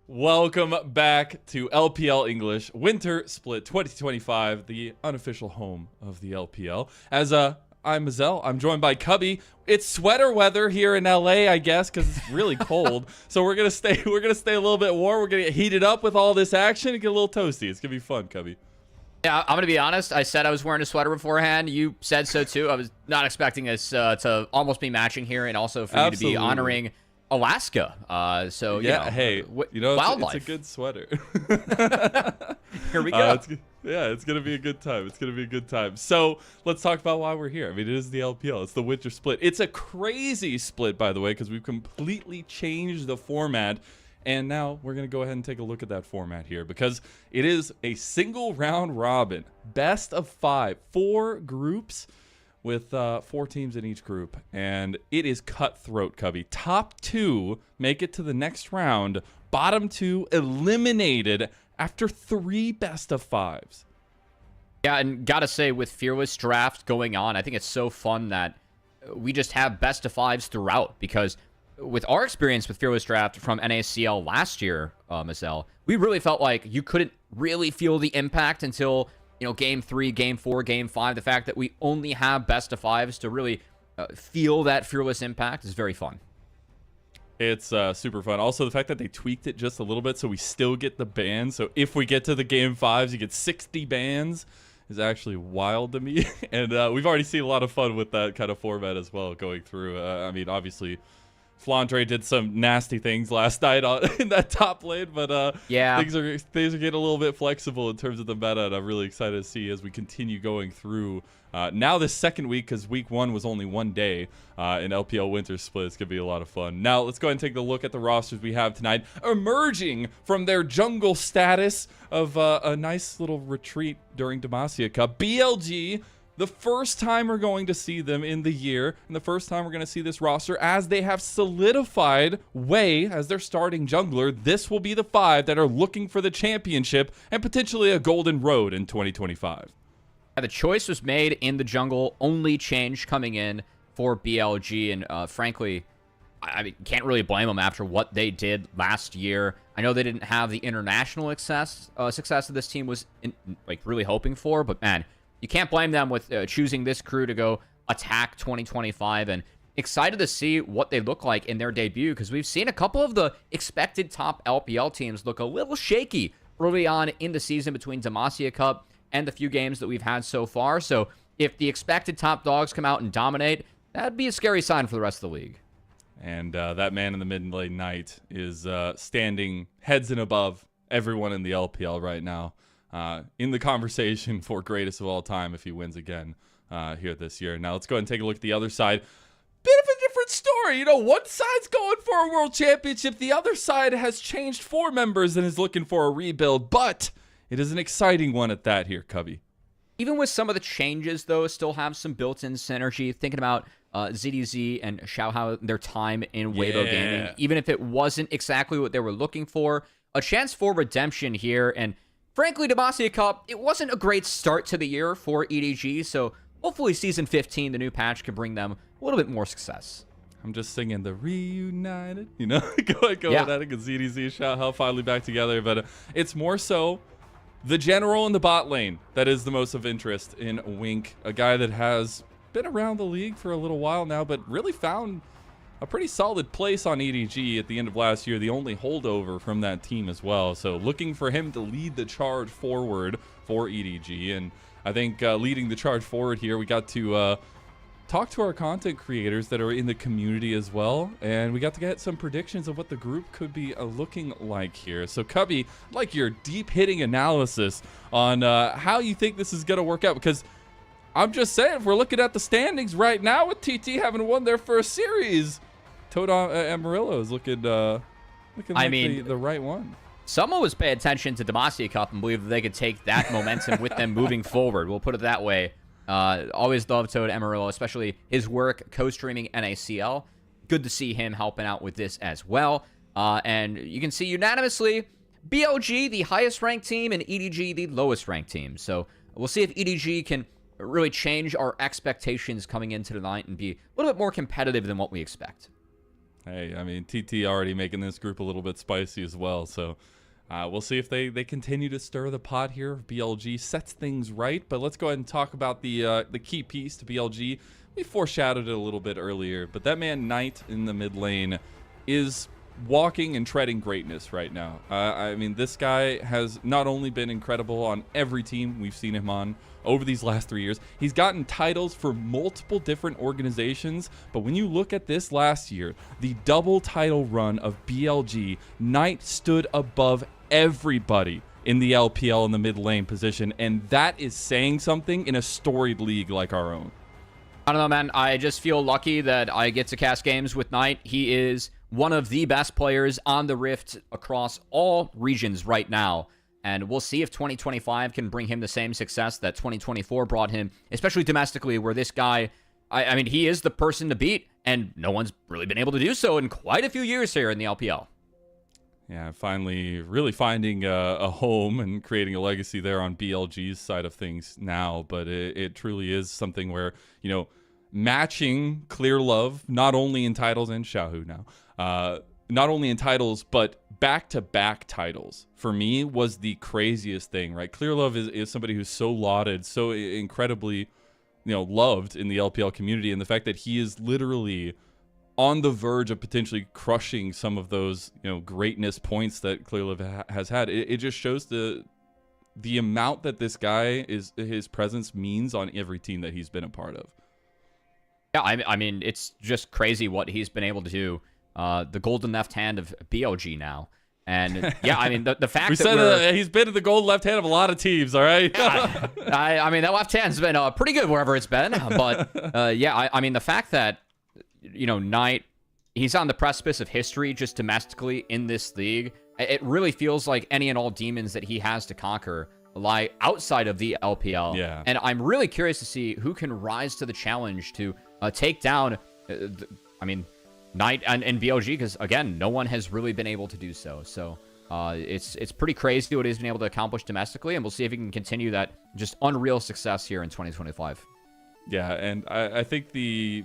Welcome back to LPL English Winter Split 2025, the unofficial home of the LPL. As I'm Mazel, I'm joined by Cubby. It's sweater weather here in LA, I guess, because it's really cold. So we're gonna stay a little bit warm. We're gonna get heated up with all this action and get a little toasty. It's gonna be fun, Cubby. Yeah, I'm going to be honest. I said I was wearing a sweater beforehand. You said so too. I was not expecting us to almost be matching here, and also for you to be honoring Alaska. So yeah, hey, wildlife. It's a good sweater. Here we go. It's gonna be a good time. It's gonna be a good time. So let's talk about why we're here. I mean, it is the LPL. It's the winter split. It's a crazy split, by the way, because we've completely changed the format. And now we're going to go ahead and take a look at that format here, because it is a single round robin, best of 5, 4 groups with 4 teams in each group. And it is cutthroat, Cubby. Top 2 make it to the next round. Bottom 2 eliminated after 3 best of 5s. Yeah, and gotta say, with Fearless Draft going on, I think it's so fun that we just have best of 5s throughout, because with our experience with Fearless Draft from NACL last year, Mazel, we really felt like you couldn't really feel the impact until, Game 3, Game 4, Game 5. The fact that we only have best of 5s to really feel that Fearless impact is very fun. It's super fun. Also, the fact that they tweaked it just a little bit so we still get the bans. So if we get to the Game 5s, you get 60 bans is actually wild to me. And we've already seen a lot of fun with that kind of format as well going through. I mean, obviously, Flandre did some nasty things last night in that top lane, but yeah, things are getting a little bit flexible in terms of the meta, and I'm really excited to see as we continue going through now this second week, because week 1 was only 1 day in LPL Winter Split. It's gonna be a lot of fun. Now let's go ahead and take a look at the rosters we have tonight, emerging from their jungle status of a nice little retreat during Demacia Cup. BLG. The first time we're going to see them in the year, and the first time we're going to see this roster, as they have solidified Wei as their starting jungler. This will be the 5 that are looking for the championship and potentially a golden road in 2025. The choice was made in the jungle, only change coming in for BLG, and frankly, I can't really blame them after what they did last year. I know they didn't have the international success that this team was really hoping for, but man, you can't blame them with choosing this crew to go attack 2025, and excited to see what they look like in their debut, because we've seen a couple of the expected top LPL teams look a little shaky early on in the season between Demacia Cup and the few games that we've had so far. So if the expected top dogs come out and dominate, that'd be a scary sign for the rest of the league. And that man in the mid-lane knight is standing heads and above everyone in the LPL right now. In the conversation for greatest of all time if he wins again here this year. Now let's go ahead and take a look at the other side. Bit of a different story. One side's going for a world championship. The other side has changed 4 members and is looking for a rebuild. But it is an exciting one at that here, Cubby. Even with some of the changes, though, still have some built-in synergy. Thinking about ZDZ and Xiaohao, their time in Weibo Gaming. Even if it wasn't exactly what they were looking for, a chance for redemption here. And frankly, Demacia Cup, it wasn't a great start to the year for EDG, so hopefully Season 15, the new patch, can bring them a little bit more success. I'm just singing the reunited, going at it, because ZDZ and Xiaohao finally back together, but it's more so the general in the bot lane that is the most of interest in Wink, a guy that has been around the league for a little while now, but really found a pretty solid place on EDG at the end of last year, the only holdover from that team as well. So looking for him to lead the charge forward for EDG. And I think leading the charge forward here, we got to talk to our content creators that are in the community as well. And we got to get some predictions of what the group could be looking like here. So Cubby, I'd like your deep hitting analysis on how you think this is going to work out, because I'm just saying, if we're looking at the standings right now with TT having won their first series, Toad Amarillo is looking like the right one. Someone was paying attention to Demacia Cup and believed that they could take that momentum with them moving forward. We'll put it that way. Always love Toad Amarillo, especially his work co-streaming NACL. Good to see him helping out with this as well. And you can see unanimously, BLG, the highest ranked team, and EDG, the lowest ranked team. So we'll see if EDG can really change our expectations coming into the night and be a little bit more competitive than what we expect. Hey, I mean, TT already making this group a little bit spicy as well. So we'll see if they continue to stir the pot here. BLG sets things right. But let's go ahead and talk about the key piece to BLG. We foreshadowed it a little bit earlier, but that man Knight in the mid lane is walking and treading greatness right now. I mean, this guy has not only been incredible on every team we've seen him on over these last 3 years, he's gotten titles for multiple different organizations, but when you look at this last year, the double title run of BLG, Knight stood above everybody in the LPL in the mid lane position, and that is saying something in a storied league like our own. I don't know, man. I just feel lucky that I get to cast games with Knight. He is one of the best players on the Rift across all regions right now. And we'll see if 2025 can bring him the same success that 2024 brought him, especially domestically, where this guy, I mean, he is the person to beat, and no one's really been able to do so in quite a few years here in the LPL. Yeah, finally really finding a home and creating a legacy there on BLG's side of things now. But it truly is something where, you know, matching Clear Love, not only in titles and Xiaohu now, not only in titles, but back-to-back titles, for me, was the craziest thing, right? Clear Love is somebody who's so lauded, so incredibly, you know, loved in the LPL community. And the fact that he is literally on the verge of potentially crushing some of those, you know, greatness points that Clear Love has had, it just shows the amount that this guy his presence means on every team that he's been a part of. Yeah, I mean, it's just crazy what he's been able to do. The golden left hand of BLG now. And yeah, I mean, the fact that he's been in the golden left hand of a lot of teams, all right? Yeah, I mean, that left hand's been pretty good wherever it's been. But yeah, I mean, the fact that, you know, Knight, he's on the precipice of history just domestically in this league. It really feels like any and all demons that he has to conquer lie outside of the LPL. Yeah. And I'm really curious to see who can rise to the challenge to take down, I mean, Knight and BLG, because, again, no one has really been able to do so. So it's pretty crazy what he's been able to accomplish domestically, and we'll see if he can continue that just unreal success here in 2025. Yeah, and I think the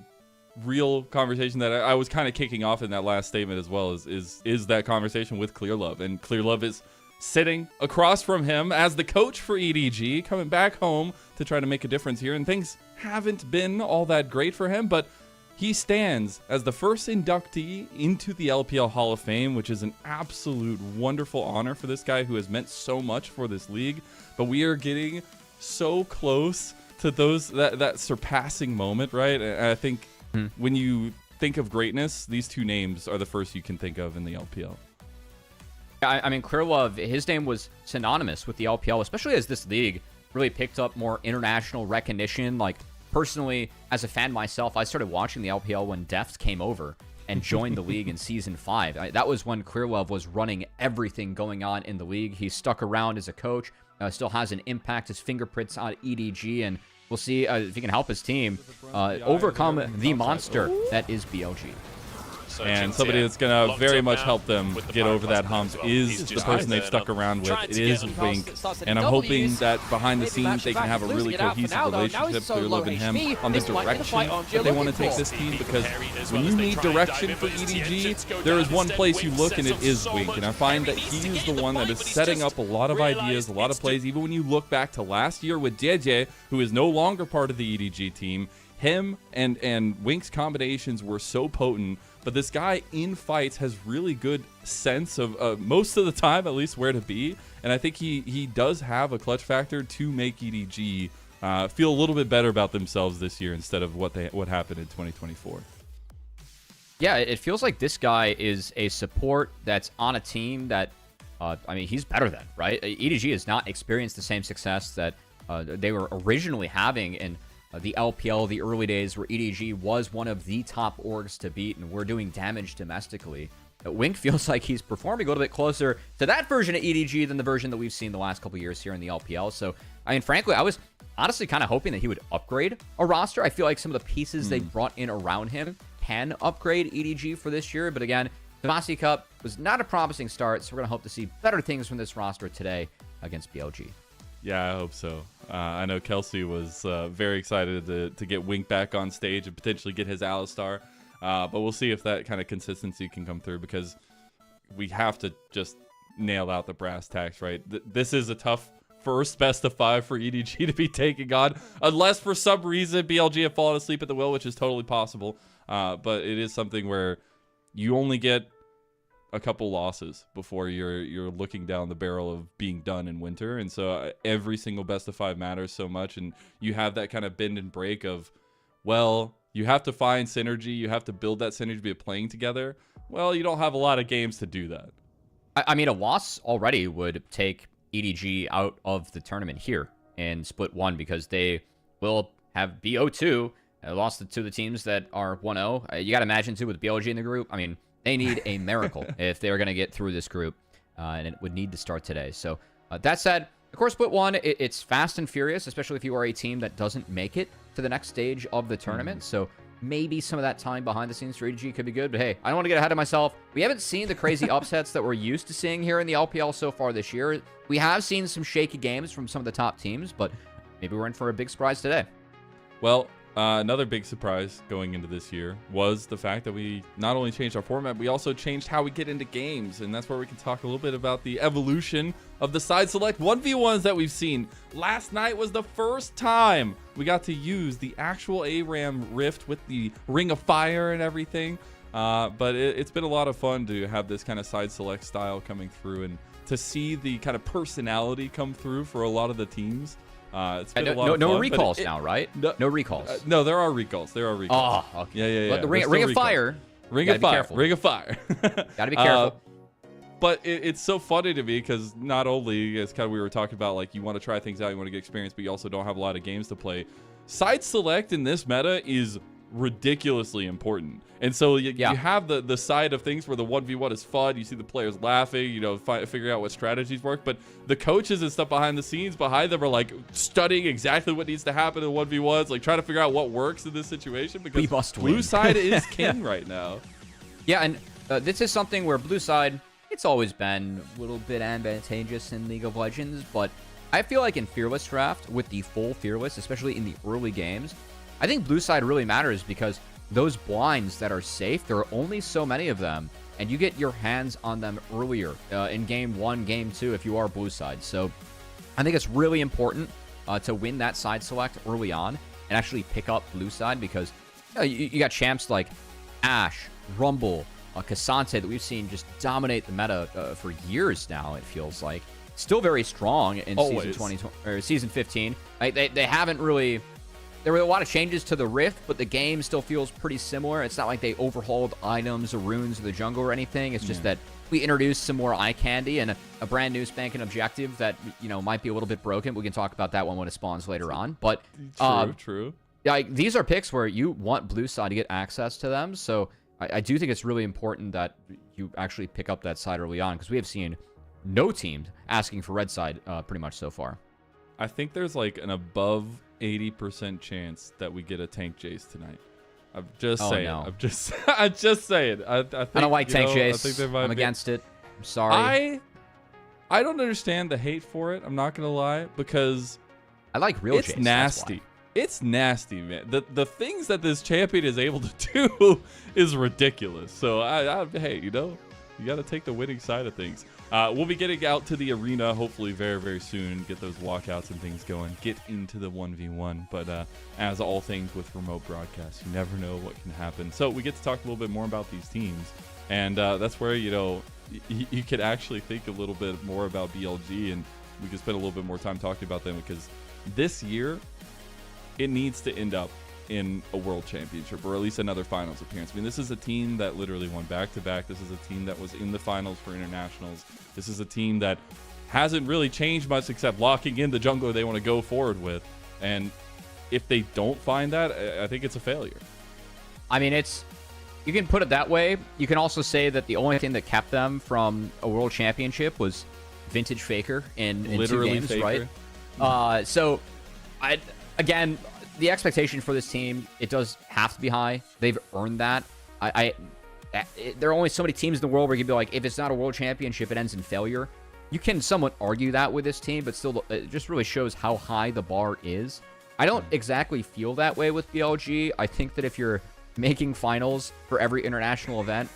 real conversation that I was kind of kicking off in that last statement as well is that conversation with Clear Love. And Clear Love is sitting across from him as the coach for EDG, coming back home to try to make a difference here. And things haven't been all that great for him, but he stands as the first inductee into the LPL Hall of Fame, which is an absolute wonderful honor for this guy who has meant so much for this league. But we are getting so close to that surpassing moment, right? And I think when you think of greatness, these two names are the first you can think of in the LPL. I mean, Clear Love, his name was synonymous with the LPL, especially as this league really picked up more international recognition. Like, personally, as a fan myself, I started watching the LPL when Defs came over and joined the league in Season 5. That was when Clear Love was running everything going on in the league. He stuck around as a coach, still has an impact, his fingerprints on EDG, and we'll see if he can help his team overcome the monster that is BLG. And somebody that's going to very much help them get over that hump is the person they've stuck around with. It is Wink. And I'm hoping that behind the scenes they can have a really cohesive relationship, Clear Love and him, on the direction that they want to take this team. Because when you need direction for EDG, there is one place you look, and it is Wink. And I find that he is the one that is setting up a lot of ideas, a lot of plays. Even when you look back to last year with JJ, who is no longer part of the EDG team, him and Wink's combinations were so potent. But this guy in fights has really good sense of most of the time, at least, where to be. And I think he does have a clutch factor to make EDG feel a little bit better about themselves this year instead of what happened in 2024. Yeah, it feels like this guy is a support that's on a team that, I mean, he's better than, right? EDG has not experienced the same success that they were originally having in the LPL, the early days, where EDG was one of the top orgs to beat, and we're doing damage domestically. Wink feels like he's performing a little bit closer to that version of EDG than the version that we've seen the last couple years here in the LPL. So, I mean, frankly, I was honestly kind of hoping that he would upgrade a roster. I feel like some of the pieces they brought in around him can upgrade EDG for this year. But again, Demacia Cup was not a promising start, so we're going to hope to see better things from this roster today against BLG. Yeah, I hope so. I know Kelsey was very excited to get Wink back on stage and potentially get his Alistar. But we'll see if that kind of consistency can come through, because we have to just nail out the brass tacks, right? This is a tough first best of 5 for EDG to be taking on, unless for some reason BLG have fallen asleep at the wheel, which is totally possible. But it is something where you only get a couple losses before you're looking down the barrel of being done in winter. And so every single best of 5 matters so much, and you have that kind of bend and break of, well, you have to find synergy, you have to build that synergy of playing together. Well, you don't have a lot of games to do that. I mean, a loss already would take EDG out of the tournament here in split 1, because they will have BO2 lost to the teams that are 1-0. You got to imagine, too, with BLG in the group, I mean, they need a miracle if they're going to get through this group, and it would need to start today. So that said, of course, split 1, it's fast and furious, especially if you are a team that doesn't make it to the next stage of the tournament. So maybe some of that time behind the scenes for EDG could be good. But hey, I don't want to get ahead of myself. We haven't seen the crazy upsets that we're used to seeing here in the LPL so far this year. We have seen some shaky games from some of the top teams, but maybe we're in for a big surprise today. Well, another big surprise going into this year was the fact that we not only changed our format, we also changed how we get into games. And that's where we can talk a little bit about the evolution of the side select 1v1s that we've seen. Last night was the first time we got to use the actual ARAM Rift with the Ring of Fire and everything. But it's been a lot of fun to have this kind of side select style coming through, and to see the kind of personality come through for a lot of the teams. It's been a lot of fun, no recalls now, right? No recalls. No, there are recalls. There are recalls. Oh, okay. Yeah. But the Ring of Fire. Ring of Fire. Ring of Fire. Gotta be careful. But it's so funny to me, because not only, as kind of we were talking about, like, you want to try things out, you want to get experience, but you also don't have a lot of games to play. Side select in this meta is ridiculously important. And so you have the side of things where the 1v1 is fun. You see the players laughing, figuring out what strategies work. But the coaches and stuff behind the scenes behind them are like studying exactly what needs to happen in 1v1s, like trying to figure out what works in this situation, because we must blue win. side is king right now. Yeah, and this is something where blue side, it's always been a little bit advantageous in League of Legends, but I feel like in Fearless Draft, with the full Fearless, especially in the early games, I think blue side really matters, because those blinds that are safe, there are only so many of them, and you get your hands on them earlier in game 1, game 2 if you are blue side. So I think it's really important to win that side select early on and actually pick up blue side, because you got champs like Ashe, Rumble, Cassante that we've seen just dominate the meta for years now, it feels like. Still very strong in season 20 or season 15. They haven't really... There were a lot of changes to the Rift, but the game still feels pretty similar. It's not like they overhauled items or runes of the jungle or anything. It's just that we introduced some more eye candy and a brand new spanking objective that, might be a little bit broken. We can talk about that one when it spawns later on. But True. These are picks where you want blue side to get access to them. So I do think it's really important that you actually pick up that side early on, because we have seen no team asking for red side pretty much so far. I think there's like an above 80% chance that we get a tank Jace tonight. I'm just saying. No. I'm just saying. I don't like tank Jace. I think there might I'm against it. I'm sorry. I don't understand the hate for it. I'm not gonna lie, because I like real it's Jace. nasty. It's nasty, man. The things that this champion is able to do is ridiculous. So hey, you got to take the winning side of things. We'll be getting out to the arena hopefully very, very soon. Get those walkouts and things going. Get into the 1v1. But as all things with remote broadcasts, you never know what can happen. So we get to talk a little bit more about these teams. And that's where, you could actually think a little bit more about BLG. And we could spend a little bit more time talking about them, because this year, it needs to end up in a world championship, or at least another finals appearance. I mean, this is a team that literally won back-to-back. This is a team that was in the finals for internationals. This is a team that hasn't really changed much except locking in the jungler they want to go forward with. And if they don't find that, I think it's a failure. I mean, you can put it that way. You can also say that the only thing that kept them from a world championship was vintage Faker in literally 2 games, Faker. Right? So, again, the expectation for this team, it does have to be high. They've earned that. there are only so many teams in the world where you can be like, if it's not a world championship, it ends in failure. You can somewhat argue that with this team, but still, it just really shows how high the bar is. I don't exactly feel that way with BLG. I think that if you're making finals for every international event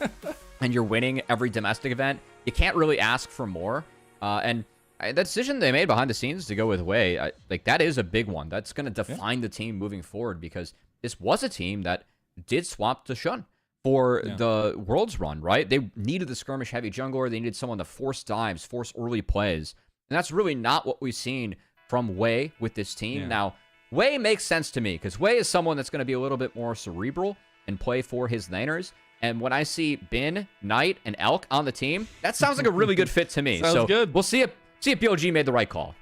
and you're winning every domestic event, you can't really ask for more. And the decision they made behind the scenes to go with Wei, like that is a big one. That's going to define the team moving forward, because this was a team that did swap to Shun for the Worlds run, right? They needed the skirmish heavy jungler. They needed someone to force dives, force early plays. And that's really not what we've seen from Wei with this team. Now, Wei makes sense to me because Wei is someone that's going to be a little bit more cerebral and play for his laners. And when I see Bin, Knight, and Elk on the team, that sounds like a really good fit to me. Sounds good. We'll see if BLG made the right call.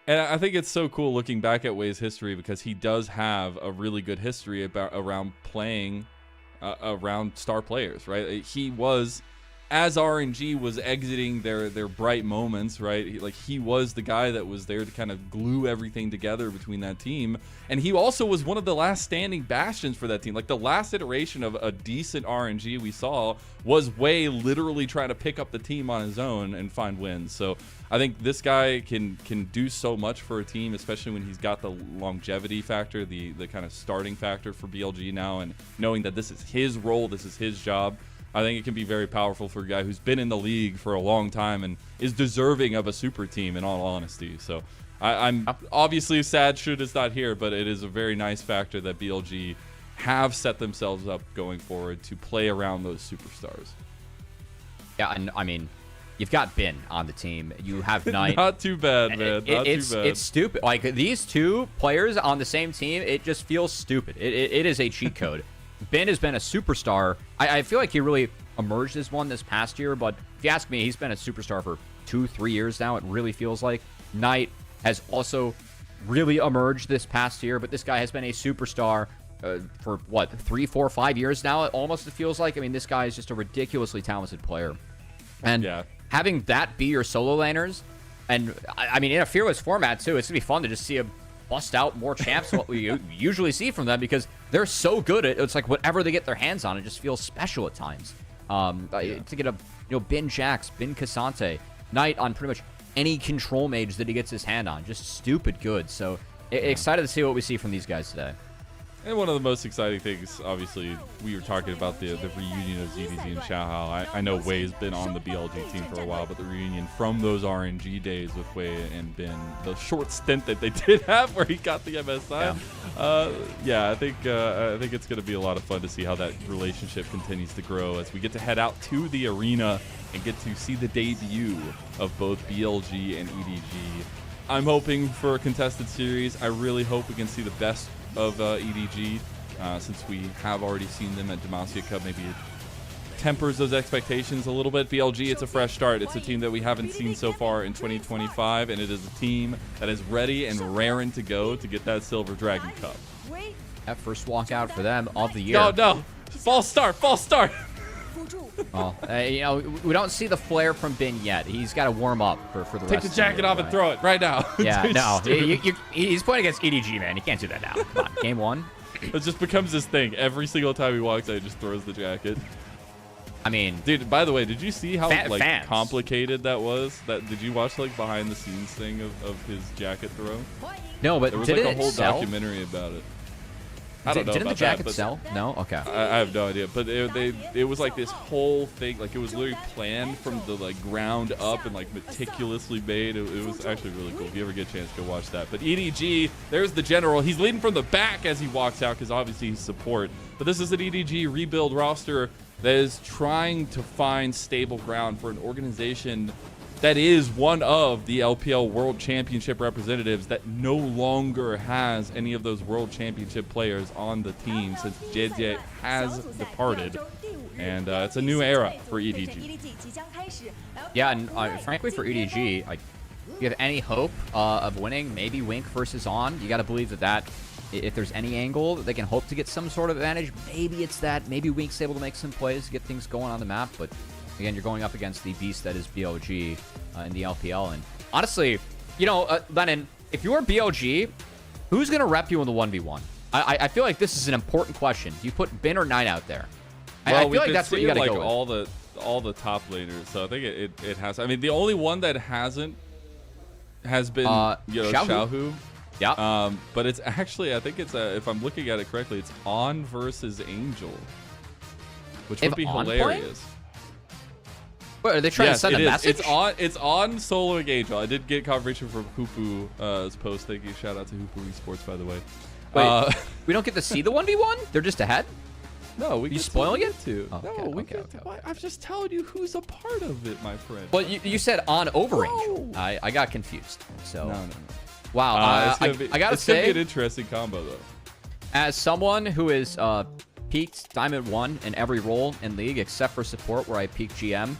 And I think it's so cool looking back at Wei's history, because he does have a really good history around playing around star players, right? He was, as RNG was exiting their bright moments, right? He was the guy that was there to kind of glue everything together between that team. And he also was one of the last standing bastions for that team. Like, the last iteration of a decent RNG we saw was Wei literally trying to pick up the team on his own and find wins. So I think this guy can do so much for a team, especially when he's got the longevity factor, the kind of starting factor for BLG now, and knowing that this is his role, this is his job. I think it can be very powerful for a guy who's been in the league for a long time and is deserving of a super team, in all honesty. So I'm obviously sad Shoot is not here, but it is a very nice factor that BLG have set themselves up going forward to play around those superstars. Yeah, and I mean, you've got Bin on the team. You have Knight. Not too bad, man. Not too bad. It's stupid. Like, these two players on the same team, it just feels stupid. It is a cheat code. Bin has been a superstar. I feel like he really emerged as one this past year, but if you ask me, he's been a superstar for 2-3 years now, it really feels like. Knight has also really emerged this past year, but this guy has been a superstar for, what, 3, 4, 5 years now, almost, it feels like. I mean, this guy is just a ridiculously talented player. And having that be your solo laners, and, I mean, in a Fearless format, too, it's going to be fun to just see him bust out more champs what we usually see from them, because they're so good at it's like whatever they get their hands on, it just feels special at times. To get a Bin Jax, Bin Cassante, Knight on pretty much any control mage that he gets his hand on, just stupid good. So excited to see what we see from these guys today. And one of the most exciting things, obviously, we were talking about the reunion of ZDZ and Xiaohao. I know Wei's been on the BLG team for a while, but the reunion from those RNG days with Wei and Bin, the short stint that they did have where he got the MSI, I think it's going to be a lot of fun to see how that relationship continues to grow as we get to head out to the arena and get to see the debut of both BLG and EDG. I'm hoping for a contested series. I really hope we can see the best of EDG, since we have already seen them at Demacia Cup. Maybe it tempers those expectations a little bit. BLG, it's a fresh start. It's a team that we haven't seen so far in 2025, and it is a team that is ready and raring to go to get that Silver Dragon Cup. That first walkout for them of the year. No. False start. Well, we don't see the flare from Bin yet. He's got to warm up for the rest. Take the jacket off and throw it right now. Yeah, no. He's playing against EDG, man. You can't do that now. Come on, game one. It just becomes this thing. Every single time he walks out, he just throws the jacket. I mean, dude, by the way, did you see how complicated that was? Did you watch behind the scenes thing of his jacket throw? No, but there was did a whole sell? Documentary about it. I don't know Didn't about the jacket that, sell? No? Okay. I have no idea. But it was like this whole thing. Like, it was literally planned from the ground up and meticulously made. It was actually really cool. If you ever get a chance, go watch that. But EDG, there's the general. He's leading from the back as he walks out because obviously he's support. But this is an EDG rebuild roster that is trying to find stable ground for an organization that is one of the LPL World Championship representatives that no longer has any of those World Championship players on the team since JJ has departed. And it's a new era for EDG. Yeah, and frankly for EDG, if you have any hope of winning, maybe Wink versus On, you got to believe that if there's any angle that they can hope to get some sort of advantage, maybe it's that. Maybe Wink's able to make some plays to get things going on the map, but again, you're going up against the beast that is BLG in the LPL. And honestly, Lennon, if you're BLG, who's going to rep you in the 1v1? I feel like this is an important question. Do you put Bin or Knight out there? I feel like that's what you gotta like go with. all the top laners, so I think it has. I mean, the only one that hasn't has been Xiaohu. Yeah. But it's actually, I think it's if I'm looking at it correctly, it's On versus Angel, which would be hilarious. What, are they trying to send a message? It's on soloing Angel. I did get confirmation from Hoopu post. Thank you. Shout out to Hoopu Esports, by the way. Wait, we don't get to see the 1v1? They're just ahead? No, we you spoiling it? Too. Oh, no, we get to. Okay. I'm just telling you who's a part of it, my friend. Well, you said on over Angel. I got confused. So. No. Wow. I gotta say, it's gonna be an interesting combo though. As someone who is peaked Diamond 1 in every role in League except for support, where I peaked GM.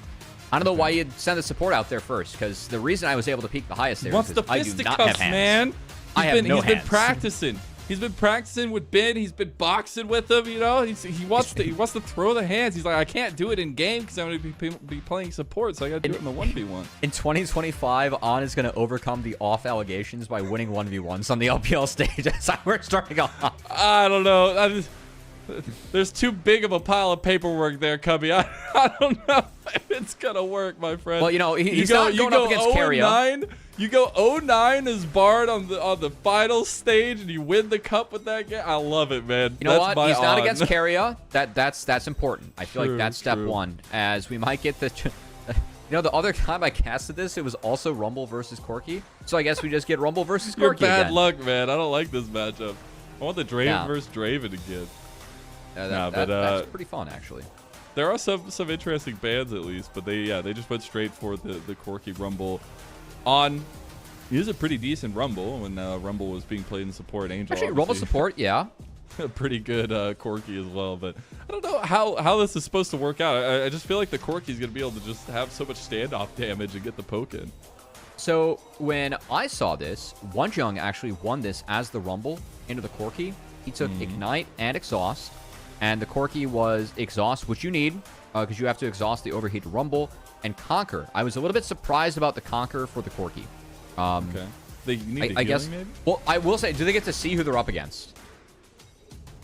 I don't know why you'd send the support out there first, because the reason I was able to peak the highest there is because I do not have hands. Man. He's been practicing. He's been practicing with Ben. He's been boxing with him. You know, he wants to throw the hands. He's like, I can't do it in game because I'm going to be playing support, so I got to do it in the 1v1. In 2025, On is going to overcome the off allegations by winning 1v1s on the LPL stage. That's how we're starting off. I don't know. There's too big of a pile of paperwork there, Cubby. I don't know if it's gonna work, my friend. Well, you know, he's not going up against Carrier. You go 0-9 as Bard on the final stage, and you win the cup with that game. I love it, man. You know what? He's not against Carrier. That's important. I feel like that's step one, as we might get the. You know, the other time I casted this, it was also Rumble versus Corki. So I guess we just get Rumble versus Corki. You're bad again. luck, man. I don't like this matchup. I want the Draven versus Draven again. That's pretty fun, actually. There are some interesting bans at least, but they just went straight for the Corki Rumble. On, it is a pretty decent Rumble when Rumble was being played in support. Angel actually Rumble support, yeah. A pretty good Corki as well, but I don't know how this is supposed to work out. I just feel like the Corki is gonna be able to just have so much standoff damage and get the poke in. So when I saw this, Wonjung actually won this as the Rumble into the Corki. He took Ignite and Exhaust. And the Corki was Exhaust, which you need, because you have to exhaust the overheat to Rumble, and Conquer. I was a little bit surprised about the Conquer for the Corki. Okay. They need I guess. Maybe? Well, I will say, do they get to see who they're up against?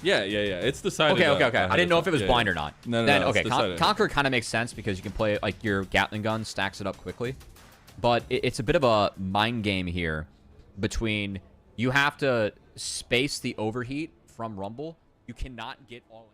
Yeah. It's decided. Okay. I didn't know if it was blind or not. No. Then, okay, Conquer kind of makes sense because you can play, like, your Gatling gun stacks it up quickly. But it's a bit of a mind game here between you have to space the overheat from Rumble. You cannot get all in.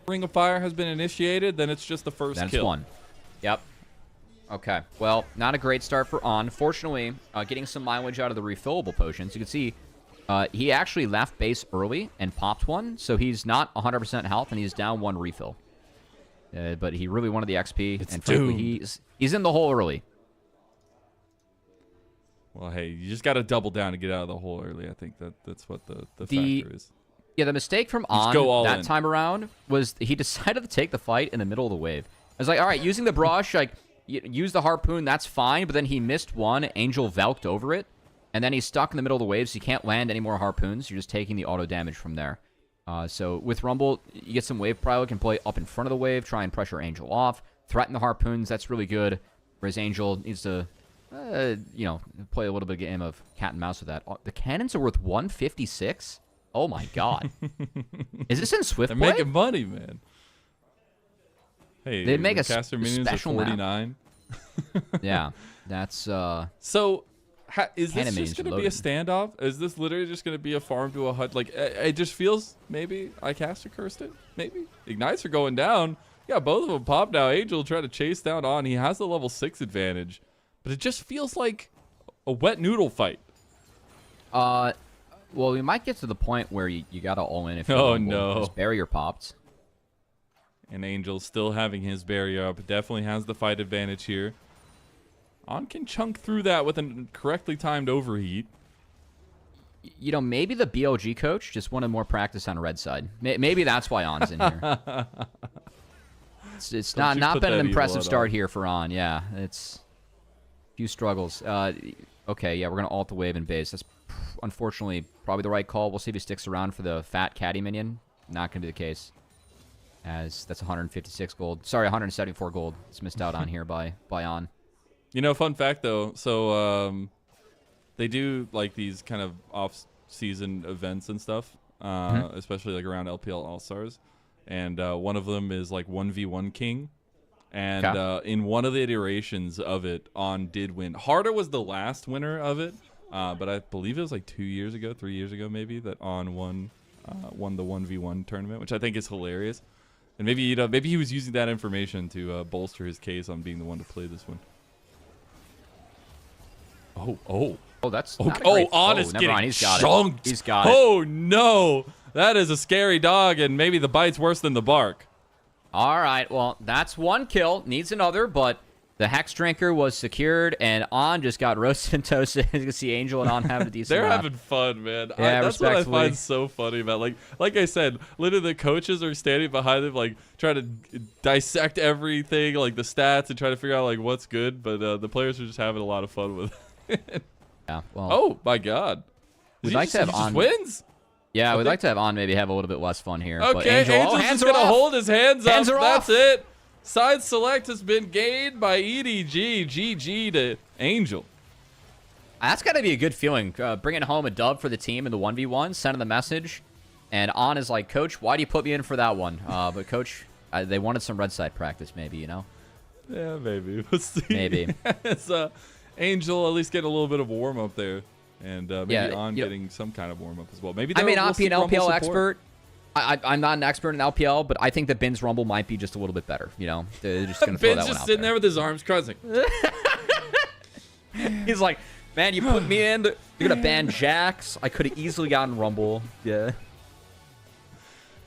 Ring of Fire has been initiated, then it's just the first kill. That's one. Yep. Okay. Well, not a great start for On. Fortunately, getting some mileage out of the refillable potions. You can see he actually left base early and popped one, so he's not 100% health, and he's down one refill. But he really wanted the XP, and frankly, he's in the hole early. Well, hey, you just got to double down to get out of the hole early. I think that's what the factor is. Yeah, the mistake from On that time around was he decided to take the fight in the middle of the wave. I was like, all right, using the brush, like, use the harpoon, that's fine, but then he missed one. Angel Valked over it, and then he's stuck in the middle of the wave, so you can't land any more harpoons. You're just taking the auto damage from there. So with Rumble, you get some wave prio, can play up in front of the wave, try and pressure Angel off, threaten the harpoons, that's really good, whereas Angel needs to, play a little bit of game of cat and mouse with that. The cannons are worth 156? Oh my god. Is this in Swift Play? They're making money, man. Hey, they make a caster minions special at 49. Yeah, that's So Is this just going to be a standoff? Is this literally just going to be a farm to a HUD? Like, it just feels, maybe iCaster cursed it. Maybe. Ignites are going down. Yeah, both of them pop now. Angel trying to chase down On. He has the level 6 advantage. But it just feels like a wet noodle fight. Well, we might get to the point where you got to all in if you no. His barrier popped. And Angel still having his barrier up. Definitely has the fight advantage here. On can chunk through that with a correctly timed overheat. You know, maybe the BLG coach just wanted more practice on red side. Maybe that's why On's in here. It's not been an impressive start here for On. Yeah, it's a few struggles. Okay, yeah, we're going to ult the wave and base. That's unfortunately probably the right call. We'll see if he sticks around for the fat caddy minion. Not going to be the case, as that's 156 gold. Sorry, 174 gold. It's missed out on here by On. You know, fun fact though. So they do like these kind of off-season events and stuff, especially like around LPL All Stars, and one of them is like 1v1 King, and in one of the iterations of it, On did win. Harder was the last winner of it, but I believe it was like 2 years ago, 3 years ago maybe, that On won the 1v1 tournament, which I think is hilarious. And maybe maybe he was using that information to bolster his case on being the one to play this one. Oh, that's On is getting He's got chunked. He's got it. Oh no, that is a scary dog, and maybe the bite's worse than the bark. All right, well, that's one kill. Needs another, but the Hex Drinker was secured, and On just got roasted and toasted. You can see Angel and On having a decent They're lap. having fun, man. Yeah, that's what I find so funny about. Like I said, literally the coaches are standing behind them, like trying to dissect everything, like the stats, and try to figure out like what's good. But the players are just having a lot of fun with it. Yeah. Well. Oh my God. We'd like to have On wins. Yeah, we'd like to have On maybe have a little bit less fun here. Okay, but Angel, Angel's hands just are gonna off. hold his hands up. Hands are That's off. it. Side select has been gained by EDG. GG to Angel. That's got to be a good feeling. Bringing home a dub for the team in the 1v1, sending the message. And On is like, Coach, why do you put me in for that one? But Coach, they wanted some red side practice maybe, you know? Yeah, maybe. We'll see. Maybe. It's Angel at least getting a little bit of warm up there. And maybe On getting some kind of warm up as well. Maybe I may not be an LPL support. expert. I'm not an expert in LPL, but I think that Bin's Rumble might be just a little bit better. You know, they're just gonna throw that Bin's one just out sitting there with his arms crossing. He's like, man, you put me in. You're gonna ban Jax. I could have easily gotten Rumble. Yeah.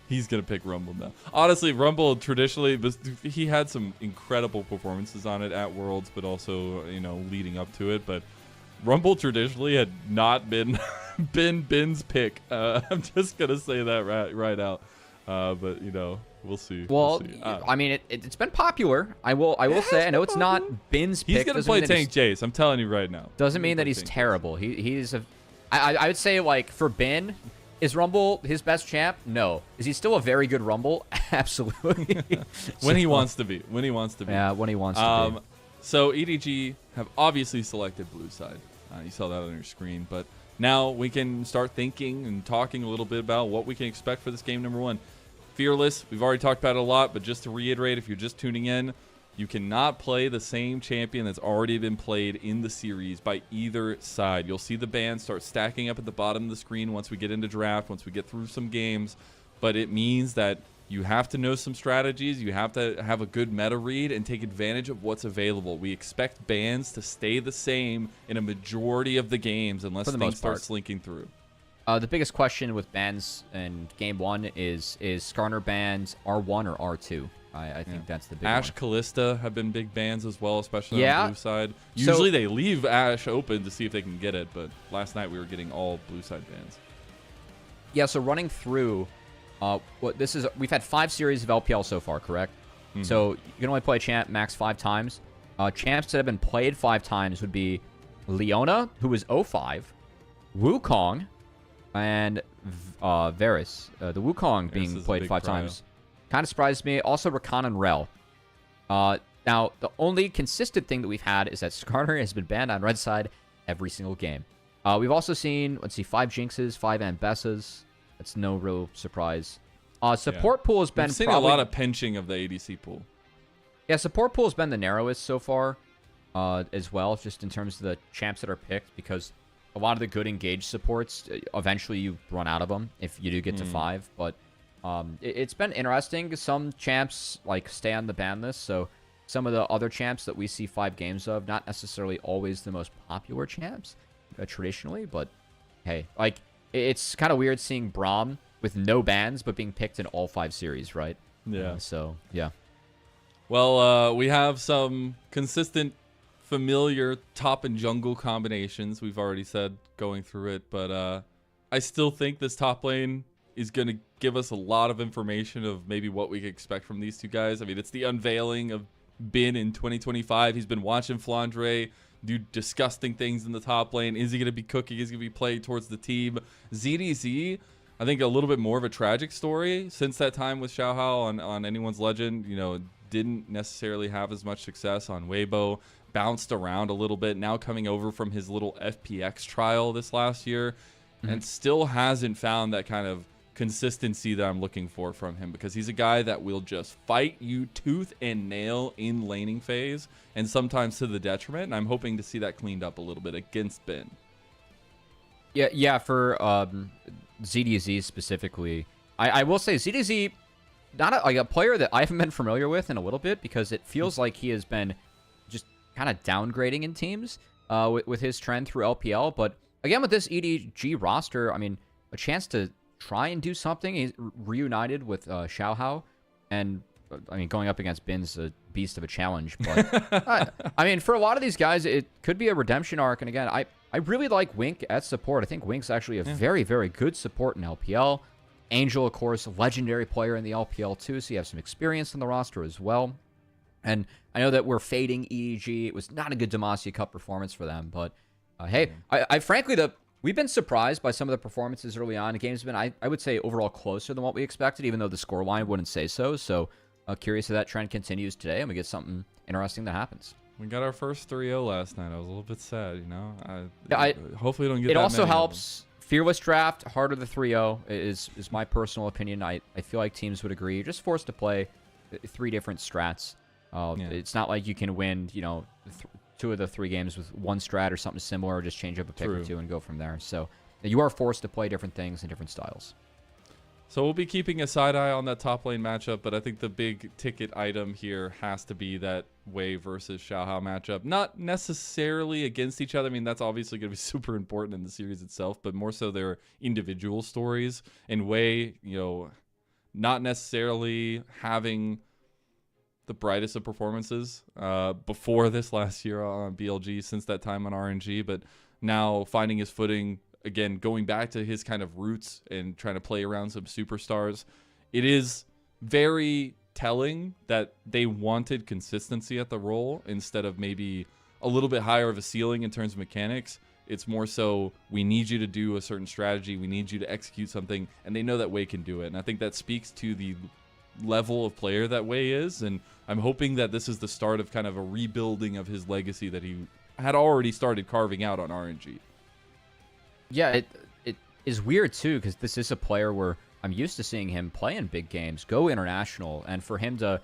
He's gonna pick Rumble now. Honestly, Rumble traditionally, he had some incredible performances on it at Worlds, but also leading up to it. But Rumble traditionally had not been Bin's pick. I'm just gonna say that right out. But we'll see. Well, we'll see. I mean, it's been popular. I will say. I know it's not Bin's pick. He's gonna play tank Jace. I'm telling you right now. Doesn't mean that he's terrible. He's a. I would say, like, for Bin, is Rumble his best champ? No. Is he still a very good Rumble? Absolutely. When he wants to be. When he wants to be. Yeah, when he wants to be. So EDG have obviously selected blue side. You saw that on your screen, but now we can start thinking and talking a little bit about what we can expect for this game number 1. Fearless, we've already talked about it a lot, but just to reiterate, if you're just tuning in, you cannot play the same champion that's already been played in the series by either side. You'll see the bans start stacking up at the bottom of the screen once we get into draft, once we get through some games, but it means that you have to know some strategies. You have to have a good meta read and take advantage of what's available. We expect bans to stay the same in a majority of the games unless things start slinking through. The biggest question with bans in Game 1 is Skarner bans R1 or R2? I think that's the big Ashe one. Callista have been big bans as well, especially on the blue side. Usually they leave Ashe open to see if they can get it, but last night we were getting all blue side bans. Yeah, so running through... we've had 5 series of LPL so far, correct? Mm-hmm. So you can only play a champ max 5 times. Champs that have been played 5 times would be Leona, who was 0-5, Wukong, and Varus. The Wukong being played 5 times kind of surprised me. Also Rakan and Rel. Now, the only consistent thing that we've had is that Skarner has been banned on red side every single game. We've also seen, 5 Jinxes, 5 Ambessas. That's no real surprise. Support pool has been We've seen a lot of pinching of the ADC pool. Yeah, support pool has been the narrowest so far. as well, just in terms of the champs that are picked, because a lot of the good engaged supports, eventually you run out of them if you do get to 5. But it's been interesting. Some champs like stay on the ban list, so some of the other champs that we see 5 games of, not necessarily always the most popular champs traditionally, but hey, like it's kind of weird seeing Braum with no bans but being picked in all 5 series, right? Yeah. So yeah. Well, we have some consistent, familiar top and jungle combinations. We've already said going through it, but I still think this top lane is going to give us a lot of information of maybe what we can expect from these two guys. I mean, it's the unveiling of Bin in 2025. He's been watching Flandre do disgusting things in the top lane. Is he going to be cooking? Is he going to be played towards the team? ZDZ, I think a little bit more of a tragic story since that time with Xiaohao on Anyone's Legend. You know, didn't necessarily have as much success on Weibo. Bounced around a little bit. Now coming over from his little FPX trial this last year, and still hasn't found that kind of consistency that I'm looking for from him, because he's a guy that will just fight you tooth and nail in laning phase, and sometimes to the detriment. And I'm hoping to see that cleaned up a little bit against Bin. Yeah. For ZDZ specifically, I will say ZDZ, not a player that I haven't been familiar with in a little bit, because it feels like he has been just kind of downgrading in teams with his trend through LPL. But again, with this EDG roster, I mean, a chance to try and do something. He's reunited with Xiaohao, and I mean, going up against Bin's a beast of a challenge. But I mean, for a lot of these guys, it could be a redemption arc. And again, I really like Wink at support. I think Wink's actually a very, very good support in LPL. Angel, of course, a legendary player in the LPL too, so you have some experience on the roster as well. And I know that we're fading EDG. It was not a good Demacia Cup performance for them, but hey, I frankly, we've been surprised by some of the performances early on. The game's been, I would say, overall closer than what we expected, even though the scoreline wouldn't say so. So curious if that trend continues today and we get something interesting that happens. We got our first 3-0 last night. I was a little bit sad, you know. Hopefully we don't get it that also many helps. Fearless draft, harder the 3-0 is my personal opinion. I feel like teams would agree. You're just forced to play 3 different strats. It's not like you can win, you know, 2 of the 3 games with 1 strat or something similar, or just change up a pick or 2 and go from there. So you are forced to play different things and different styles. So we'll be keeping a side eye on that top lane matchup, but I think the big ticket item here has to be that Wei versus Xiaohao matchup. Not necessarily against each other. I mean, that's obviously going to be super important in the series itself, but more so their individual stories. And Wei, you know, not necessarily having the brightest of performances before this last year on BLG, since that time on RNG, but now finding his footing again, going back to his kind of roots and trying to play around some superstars. It is very telling that they wanted consistency at the role instead of maybe a little bit higher of a ceiling in terms of mechanics. It's more so, we need you to do a certain strategy, we need you to execute something, and they know that Wei can do it. And I think that speaks to the level of player that Wei is, and I'm hoping that this is the start of kind of a rebuilding of his legacy that he had already started carving out on RNG. Yeah, it is weird too, because this is a player where I'm used to seeing him play in big games, go international, and for him to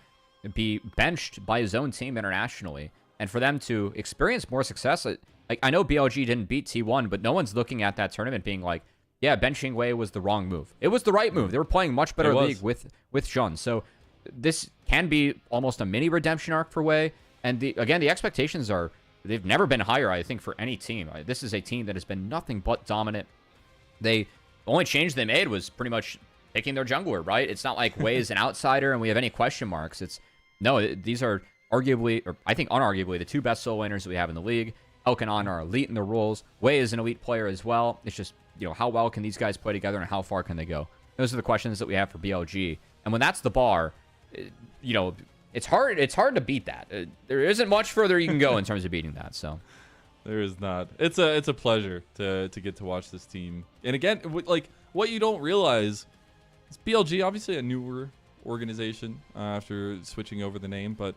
be benched by his own team internationally, and for them to experience more success. Like, I know BLG didn't beat T1, but no one's looking at that tournament being like, yeah, benching Wei was the wrong move. It was the right move. They were playing much better league with Jun. So this can be almost a mini redemption arc for Wei. And again, the expectations are, they've never been higher, I think, for any team. This is a team that has been nothing but dominant. The only change they made was pretty much picking their jungler, right? It's not like Wei is an outsider and we have any question marks. No, these are arguably, or I think unarguably, the 2 best solo laners that we have in the league. Elkanon are elite in their roles. Wei is an elite player as well. It's just, you know, how well can these guys play together and how far can they go? Those are the questions that we have for BLG. And when that's the bar, you know, it's hard to beat that. There isn't much further you can go in terms of beating that. So there is not. It's a pleasure to get to watch this team. And again, like, what you don't realize is BLG, obviously a newer organization after switching over the name, but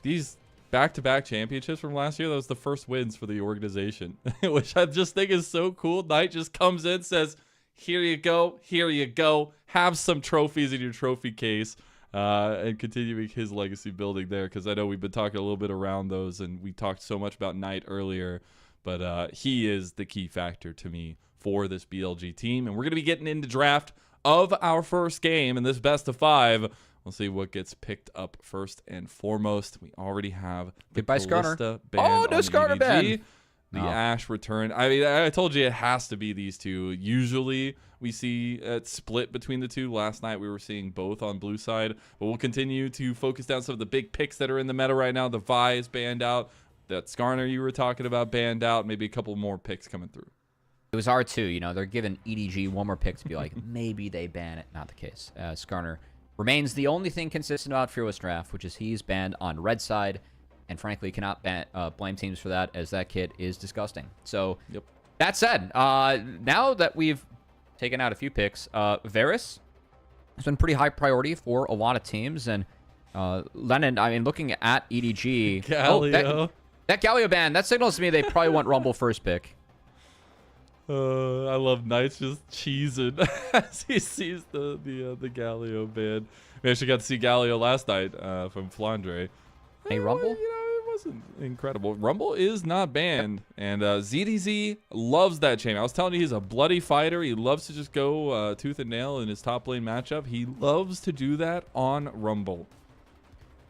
these back-to-back championships from last year, that was the first wins for the organization, which I just think is so cool. Knight just comes in, says, here you go, have some trophies in your trophy case. and continuing his legacy building there, because I know we've been talking a little bit around those, and we talked so much about Knight earlier, but he is the key factor to me for this BLG team. And we're going to be getting into draft of our first game in this best of 5. We'll see what gets picked up first and foremost. We already have the Goodbye, Skarner. Kalista ban Oh, no on Skarner EDG. ban. The No. Ashe return. I mean, I told you it has to be these two. Usually we see it split between the two. Last night we were seeing both on blue side, but we'll continue to focus down some of the big picks that are in the meta right now. The Vi is banned out. That Skarner you were talking about banned out. Maybe a couple more picks coming through. It was R2, you know, they're giving EDG one more pick to be like, maybe they ban it. Not the case. Skarner remains the only thing consistent about Fearless Draft, which is he's banned on red side, and frankly cannot blame teams for that, as that kid is disgusting. So, Yep. That said, now that we've taken out a few picks, Varus has been pretty high priority for a lot of teams, and Lennon, I mean, looking at EDG... Galio. That Galio ban, that signals to me they probably want Rumble first pick. I love Knights just cheesing as he sees the Galio ban. We actually got to see Galio last night from Flandre. Hey, Rumble? You know, it wasn't incredible. Rumble is not banned, and ZDZ loves that chain. I was telling you, he's a bloody fighter. He loves to just go tooth and nail in his top lane matchup. He loves to do that on Rumble.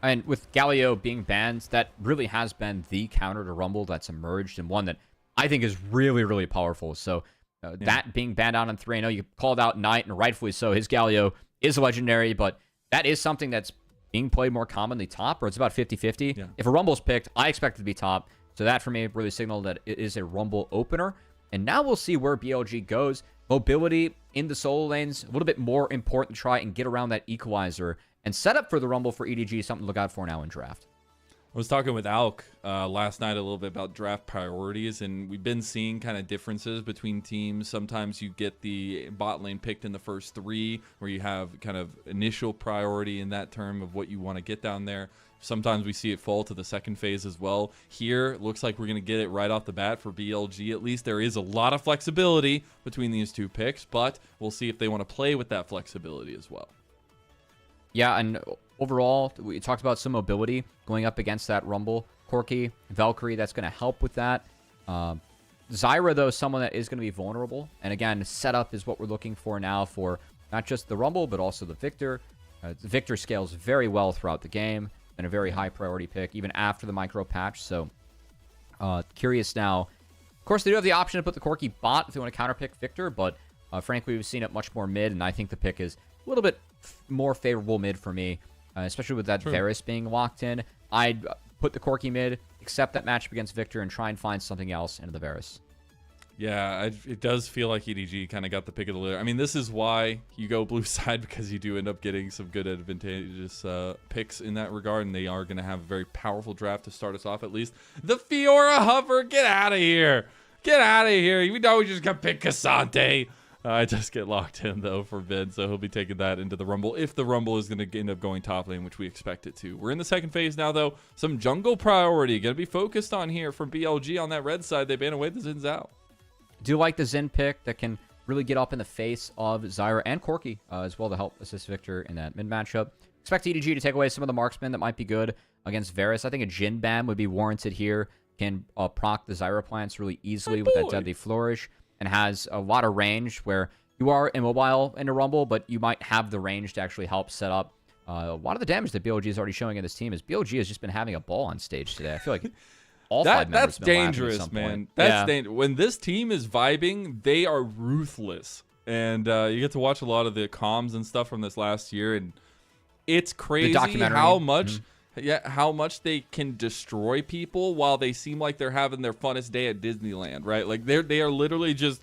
And with Galio being banned, that really has been the counter to Rumble that's emerged, and one that I think is really, really powerful. So that being banned out on 3, I know you called out Knight, and rightfully so. His Galio is legendary, but that is something that's being played more commonly top, or it's about 50-50. Yeah. If a Rumble's picked, I expect it to be top. So that, for me, really signaled that it is a Rumble opener. And now we'll see where BLG goes. Mobility in the solo lanes, a little bit more important to try and get around that equalizer. And set up for the Rumble for EDG, something to look out for now in draft. I was talking with Alk last night a little bit about draft priorities, and we've been seeing kind of differences between teams. Sometimes you get the bot lane picked in the first 3, where you have kind of initial priority in that term of what you want to get down there. Sometimes we see it fall to the second phase as well. Here, it looks like we're going to get it right off the bat for BLG. At least there is a lot of flexibility between these two picks, but we'll see if they want to play with that flexibility as well. Yeah, and overall, we talked about some mobility going up against that Rumble. Corki, Valkyrie, that's going to help with that. Zyra, though, someone that is going to be vulnerable. And again, setup is what we're looking for now for not just the Rumble, but also the Victor. The Victor scales very well throughout the game, and a very high priority pick, even after the micro patch. So, curious now. Of course, they do have the option to put the Corki bot if they want to counterpick Victor, but frankly, we've seen it much more mid, and I think the pick is a little bit more favorable mid for me, especially with that Varus being locked in. I'd put the Corki mid, accept that matchup against Victor, and try and find something else into the Varus. Yeah, it does feel like EDG kind of got the pick of the litter. I mean, this is why you go blue side, because you do end up getting some good advantageous picks in that regard, and they are going to have a very powerful draft to start us off at least. The Fiora Hover, get out of here. Get out of here. You know we just got to pick Cassante. I just get locked in, though, for mid, so he'll be taking that into the Rumble if the Rumble is going to end up going top lane, which we expect it to. We're in the second phase now, though. Some jungle priority going to be focused on here from BLG on that red side. They ban away the Zin's out. Do like the Zen pick that can really get up in the face of Zyra and Corki as well to help assist Victor in that mid matchup. Expect EDG to take away some of the marksmen that might be good against Varus. I think a Jhin ban would be warranted here. Can proc the Zyra plants really easily with that Deadly Flourish, and has a lot of range where you are immobile in a Rumble, but you might have the range to actually help set up a lot of the damage that BLG is already showing in this team. Is BLG has just been having a ball on stage today. I feel like all 5 members that's have been dangerous, at some man. point. That's dangerous. When this team is vibing, they are ruthless, and you get to watch a lot of the comms and stuff from this last year, and it's crazy how much. Yeah, how much they can destroy people while they seem like they're having their funnest day at Disneyland, right? Like they are literally just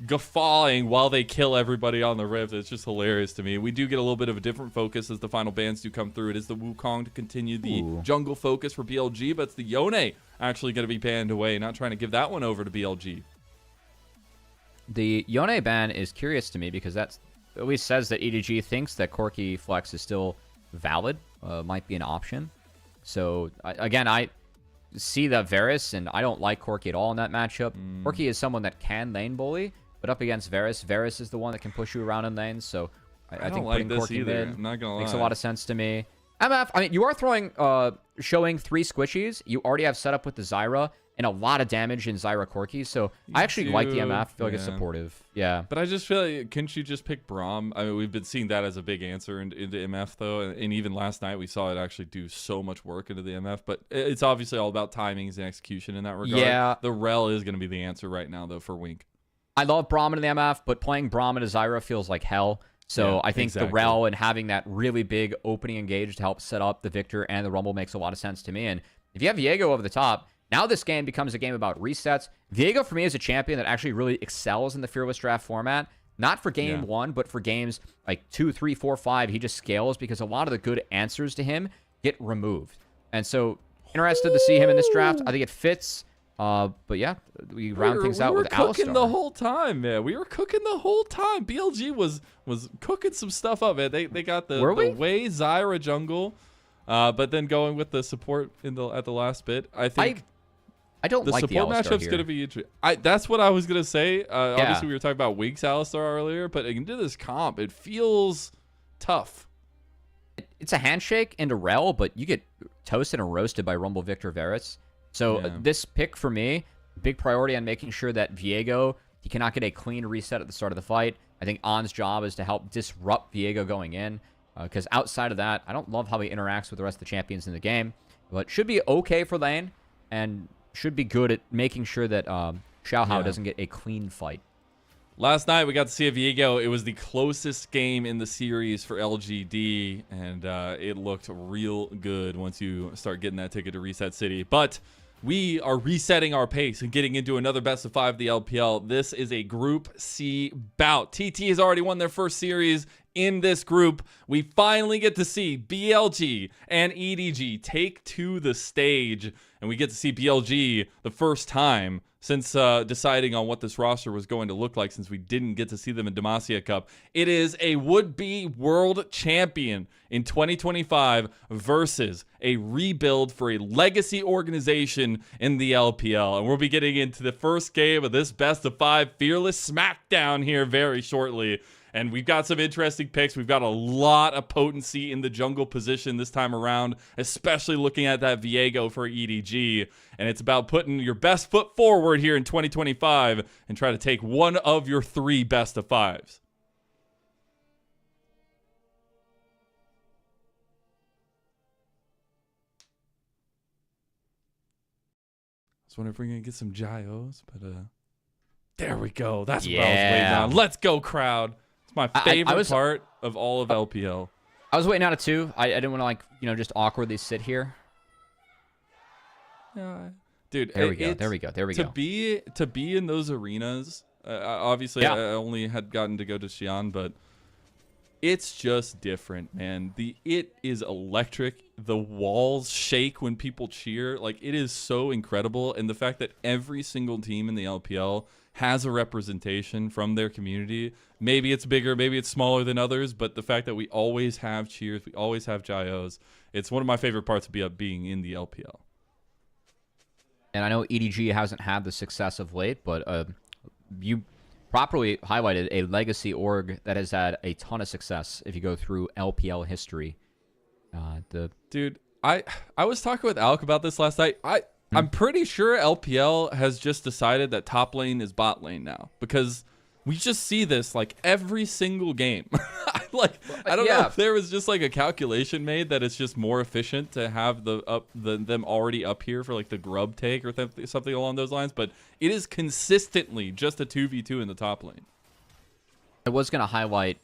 guffawing while they kill everybody on the Rift. It's just hilarious to me. We do get a little bit of a different focus as the final bans do come through. It is the Wukong to continue the jungle focus for BLG, but it's the Yone actually going to be banned away. Not trying to give that one over to BLG. The Yone ban is curious to me because that at least says that EDG thinks that Corki Flex is still valid, might be an option. So, again, I see that Varus, and I don't like Corki at all in that matchup. Corki is someone that can lane bully, but up against Varus, Varus is the one that can push you around in lanes. So, I don't think like putting this Corki either. mid I'm not gonna lie. makes a lot of sense to me. MF, I mean, you are throwing, showing 3 squishies. You already have set up with the Zyra and a lot of damage in Zyra Corki. So I actually like the MF. I feel like it's supportive. Yeah. But I just feel like, couldn't you just pick Braum? I mean, we've been seeing that as a big answer into MF, though. And even last night, we saw it actually do so much work into the MF. But it's obviously all about timings and execution in that regard. Yeah. The Rel is going to be the answer right now, though, for Wink. I love Braum in the MF, but playing Braum and a Zyra feels like hell. So I think the Rel and having that really big opening engage to help set up the Victor and the Rumble makes a lot of sense to me. And if you have Viego over the top, now this game becomes a game about resets. Viego, for me, is a champion that actually really excels in the Fearless Draft format. Not for game 1, but for games like 2, 3, 4, 5. He just scales because a lot of the good answers to him get removed. And so interested to see him in this draft. I think it fits. But yeah, we round things out with Alistar. We were cooking the whole time, man. We were cooking the whole time. BLG was cooking some stuff up, man. They got the way Zyra jungle, but then going with the support at the last bit. I think I don't like the support matchup's going to be interesting. That's what I was going to say. Obviously, we were talking about Wink's Alistar earlier, but into this comp, it feels tough. It's a handshake and a Rel, but you get toasted and roasted by Rumble Victor Varus. So this pick for me, big priority on making sure that Viego, he cannot get a clean reset at the start of the fight. I think On's job is to help disrupt Viego going in, because outside of that, I don't love how he interacts with the rest of the champions in the game, but should be okay for lane and should be good at making sure that Xiaohao doesn't get a clean fight. Last night, we got to see a Viego. It was the closest game in the series for LGD, and it looked real good once you start getting that ticket to Reset City. But we are resetting our pace and getting into another best of 5 of the LPL. This is a Group C bout. TT has already won their first series in this group. We finally get to see BLG and EDG take to the stage, and we get to see BLG the first time since deciding on what this roster was going to look like, since we didn't get to see them in Demacia Cup. It is a would-be world champion in 2025 versus a rebuild for a legacy organization in the LPL. And we'll be getting into the first game of this best of 5 Fearless Smackdown here very shortly. And we've got some interesting picks. We've got a lot of potency in the jungle position this time around, especially looking at that Viego for EDG. And it's about putting your best foot forward here in 2025 and try to take one of your 3 best of 5s. I was wondering if we're going to get some gyos, but there we go. That's what I was waiting on. Let's go, crowd. My favorite part of all of LPL. I was waiting on it too. I didn't want to just awkwardly sit here. Yeah, dude. There we go. There we go. To be in those arenas. Obviously, I only had gotten to go to Xi'an, but it's just different, man. It is electric. The walls shake when people cheer. Like, it is so incredible, and the fact that every single team in the LPL has a representation from their community. Maybe it's bigger, maybe it's smaller than others, but the fact that we always have cheers, we always have gyos, it's one of my favorite parts of being in the LPL. And I know EDG hasn't had the success of late, but you properly highlighted a legacy org that has had a ton of success if you go through LPL history. Dude, I was talking with Alec about this last night. I'm pretty sure LPL has just decided that top lane is bot lane now, because we just see this like every single game. I don't know if there was just like a calculation made that it's just more efficient to have them already up here for like the grub take or something along those lines, but it is consistently just a 2v2 in the top lane. I was going to highlight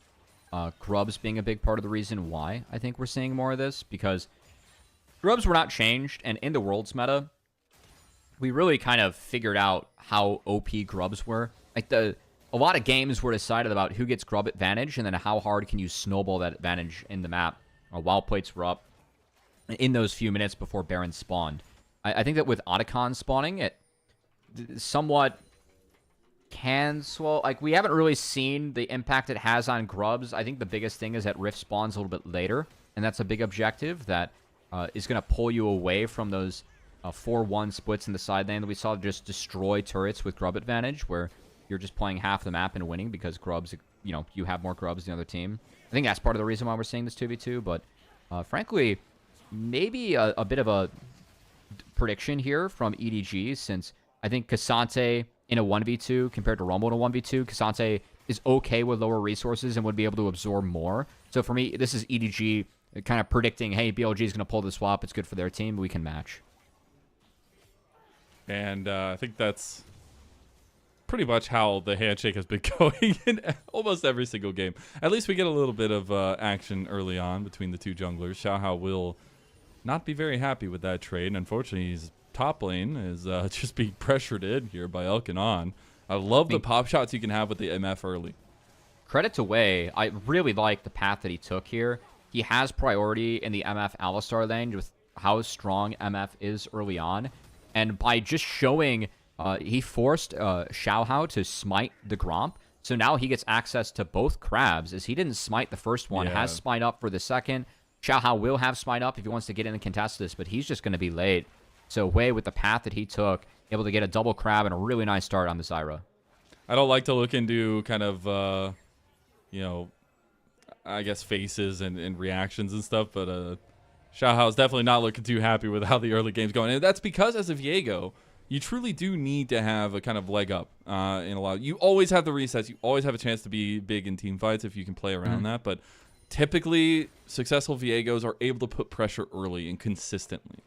grubs being a big part of the reason why I think we're seeing more of this, because grubs were not changed, and in the Worlds meta, we really kind of figured out how OP grubs were. Like, a lot of games were decided about who gets grub advantage, and then how hard can you snowball that advantage in the map while plates were up in those few minutes before Baron spawned. I think that with Otacon spawning, it somewhat can swell. Like, we haven't really seen the impact it has on grubs. I think the biggest thing is that Rift spawns a little bit later, and that's a big objective that is going to pull you away from those 4-1 splits in the side lane that we saw just destroy turrets with grub advantage, where you're just playing half the map and winning because grubs, you have more grubs than the other team. I think that's part of the reason why we're seeing this 2v2. But frankly, maybe a bit of a prediction here from EDG, since I think Cassante in a 1v2 compared to Rumble in a 1v2, Cassante is okay with lower resources and would be able to absorb more. So for me, this is EDG kind of predicting, hey, BLG is going to pull the swap. It's good for their team. We can match. And I think that's pretty much how the handshake has been going in almost every single game. At least we get a little bit of action early on between the two junglers. Xiaohao will not be very happy with that trade. And unfortunately, his top lane is just being pressured in here by Elkanon. I love the pop shots you can have with the MF early. Credit to Wei. I really like the path that he took here. He has priority in the MF Alistar lane with how strong MF is early on. And by just showing, he forced Xiaohao to smite the Gromp. So now he gets access to both crabs, as he didn't smite the first one, has smite up for the second. Xiaohao will have smite up if he wants to get in and contest this, but he's just going to be late. So Wei, with the path that he took, able to get a double crab and a really nice start on the Zyra. I don't like to look into kind of, you know, I guess faces and reactions and stuff, but Xiaohao's definitely not looking too happy with how the early game's going. And that's because as a Viego, you truly do need to have a kind of leg up in a lot. You always have the resets. You always have a chance to be big in team fights if you can play around that. But typically, successful Viegos are able to put pressure early and consistently.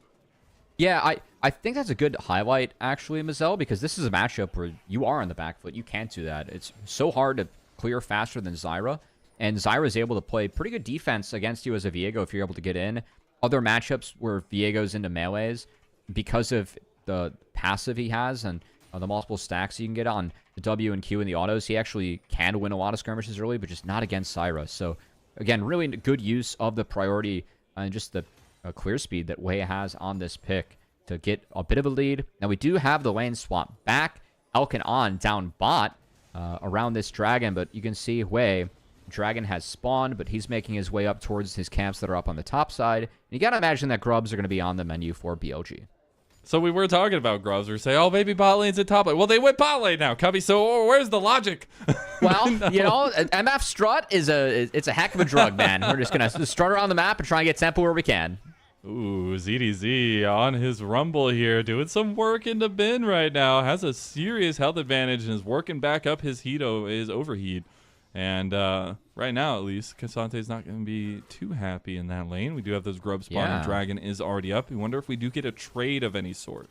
Yeah, I think that's a good highlight, actually, Mazel, because this is a matchup where you are on the back foot. You can't do that. It's so hard to clear faster than Zyra. And Zyra is able to play pretty good defense against you as a Viego if you're able to get in. Other matchups where Viego's into melees, because of the passive he has and the multiple stacks you can get on the W and Q and the autos, he actually can win a lot of skirmishes early, but just not against Zyra. So, again, really good use of the priority and just the clear speed that Wei has on this pick to get a bit of a lead. Now, we do have the lane swap back. Elkanon down bot around this dragon, but you can see Wei. Dragon has spawned, but he's making his way up towards his camps that are up on the top side. And you got to imagine that grubs are going to be on the menu for BLG. So we were talking about grubs. We were saying, oh, maybe bot lane's at top lane. Well, they went bot lane now, Cubby. So where's the logic? Well, no. You know, MF Strut it's a heck of a drug, man. We're just going to strut around the map and try and get tempo where we can. Ooh, ZDZ on his Rumble here, doing some work into bin right now. Has a serious health advantage and is working back up his overheat. And right now, at least, Cassante's not going to be too happy in that lane. We do have those grub spawn. Yeah. Dragon is already up. We wonder if we do get a trade of any sort.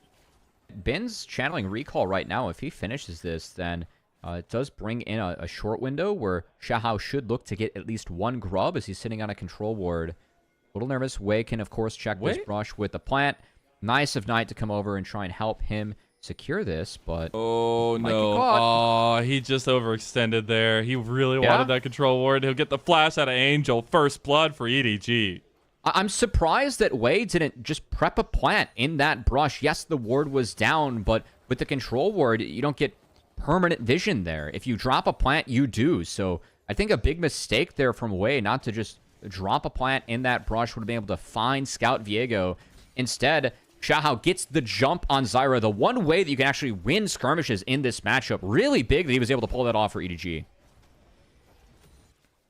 Bin's channeling Recall right now. If he finishes this, then it does bring in a short window where Xiaohao should look to get at least one grub as he's sitting on a control ward. A little nervous. Wei can, of course, check this brush with the plant. Nice of Knight to come over and try and help him secure this, but oh no, oh, he just overextended there. He really wanted that control ward. He'll get the flash out of Angel. First blood for EDG. I'm surprised that Wei didn't just prep a plant in that brush. Yes, the ward was down, but with the control ward, you don't get permanent vision there. If you drop a plant, you do. So I think a big mistake there from Wei not to just drop a plant in that brush would have been able to find Scout Viego. Instead, Xiaohao gets the jump on Zyra. The one way that you can actually win skirmishes in this matchup. Really big that he was able to pull that off for EDG.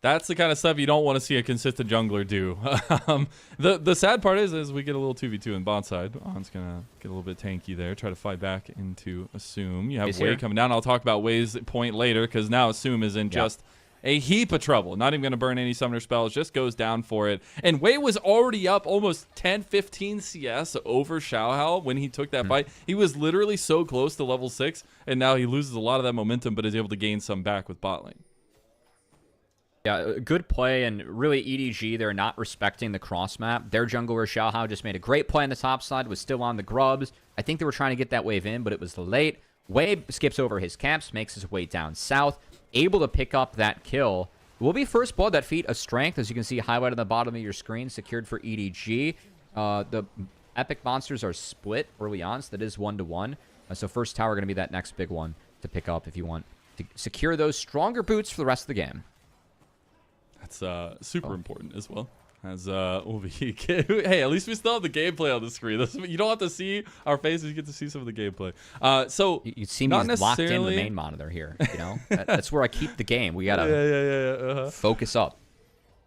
That's the kind of stuff you don't want to see a consistent jungler do. The sad part is we get a little 2v2 in bot side. On's going to get a little bit tanky there. Try to fight back into Assume. You have Wei coming down. I'll talk about Wei's point later because now Assume is in just a heap of trouble. Not even going to burn any summoner spells. Just goes down for it. And Wei was already up almost 10, 15 CS over Xiaohao when he took that fight. He was literally so close to level 6, and now he loses a lot of that momentum, but is able to gain some back with bot lane. Yeah, good play, and really EDG, they're not respecting the cross map. Their jungler Xiaohao just made a great play on the top side, was still on the grubs. I think they were trying to get that wave in, but it was late. Wei skips over his camps, makes his way down south, able to pick up that kill. Will be first blood. That feat of strength, as you can see highlighted on the bottom of your screen, secured for EDG. The epic monsters are split early on, so that is 1-1. So first tower going to be that next big one to pick up if you want to secure those stronger boots for the rest of the game. That's super important as well. As hey, at least we still have the gameplay on the screen. You don't have to see our faces; you get to see some of the gameplay. So you see me locked into the main monitor here. You know, that's where I keep the game. We gotta focus up.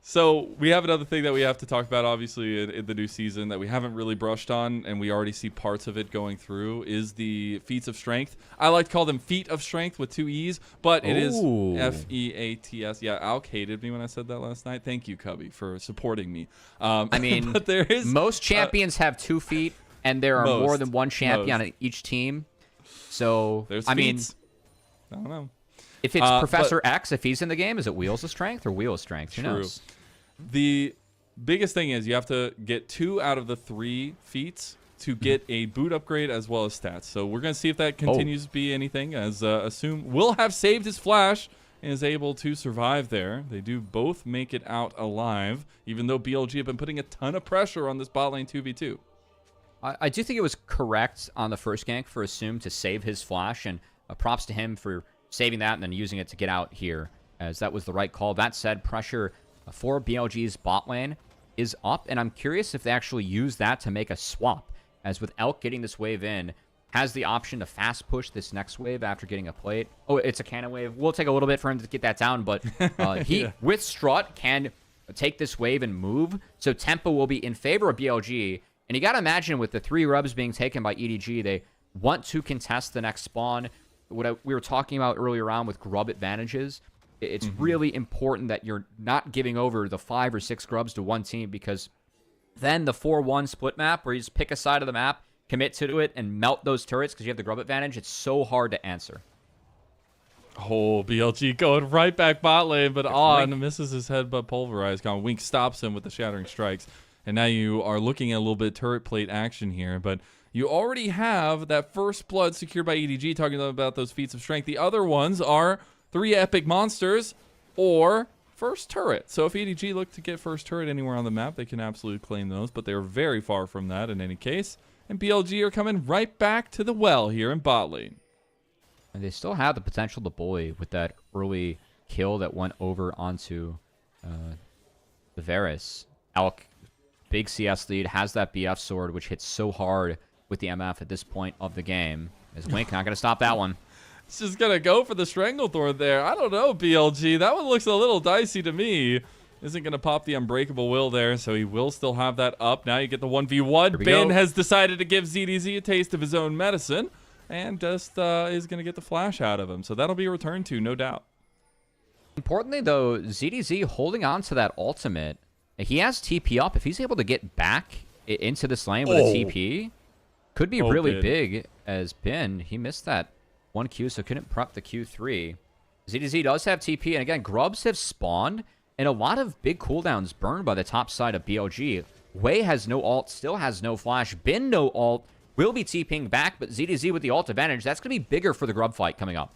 So we have another thing that we have to talk about, obviously, in the new season that we haven't really brushed on, and we already see parts of it going through, is the feats of strength. I like to call them feat of strength with 2 E's, but it is FEATS. Yeah, Alk hated me when I said that last night. Thank you, Cubby, for supporting me. I mean, but there is most champions have 2 feet, and there are more than one champion on each team. So, there's I mean, I don't know. If it's Professor X, if he's in the game, is it Wheels of Strength or Wheel of Strength? Who knows? The biggest thing is you have to get 2 out of the 3 feats to get a boot upgrade as well as stats. So we're going to see if that continues to be anything, as Assume will have saved his flash and is able to survive there. They do both make it out alive, even though BLG have been putting a ton of pressure on this bot lane 2v2. I do think it was correct on the first gank for Assume to save his flash, and props to him for saving that and then using it to get out here, as that was the right call. That said, pressure for BLG's bot lane is up, and I'm curious if they actually use that to make a swap, as with Elk getting this wave in, has the option to fast push this next wave after getting a plate. Oh, it's a cannon wave. We'll take a little bit for him to get that down, but he, with Strut, can take this wave and move, so tempo will be in favor of BLG, and you gotta imagine with the 3 rubs being taken by EDG, they want to contest the next spawn. What we were talking about earlier on with grub advantages, it's really important that you're not giving over the 5 or 6 grubs to one team, because then the 4-1 split map where you just pick a side of the map, commit to it, and melt those turrets because you have the grub advantage, it's so hard to answer. Oh, BLG going right back bot lane, but on misses his head, but pulverized. Wink stops him with the shattering strikes. And now you are looking at a little bit of turret plate action here, but you already have that first blood secured by EDG, talking about those feats of strength. The other ones are 3 epic monsters or first turret. So if EDG look to get first turret anywhere on the map, they can absolutely claim those, but they're very far from that in any case. And BLG are coming right back to the well here in bot lane. And they still have the potential to bully with that early kill that went over onto the Varus. Alk, big CS lead, has that BF sword, which hits so hard with the MF at this point of the game. Is Wink not going to stop that one? It's just going to go for the Stranglethorn there. I don't know, BLG. That one looks a little dicey to me. Isn't going to pop the Unbreakable Will there, so he will still have that up. Now you get the 1v1. Ben has decided to give ZDZ a taste of his own medicine, and just is going to get the flash out of him. So that'll be returned to, no doubt. Importantly, though, ZDZ holding on to that ultimate. He has TP up. If he's able to get back into this lane with a TP, could be really big, as Ben, he missed that 1Q, so couldn't prep the Q3. ZDZ does have TP, and again, grubs have spawned, and a lot of big cooldowns burned by the top side of BLG. Wei has no ult, still has no flash. Ben no ult, will be TPing back, but ZDZ with the ult advantage. That's going to be bigger for the grub fight coming up.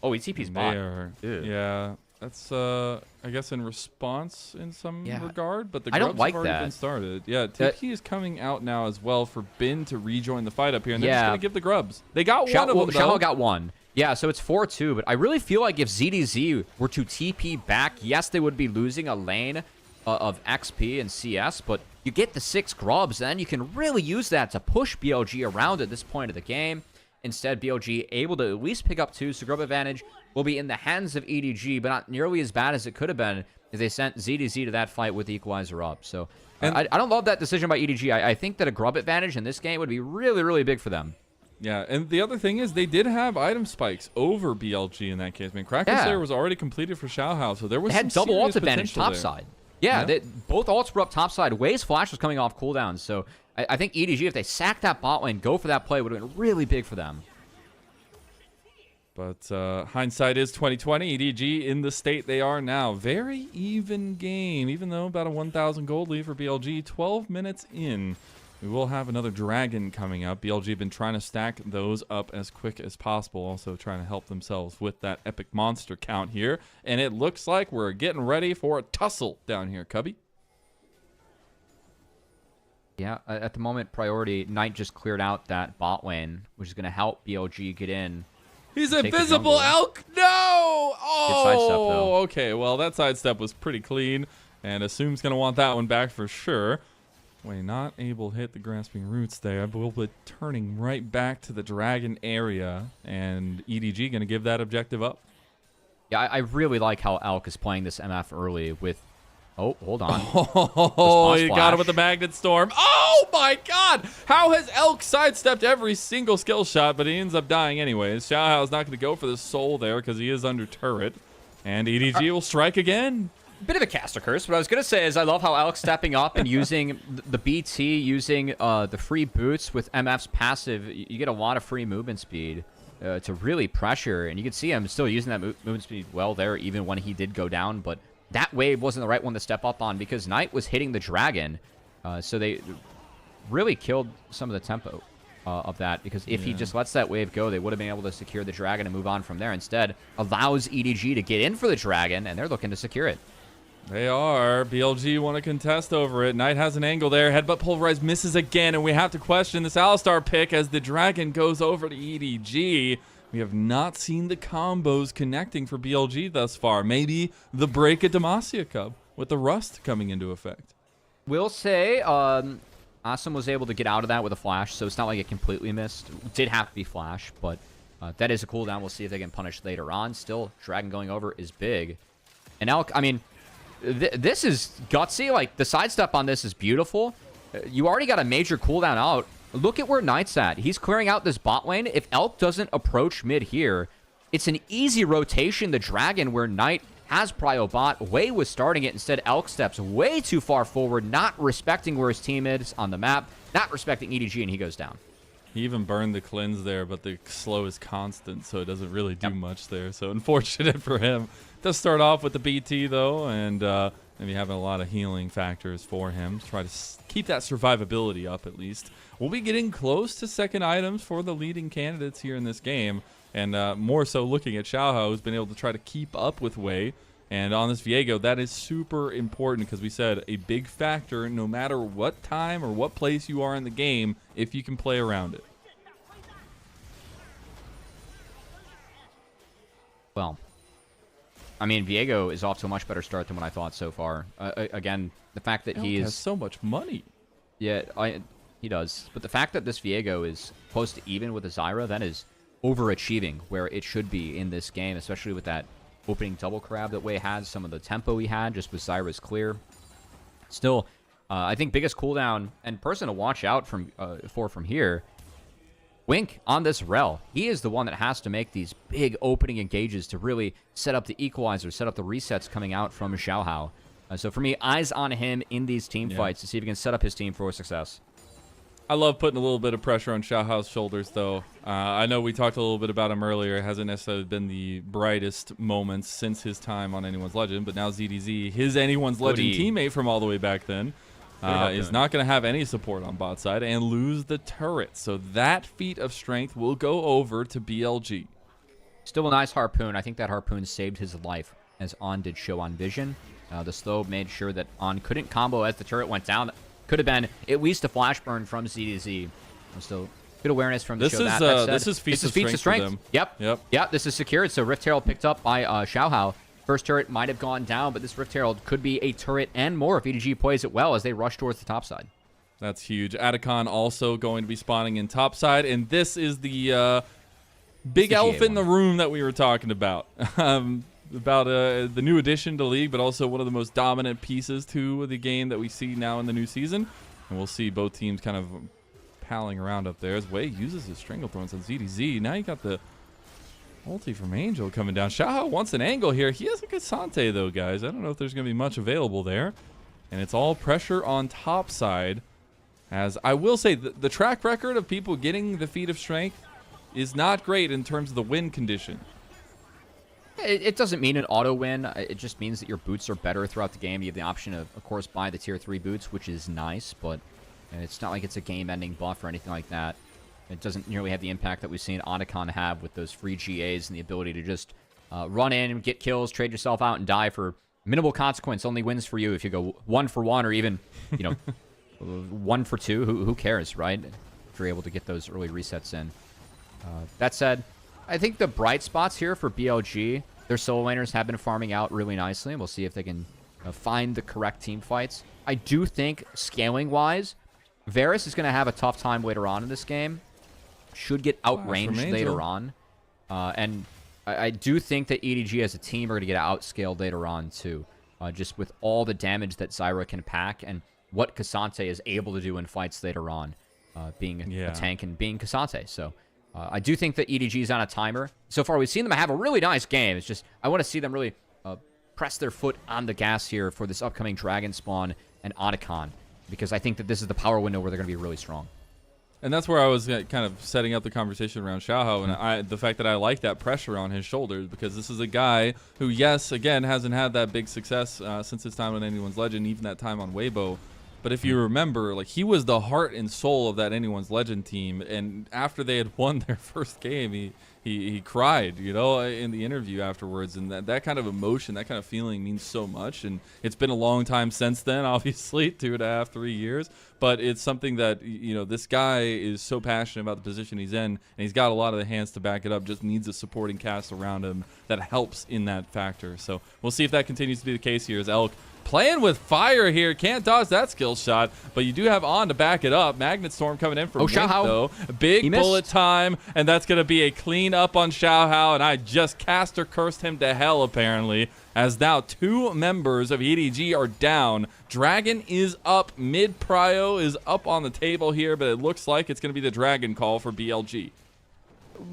Oh, he TP's bot. Yeah, that's, I guess, in response in some regard, but the grubs like have already been started. Yeah, TP is coming out now as well for Ben to rejoin the fight up here, and they're just going to give the grubs. They got one of them, though. Xiao got one. Yeah, so it's 4-2, but I really feel like if ZDZ were to TP back, yes, they would be losing a lane of XP and CS, but you get the 6 grubs, and then you can really use that to push BLG around at this point of the game. Instead, BLG able to at least pick up 2, so grub advantage will be in the hands of EDG, but not nearly as bad as it could have been if they sent ZDZ to that fight with the equalizer up. So I don't love that decision by EDG. I think that a grub advantage in this game would be really, really big for them. Yeah, and the other thing is they did have item spikes over BLG in that case. I mean, Kraken Slayer was already completed for Xiaohao, so there was had double ult advantage topside. Yeah, both ults were up topside. Wei's flash was coming off cooldown, so I think EDG, if they sack that bot lane, go for that play, would have been really big for them. But hindsight is 2020. EDG in the state they are now. Very even game, even though about a 1,000 gold lead for BLG. 12 minutes in. We will have another dragon coming up. BLG been trying to stack those up as quick as possible. Also trying to help themselves with that epic monster count here. And it looks like we're getting ready for a tussle down here, Cubby. Yeah, at the moment, priority, Knight just cleared out that bot lane, which is going to help BLG get in. He's invisible, Elk! No! Oh, okay. Well, that sidestep was pretty clean. And Assume's going to want that one back for sure. Wait, not able to hit the grasping roots there, but we'll be turning right back to the dragon area, and EDG going to give that objective up. Yeah, I really like how Elk is playing this MF early with... Oh, hold on. Oh, he got him with the Magnet Storm. Oh, my God. How has Elk sidestepped every single skill shot, but he ends up dying anyways? Xiaohao's not going to go for the soul there because he is under turret. And EDG will strike again. Bit of a caster curse. What I was going to say is I love how Elk's stepping up and using the BT, using the free boots with MF's passive. You get a lot of free movement speed to really pressure. And you can see him still using that movement speed well there, even when he did go down. But that wave wasn't the right one to step up on because Knight was hitting the dragon. So they really killed some of the tempo of that, because if he just lets that wave go, they would have been able to secure the dragon and move on from there. Instead, allows EDG to get in for the dragon, and they're looking to secure it. They are. BLG want to contest over it. Knight has an angle there. Headbutt Pulverize misses again, and we have to question this Alistar pick as the dragon goes over to EDG. We have not seen the combos connecting for BLG thus far. Maybe the break at Demacia Cub with the Rust coming into effect. Will say Awesome was able to get out of that with a flash, so it's not like it completely missed. It did have to be flash, but that is a cooldown. We'll see if they can punish later on. Still, dragon going over is big. And Elk, I mean, this is gutsy. Like, the sidestep on this is beautiful. You already got a major cooldown out. Look at where Knight's at. He's clearing out this bot lane. If Elk doesn't approach mid here, it's an easy rotation. The dragon where Knight has prio bot. Wei was starting it. Instead, Elk steps way too far forward, not respecting where his team is on the map, not respecting EDG, and he goes down. He even burned the cleanse there, but the slow is constant, so it doesn't really do much there. So unfortunate for him. Does start off with the BT, though, and maybe having a lot of healing factors for him to try to keep that survivability up at least. We'll be getting close to second items for the leading candidates here in this game, and more so looking at Xiaohao, who's been able to try to keep up with Wei. And on this Viego, that is super important because we said a big factor no matter what time or what place you are in the game if you can play around it. Well, I mean, Viego is off to a much better start than what I thought so far. Again, the fact that he has so much money. Yeah, he does. But the fact that this Viego is close to even with the Zyra, that is overachieving where it should be in this game, especially with that opening double crab that Wei had, some of the tempo he had just with Zyra's clear. Still, I think biggest cooldown and person to watch out from here, Wink on this rel. He is the one that has to make these big opening engages to really set up the equalizer, set up the resets coming out from Xiaohao. So for me, eyes on him in these team fights to see if he can set up his team for success. I love putting a little bit of pressure on Xiaohao's shoulders, though. I know we talked a little bit about him earlier. It hasn't necessarily been the brightest moments since his time on Anyone's Legend, but now ZDZ, his Anyone's Legend teammate from all the way back then, is not going to have any support on bot side and lose the turret. So that feat of strength will go over to BLG. Still a nice harpoon. I think that harpoon saved his life, as On did show on Vision. The slow made sure that On couldn't combo as the turret went down. Could have been at least a flash burn from ZDZ. So good awareness from the show. This is feats of strength. Yep. This is secured. So Rift Herald picked up by Xiaohao. First turret might have gone down, but this Rift Herald could be a turret and more if EDG plays it well as they rush towards the top side. That's huge. Atacon also going to be spawning in top side, and this is the big elephant in the room that we were talking about. About the new addition to League, but also one of the most dominant pieces to the game that we see now in the new season. And we'll see both teams kind of palling around up there as Wei uses his Stranglethorns on ZDZ. Now you got the ulti from Angel coming down. Xiaohao wants an angle here. He has a good Sante, though, guys. I don't know if there's going to be much available there. And it's all pressure on top side. As I will say, the track record of people getting the feat of strength is not great in terms of the win condition. It doesn't mean an auto win. It just means that your boots are better throughout the game. You have the option of course, buy the tier 3 boots, which is nice, but it's not like it's a game-ending buff or anything like that. It doesn't nearly have the impact that we've seen Otacon have with those free GAs and the ability to just run in, get kills, trade yourself out, and die for minimal consequence. Only wins for you if you go 1 for 1 or even, 1 for 2. Who cares, right? If you're able to get those early resets in. That said, I think the bright spots here for BLG, their solo laners have been farming out really nicely, and we'll see if they can find the correct team fights. I do think, scaling-wise, Varus is going to have a tough time later on in this game. Should get outranged later on. And I do think that EDG as a team are going to get outscaled later on, too. Just with all the damage that Zyra can pack and what Cassante is able to do in fights later on, being a tank and being Cassante. So I do think that EDG is on a timer. So far, we've seen them have a really nice game. It's just I want to see them really press their foot on the gas here for this upcoming Dragon Spawn and Otacon, because I think that this is the power window where they're going to be really strong. And that's where I was kind of setting up the conversation around Xiaohao, and the fact that I like that pressure on his shoulders, because this is a guy who, yes, again, hasn't had that big success since his time on Anyone's Legend, even that time on Weibo. But if you remember, like, he was the heart and soul of that Anyone's Legend team, and after they had won their first game, he cried, you know, in the interview afterwards, and that kind of emotion, that kind of feeling means so much. And it's been a long time since then, obviously, 2.5, 3 years, but it's something that, you know, this guy is so passionate about the position he's in, and he's got a lot of the hands to back it up, just needs a supporting cast around him that helps in that factor. So we'll see if that continues to be the case here as Elk playing with fire here. Can't dodge that skill shot, but you do have On to back it up. Magnet Storm coming in from Wink, though. Big bullet time, and that's going to be a clean up on Xiaohao, and I just caster cursed him to hell, apparently, as now 2 members of EDG are down. Dragon is up. Mid prio is up on the table here, but it looks like it's going to be the Dragon call for BLG.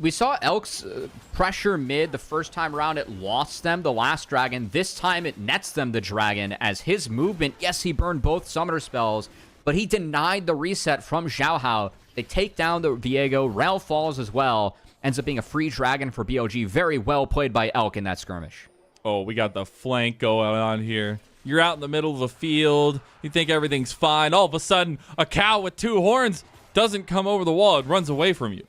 We saw Elk's pressure mid the first time around. It lost them the last Dragon. This time it nets them the Dragon as his movement, yes, he burned both summoner spells, but he denied the reset from Xiaohao. They take down the Viego. Rel falls as well. Ends up being a free Dragon for BLG. Very well played by Elk in that skirmish. Oh, we got the flank going on here. You're out in the middle of the field. You think everything's fine. All of a sudden, a cow with 2 horns doesn't come over the wall. It runs away from you.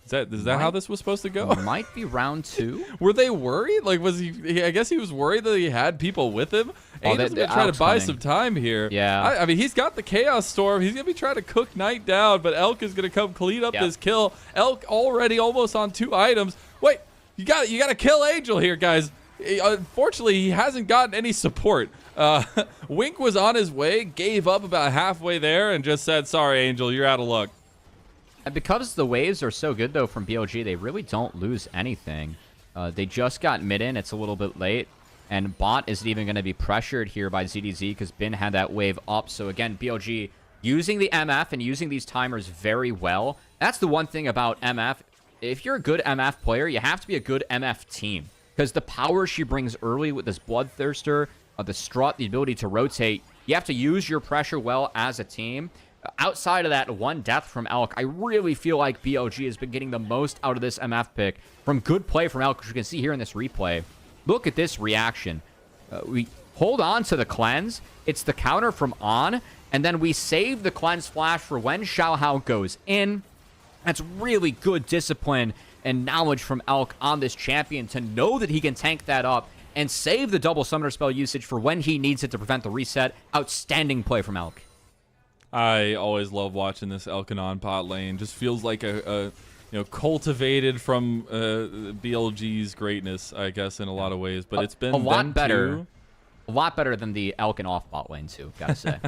Is that how this was supposed to go? Might be round 2. Were they worried? Like, was he? I guess he was worried that he had people with him. Oh, He's gonna try to buy some time here. Yeah. I mean, he's got the Chaos Storm. He's gonna be trying to cook Knight down, but Elk is gonna come clean up this kill. Elk already almost on 2 items. Wait, you got to kill Angel here, guys. Unfortunately, he hasn't gotten any support. Wink was on his way, gave up about halfway there, and just said, "Sorry, Angel, you're out of luck." And because the waves are so good, though, from BLG, they really don't lose anything. They just got mid in. It's a little bit late. And bot isn't even going to be pressured here by ZDZ because Bin had that wave up. So, again, BLG using the MF and using these timers very well. That's the one thing about MF. If you're a good MF player, you have to be a good MF team. Because the power she brings early with this Bloodthirster, the strut, the ability to rotate, you have to use your pressure well as a team. Outside of that one death from Elk, I really feel like BLG has been getting the most out of this MF pick from good play from Elk, which you can see here in this replay. Look at this reaction. We hold on to the cleanse. It's the counter from On, and then we save the cleanse flash for when Xiaohao goes in. That's really good discipline and knowledge from Elk on this champion to know that he can tank that up and save the double summoner spell usage for when he needs it to prevent the reset. Outstanding play from Elk. I always love watching this Elkanon pot lane. Just feels like a cultivated from BLG's greatness, I guess, in a lot of ways. But it's been a lot better. Two. A lot better than the Elkin off bot lane too, gotta say.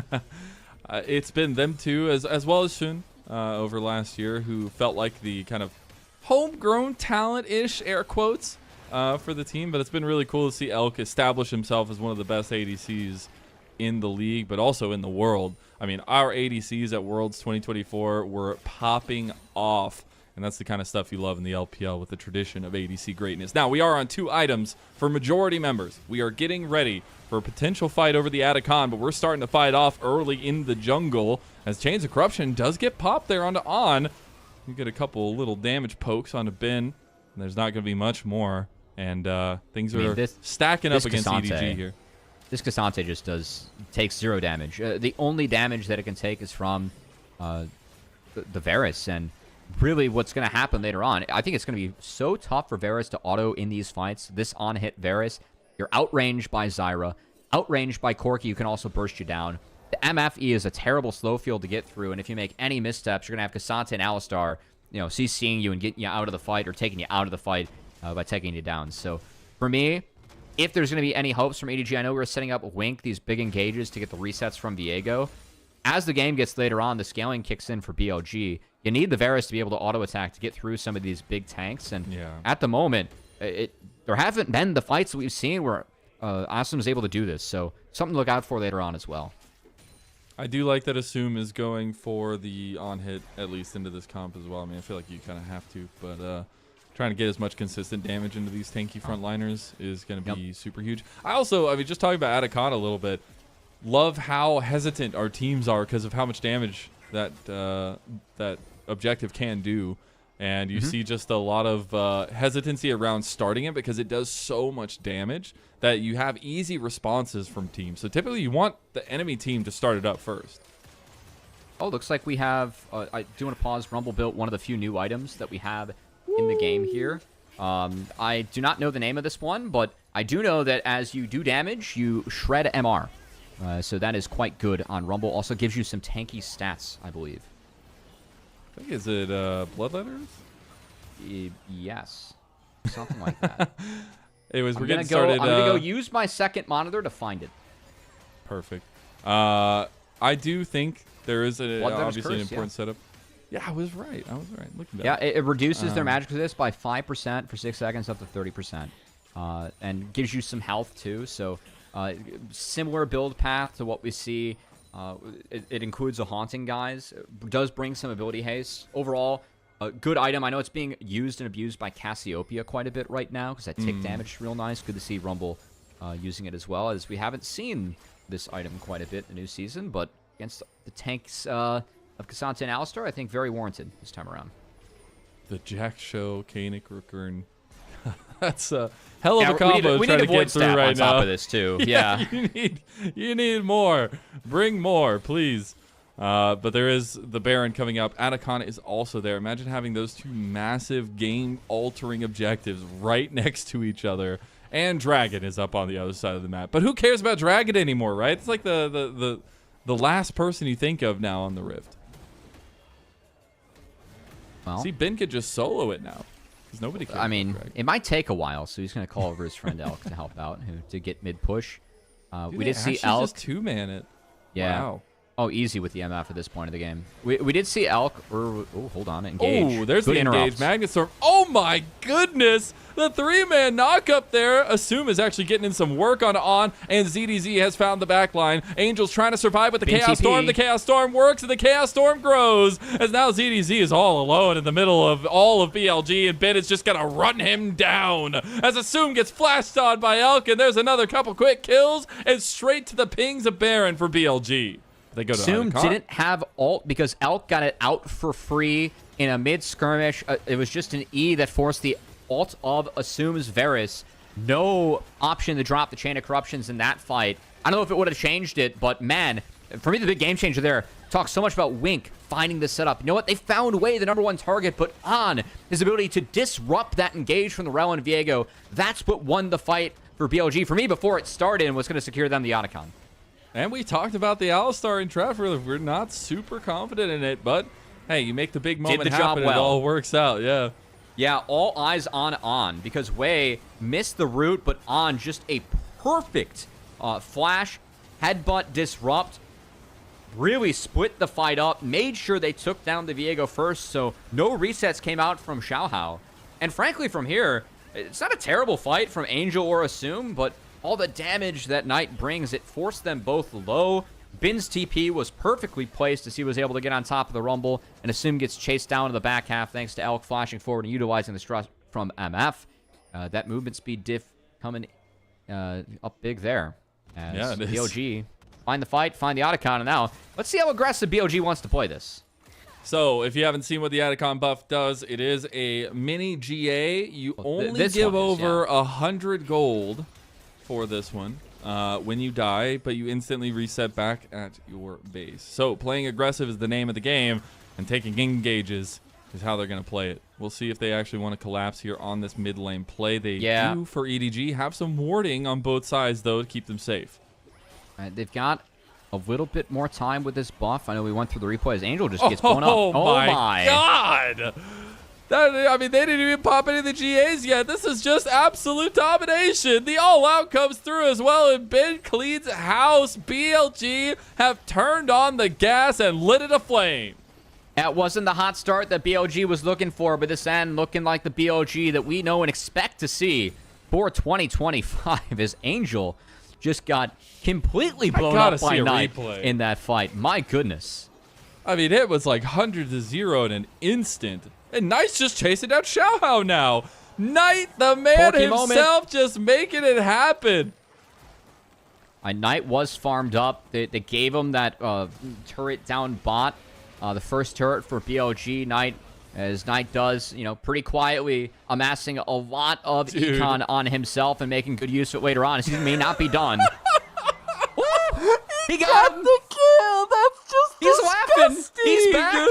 It's been them two as well as Shun over last year, who felt like the kind of homegrown talent-ish, air quotes, for the team. But it's been really cool to see Elk establish himself as one of the best ADCs in the league, but also in the world. I mean, our ADCs at Worlds 2024 were popping off, and that's the kind of stuff you love in the LPL with the tradition of ADC greatness. Now, we are on 2 items for majority members. We are getting ready for a potential fight over the Atacon, but we're starting to fight off early in the jungle as Chains of Corruption does get popped there onto On. You get a couple little damage pokes onto Bin, and there's not going to be much more, and things are stacking up against EDG here. This Cassante just takes 0 damage. The only damage that it can take is from the Varus, and really what's going to happen later on, I think it's going to be so tough for Varus to auto in these fights. This on-hit Varus, you're outranged by Zyra, outranged by Corki, who can also burst you down. The MFE is a terrible slow field to get through, and if you make any missteps, you're going to have Cassante and Alistar, CCing you and getting you out of the fight or taking you out of the fight by taking you down. So for me, if there's going to be any hopes from EDG, I know we're setting up Wink, these big engages to get the resets from Viego. as the game gets later on, the scaling kicks in for BLG. You need the Varus to be able to auto-attack to get through some of these big tanks. And at the moment, there haven't been the fights that we've seen where Asum is able to do this. So something to look out for later on as well. I do like that Asum is going for the on-hit, at least into this comp as well. I mean, I feel like you kind of have to, but trying to get as much consistent damage into these tanky frontliners is going to be super huge. I mean, just talking about Atacon a little bit, love how hesitant our teams are because of how much damage that that objective can do. And you see just a lot of hesitancy around starting it because it does so much damage that you have easy responses from teams. So typically you want the enemy team to start it up first. Oh, looks like we have, I do want to pause, Rumble built one of the few new items that we have in the game here. I do not know the name of this one, but I do know that as you do damage, you shred MR. So that is quite good on Rumble. Also gives you some tanky stats, I believe. I think, is it Bloodletters? Yes. Something like that. Anyways, we're getting started. I'm going to go use my second monitor to find it. Perfect. I do think there is obviously an important setup. Yeah, I was right. Looking back. Yeah, it reduces their magic resist by 5% for 6 seconds up to 30%. And gives you some health too. So similar build path to what we see. It includes a Haunting, guys. It does bring some ability haste. Overall, a good item. I know it's being used and abused by Cassiopeia quite a bit right now because that tick damage is real nice. Good to see Rumble using it as well, as we haven't seen this item quite a bit in the new season, but against the tanks of Cassandra and Alistar, I think very warranted this time around. The Jack Show, Kanik, Rookern. That's a hell of a combo we trying need to get through right on top of this too. Yeah. You need more. Bring more, please. But there is the Baron coming up. Atacon is also there. Imagine having those two massive game-altering objectives right next to each other. And Dragon is up on the other side of the map. But who cares about Dragon anymore, right? It's like the last person you think of now on the Rift. Well, see, Ben could just solo it now. Nobody cares. I mean, it might take a while, so he's going to call over his friend Elk to help out, to get mid push. We did see Elk just two-man it. Yeah. Wow. Oh, easy with the MF at this point of the game. We did see Elk. Oh, hold on, engage. Oh, there's good the engage Magnet Storm. Oh my goodness, the 3-man knock up there. Asum is actually getting in some work on, and ZDZ has found the backline. Angel's trying to survive with the Chaos Storm. The Chaos Storm works, and the Chaos Storm grows. As now ZDZ is all alone in the middle of all of BLG, and Ben is just gonna run him down. As Asum gets flashed on by Elk, and there's another couple quick kills, and straight to the pings of Baron for BLG. They go to Asum didn't have ult because Elk got it out for free in a mid-skirmish. It was just an E that forced the ult of Asum's Varus. No option to drop the Chain of Corruptions in that fight. I don't know if it would have changed it, but man, for me, the big game changer there. Talks so much about Wink finding the setup. You know what? They found a way, the #1 target, but on his ability to disrupt that engage from the Rel and Viego. That's what won the fight for BLG. For me, before it started, and was going to secure them the Otacon. And we talked about the Alistar in Trevor. We're not super confident in it, but hey, you make the big moment happen, it all works out, yeah. Yeah, all eyes on, because Wei missed the root, but on just a perfect flash, headbutt, disrupt, really split the fight up, made sure they took down the Viego first, so no resets came out from Xiaohao. And frankly, from here, it's not a terrible fight from Angel or Asum, but all the damage that Knight brings, it forced them both low. Bin's TP was perfectly placed as he was able to get on top of the Rumble, and Asum gets chased down in the back half thanks to Elk flashing forward and utilizing the stress from MF. That movement speed diff coming up big there. As BLG find the fight, find the Otacon, and now let's see how aggressive BLG wants to play this. So, if you haven't seen what the Atacon buff does, it is a mini GA. You only give over 100 gold for this one when you die, but you instantly reset back at your base. So playing aggressive is the name of the game, and taking engages is how they're going to play it. We'll see if they actually want to collapse here on this mid lane play. They do for EDG. Have some warding on both sides, though, to keep them safe. They've got a little bit more time with this buff. I know we went through the replays. Angel just gets blown up. Oh my God! I mean, they didn't even pop any of the GAs yet. This is just absolute domination. The all-out comes through as well, and Ben cleans house. BLG have turned on the gas and lit it aflame. That wasn't the hot start that BLG was looking for, but this end looking like the BLG that we know and expect to see for 2025 as Angel just got completely blown up by Knight in that fight. My goodness. I mean, it was like 100-0 in an instant. And Knight's just chasing down Xiaohao now. Knight, the man himself, just making it happen. Knight was farmed up. They gave him that turret down bot. The first turret for BLG. Knight, as Knight does, you know, pretty quietly amassing a lot of econ on himself and making good use of it later on. He may not be done. He got the kill. That's just disgusting. Laughing. He's back.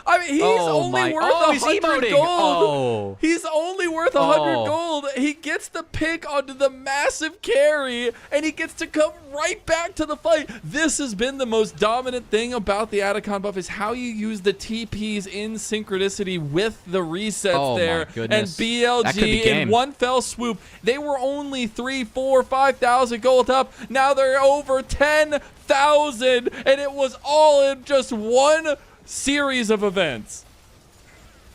I mean, he's only worth 100 gold. Oh. He's only worth 100 gold. He gets the pick onto the massive carry, and he gets to come right back to the fight. This has been the most dominant thing about the Atacon buff is how you use the TPs in synchronicity with the resets there. My goodness. And BLG in one fell swoop. They were only 3, 4, 5,000 gold up. Now they're over 10,000, and it was all in just one series of events.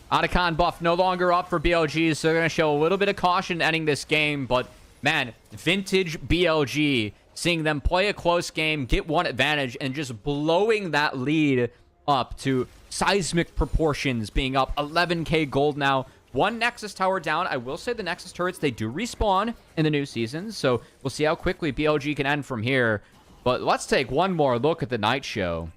Atacon buff no longer up for BLG, so they're going to show a little bit of caution ending this game. But, man, vintage BLG, seeing them play a close game, get one advantage, and just blowing that lead up to seismic proportions, being up 11k gold now. One Nexus tower down. I will say the Nexus turrets, they do respawn in the new season, so we'll see how quickly BLG can end from here. But let's take one more look at the night show.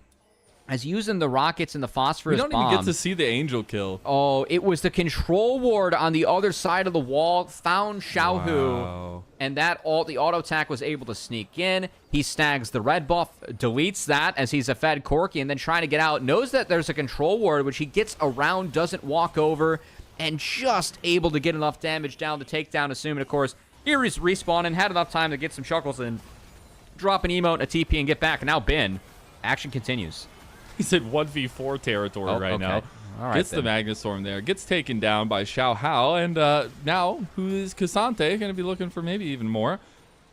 As using the rockets and the phosphorus bomb. We don't even get to see the Angel kill. Oh, it was the control ward on the other side of the wall. Found Xiaohu. Wow. And the auto attack was able to sneak in. He snags the red buff, deletes that as he's a fed Corki, and then trying to get out. Knows that there's a control ward, which he gets around, doesn't walk over, and just able to get enough damage down to take down Assume. And of course, here he's respawning, had enough time to get some chuckles in, drop an emote, a TP, and get back. And now Bin. Action continues. He's in 1v4 territory right now. All right, gets the Magna Storm there. Gets taken down by Xiaohao. And now, who is Kasante? Going to be looking for maybe even more.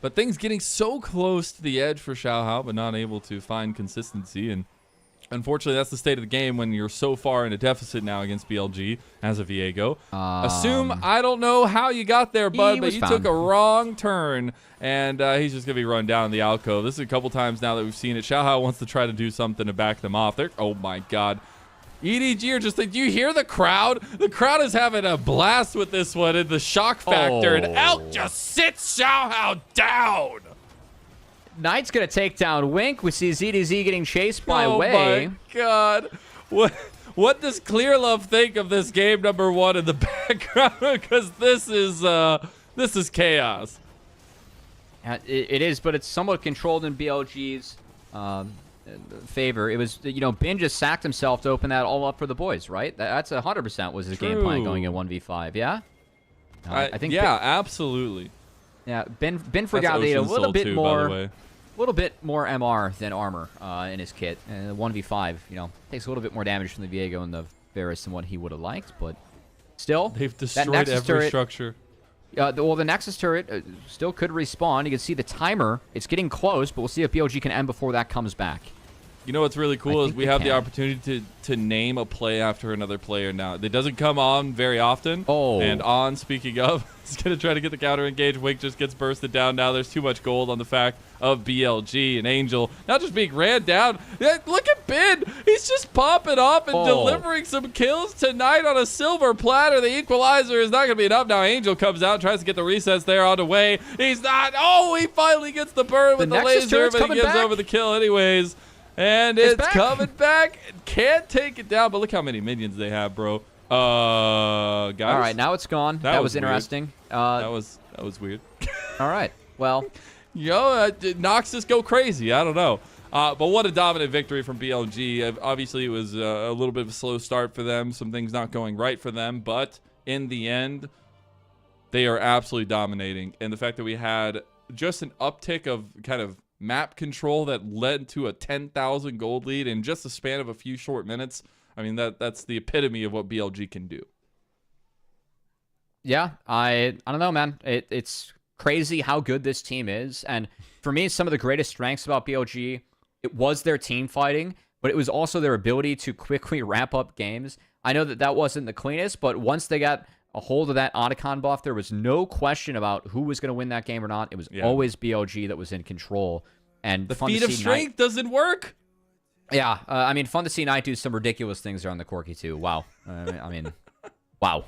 But things getting so close to the edge for Xiaohao, but not able to find consistency. And unfortunately, that's the state of the game when you're so far in a deficit now against BLG as a Viego. Assume, I don't know how you got there, bud, but you took a wrong turn. And he's just going to be run down in the alcove. This is a couple times now that we've seen it. Xiaohao wants to try to do something to back them off. Oh, my God. EDG are just like, do you hear the crowd? The crowd is having a blast with this one and the shock factor. And Elk just sits Xiaohao down. Knight's going to take down Wink. We see ZDZ getting chased by Wei. Oh, my God. What does Clear Love think of this game number 1 in the background? Because this is chaos. It is, but it's somewhat controlled in BLG's favor. It was, Bin just sacked himself to open that all up for the boys, right? That's 100% was his game plan going in 1v5, yeah? I think absolutely. Yeah, Ben forgot that he had a little bit more MR than armor in his kit. And 1v5, takes a little bit more damage from the Viego and the Varus than what he would have liked, but still, they've destroyed every structure. The Nexus turret still could respawn. You can see the timer. It's getting close, but we'll see if BLG can end before that comes back. You know what's really cool is we have the opportunity to name a play after another player now. It doesn't come on very often. And speaking of, he's going to try to get the counter engage. Wink just gets bursted down now. There's too much gold on the fact of BLG and Angel not just being ran down. Look at Bin. He's just popping off and delivering some kills tonight on a silver platter. The equalizer is not going to be enough. Now Angel comes out, tries to get the resets there on the way. He's not. Oh, he finally gets the burn with the laser, but he gives over the kill anyways. And it's coming back. Can't take it down, but look how many minions they have, bro. Guys. All right, now it's gone. That was interesting. That was weird. All right, well. Noxus go crazy. I don't know. But what a dominant victory from BLG. Obviously, it was a little bit of a slow start for them. Some things not going right for them. But in the end, they are absolutely dominating. And the fact that we had just an uptick of kind of map control that led to a 10,000 gold lead in just a span of a few short minutes. I mean, that's the epitome of what BLG can do. Yeah, I don't know, man. It's crazy how good this team is. And for me, some of the greatest strengths about BLG, it was their team fighting, but it was also their ability to quickly wrap up games. I know that that wasn't the cleanest, but once they got a hold of that Otacon buff, there was no question about who was going to win that game or not. It was always BLG that was in control. And the feat of strength doesn't work. Yeah, I mean, fun to see Knight do some ridiculous things there on the Corki too. Wow. I mean, wow.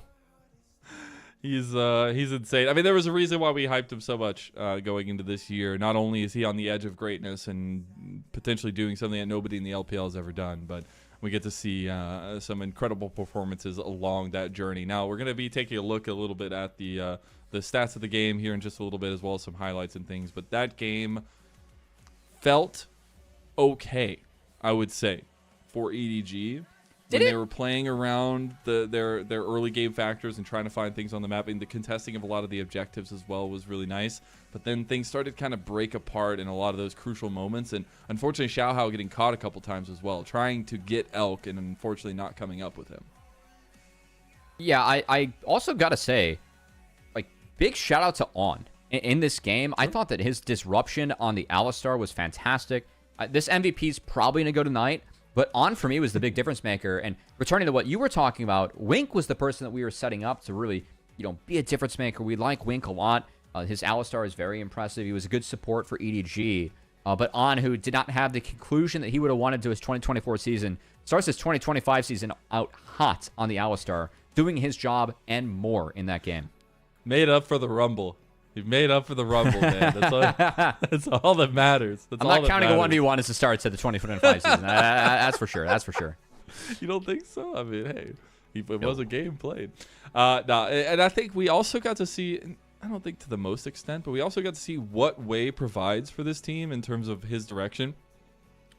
He's insane. I mean, there was a reason why we hyped him so much going into this year. Not only is he on the edge of greatness and potentially doing something that nobody in the LPL has ever done, but we get to see some incredible performances along that journey. Now, we're going to be taking a look a little bit at the stats of the game here in just a little bit, as well as some highlights and things. But that game felt okay, I would say, for EDG. When they were playing around their early game factors and trying to find things on the map, and the contesting of a lot of the objectives as well was really nice. But then things started kind of break apart in a lot of those crucial moments, and unfortunately Xiaohao getting caught a couple times as well, trying to get Elk and unfortunately not coming up with him. Yeah, I also gotta say, like, big shout out to On in this game. I thought that his disruption on the Alistar was fantastic. This MVP's probably gonna go tonight. But On, for me, was the big difference maker. And returning to what you were talking about, Wink was the person that we were setting up to really, be a difference maker. We like Wink a lot. His Alistar is very impressive. He was a good support for EDG. But On, who did not have the conclusion that he would have wanted to his 2024 season, starts his 2025 season out hot on the Alistar, doing his job and more in that game. Made up for the Rumble. You've made up for the Rumble, man. That's all that matters. I'm not counting a 1v1 as a start to the 2025 season. That's for sure. That's for sure. You don't think so? I mean, hey, it was a game played. No, and I think we also got to see, I don't think to the most extent, but we also got to see what Wei provides for this team in terms of his direction.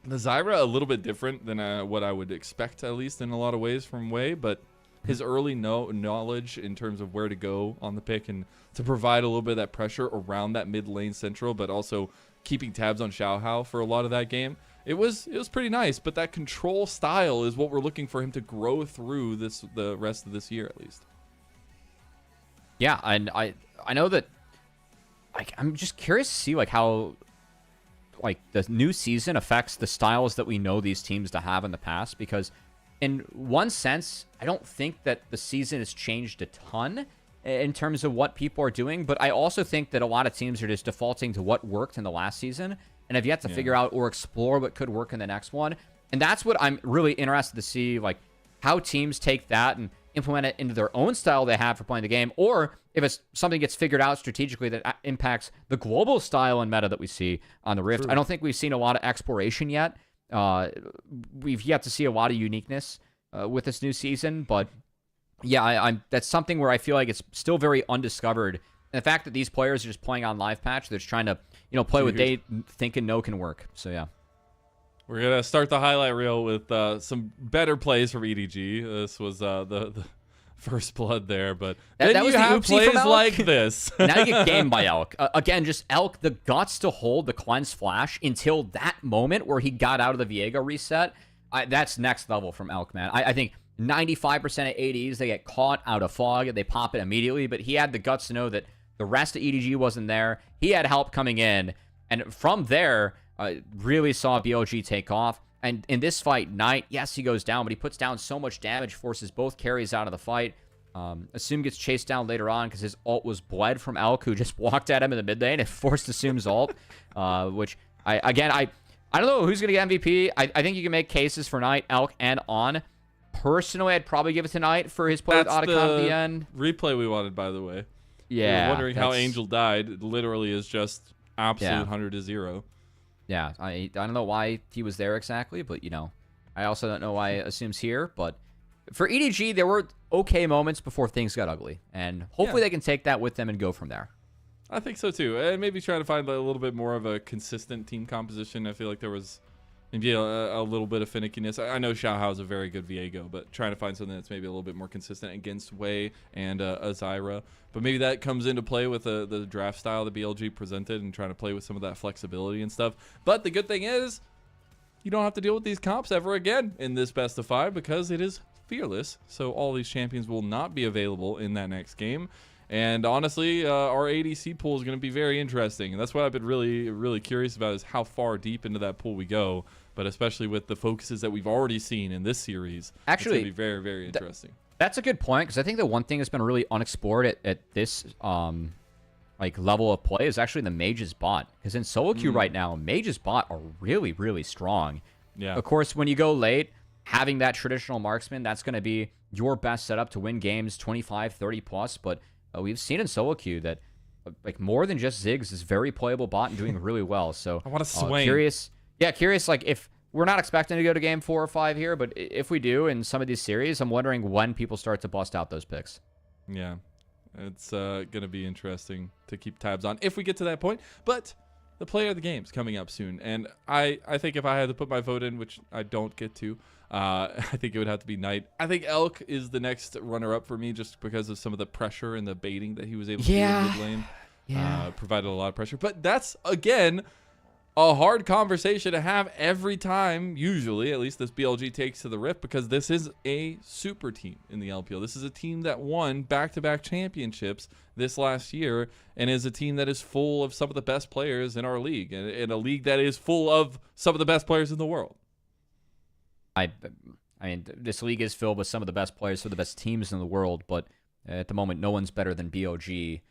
The Zyra, a little bit different than what I would expect, at least in a lot of ways from Wei, but his early knowledge in terms of where to go on the pick and to provide a little bit of that pressure around that mid lane central, but also keeping tabs on Xiaohao for a lot of that game. It was pretty nice, but that control style is what we're looking for him to grow through the rest of this year at least. Yeah, and I know that, like, I'm just curious to see how the new season affects the styles that we know these teams to have in the past, because in one sense, I don't think that the season has changed a ton in terms of what people are doing, but I also think that a lot of teams are just defaulting to what worked in the last season and have yet to figure out or explore what could work in the next one. And that's what I'm really interested to see, how teams take that and implement it into their own style they have for playing the game, or if it's something gets figured out strategically that impacts the global style and meta that we see on the Rift. True. I don't think we've seen a lot of exploration yet. We've yet to see a lot of uniqueness with this new season, but yeah, that's something where I feel like it's still very undiscovered. And the fact that these players are just playing on live patch, they're just trying to play what they think and know can work. So yeah, we're gonna start the highlight reel with some better plays from EDG. This was the first blood there, but then that was you have plays like this. Now you get gamed by Elk. Again, just Elk, the guts to hold the cleanse flash until that moment where he got out of the Viego reset. That's next level from Elk, man. I think 95% of ADs, they get caught out of fog, they pop it immediately, but he had the guts to know that the rest of EDG wasn't there. He had help coming in, and from there, really saw BLG take off. And in this fight, Knight, yes, he goes down, but he puts down so much damage, forces both carries out of the fight. Assume gets chased down later on because his ult was bled from Elk, who just walked at him in the mid lane and forced Assume's ult, which, I don't know who's going to get MVP. I think you can make cases for Knight, Elk, and On. Personally, I'd probably give it to Knight for his play with Otacon at the end. Replay we wanted, by the way. Yeah. We were wondering how Angel died. It literally is just absolute 100 to 0. Yeah, I don't know why he was there exactly, but, I also don't know why Assume's here. But for EDG, there were okay moments before things got ugly. And hopefully they can take that with them and go from there. I think so, too. And maybe try to find a little bit more of a consistent team composition. I feel like there was maybe a little bit of finickiness. I know Xiaohao is a very good Viego, but trying to find something that's maybe a little bit more consistent against Wei and Zyra. But maybe that comes into play with the draft style that BLG presented and trying to play with some of that flexibility and stuff. But the good thing is, you don't have to deal with these comps ever again in this best of 5 because it is fearless. So all these champions will not be available in that next game. And honestly, our ADC pool is going to be very interesting. And that's what I've been really, really curious about, is how far deep into that pool we go. But especially with the focuses that we've already seen in this series, actually, it's going to be very, very interesting. That's a good point, because I think the one thing that's been really unexplored at this like level of play is actually the Mage's bot. Because in solo queue right now, Mage's bot are really, really strong. Yeah. Of course, when you go late, having that traditional marksman, that's going to be your best setup to win games 25, 30 plus. But we've seen in solo queue that like more than just Ziggs is very playable bot and doing really well. So I want to swing. Curious like if we're not expecting to go to game 4 or 5 here, but if we do in some of these series, I'm wondering when people start to bust out those picks. Yeah, it's going to be interesting to keep tabs on if we get to that point. But the player of the game's coming up soon, and I think if I had to put my vote in, which I don't get to, I think it would have to be Knight. I think Elk is the next runner-up for me, just because of some of the pressure and the baiting that he was able to do in mid lane. Provided a lot of pressure. But that's, again, a hard conversation to have every time, usually, at least this BLG takes to the Rift, because this is a super team in the LPL. This is a team that won back-to-back championships this last year, and is a team that is full of some of the best players in our league, and in a league that is full of some of the best players in the world. I mean, this league is filled with some of the best players for the best teams in the world, but at the moment, no one's better than BLG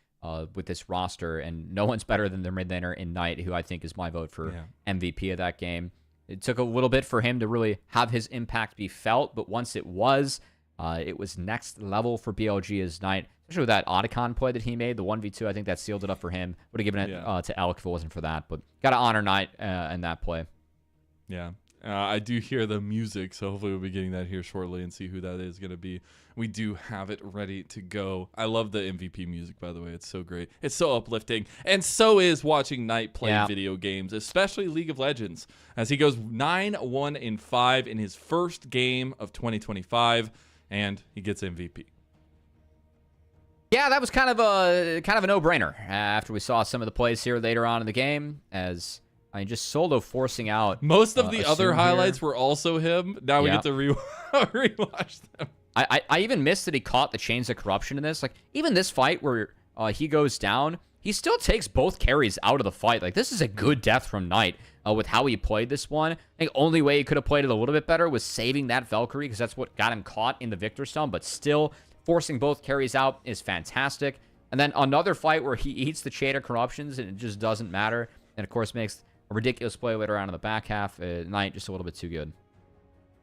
with this roster, and no one's better than their mid laner in Knight, who I think is my vote for MVP of that game. It took a little bit for him to really have his impact be felt, but once it was next level for BLG as Knight, especially with that Otacon play that he made, the 1v2, I think that sealed it up for him. Would have given it to Elk if it wasn't for that, but got to honor Knight in that play. Yeah. I do hear the music, so hopefully we'll be getting that here shortly and see who that is going to be. We do have it ready to go. I love the MVP music, by the way. It's so great. It's so uplifting. And so is watching Knight play video games, especially League of Legends, as he goes 9-1-5 in his first game of 2025, and he gets MVP. Yeah, that was kind of a no-brainer after we saw some of the plays here later on in the game, as I mean, just solo forcing out. Most of the other highlights were also him. Now we get to rewatch them. I even missed that he caught the Chains of Corruption in this. Like, even this fight where he goes down, he still takes both carries out of the fight. Like, this is a good death from Knight with how he played this one. I think only way he could have played it a little bit better was saving that Valkyrie, because that's what got him caught in the Victor Stone. But still, forcing both carries out is fantastic. And then another fight where he eats the Chain of Corruptions and it just doesn't matter. And, of course, makes a ridiculous play later on in the back half. Knight just a little bit too good.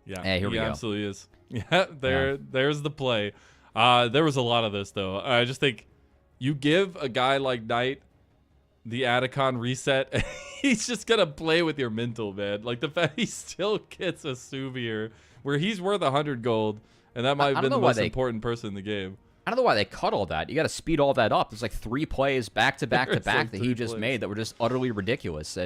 Yeah, here we go. Absolutely is. Yeah, there's the play. There was a lot of this, though. I just think you give a guy like Knight the Atacon reset, he's just going to play with your mental, man. Like, the fact he still gets a Souvier where he's worth 100 gold, and that might have been the most important person in the game. I don't know why they cut all that. You got to speed all that up. There's like 3 plays back to back to back like that he just made that were just utterly ridiculous.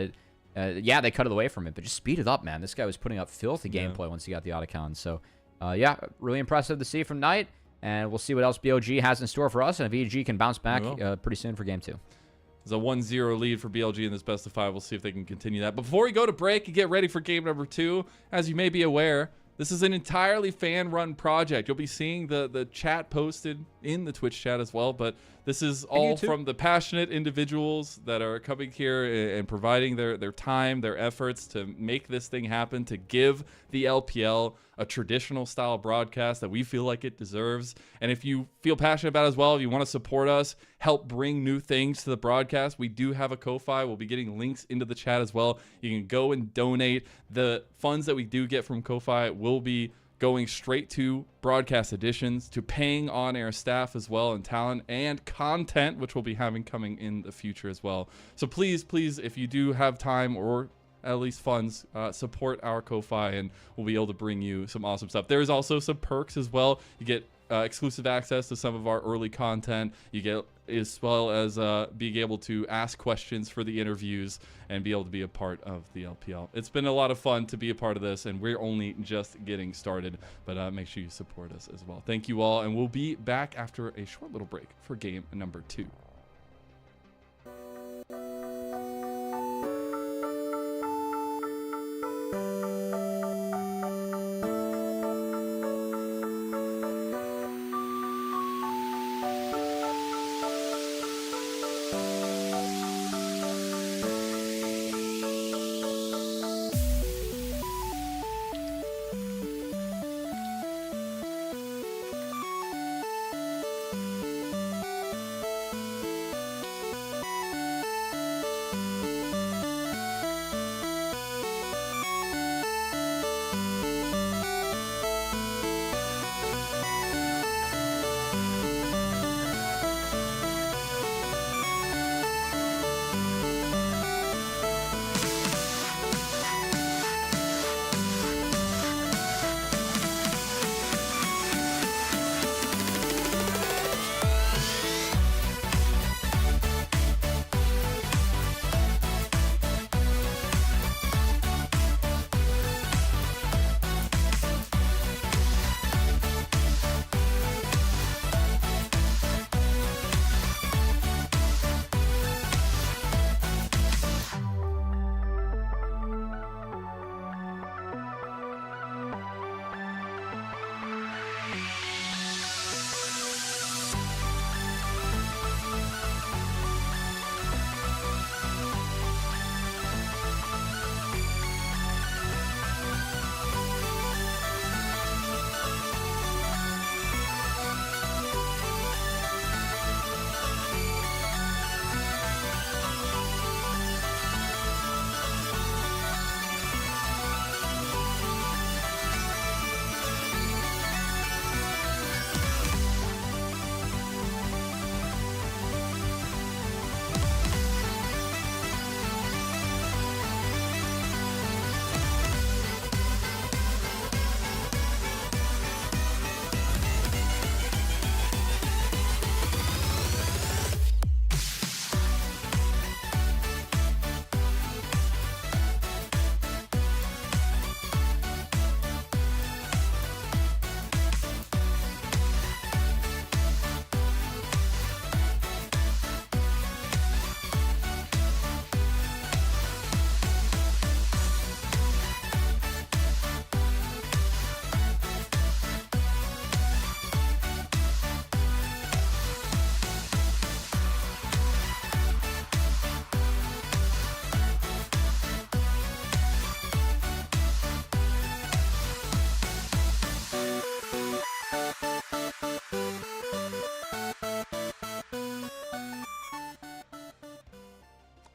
Yeah, they cut it away from it, but just speed it up, man. This guy was putting up filthy gameplay once he got the Otacon. So, yeah, really impressive to see from Knight, and we'll see what else BLG has in store for us, and if EDG can bounce back pretty soon for Game 2. There's a 1-0 lead for BLG in this best of 5. We'll see if they can continue that. But before we go to break and get ready for game number 2, as you may be aware, this is an entirely fan-run project. You'll be seeing the chat posted in the Twitch chat as well, but this is all from the passionate individuals that are coming here and providing their time, their efforts to make this thing happen, to give the LPL a traditional style broadcast that we feel like it deserves. And if you feel passionate about it as well, if you want to support us, help bring new things to the broadcast, we do have a Ko-Fi. We'll be getting links into the chat as well. You can go and donate. The funds that we do get from Ko-Fi will be going straight to broadcast editions, to paying on-air staff as well, and talent and content, which we'll be having coming in the future as well. So please, if you do have time or at least funds, support our Ko-Fi, and we'll be able to bring you some awesome stuff. There's also some perks as well. You get exclusive access to some of our early content. You get, as well as being able to ask questions for the interviews and be able to be a part of the LPL. It's been a lot of fun to be a part of this, and we're only just getting started, but make sure you support us as well. Thank you all, and we'll be back after a short little break for game number 2.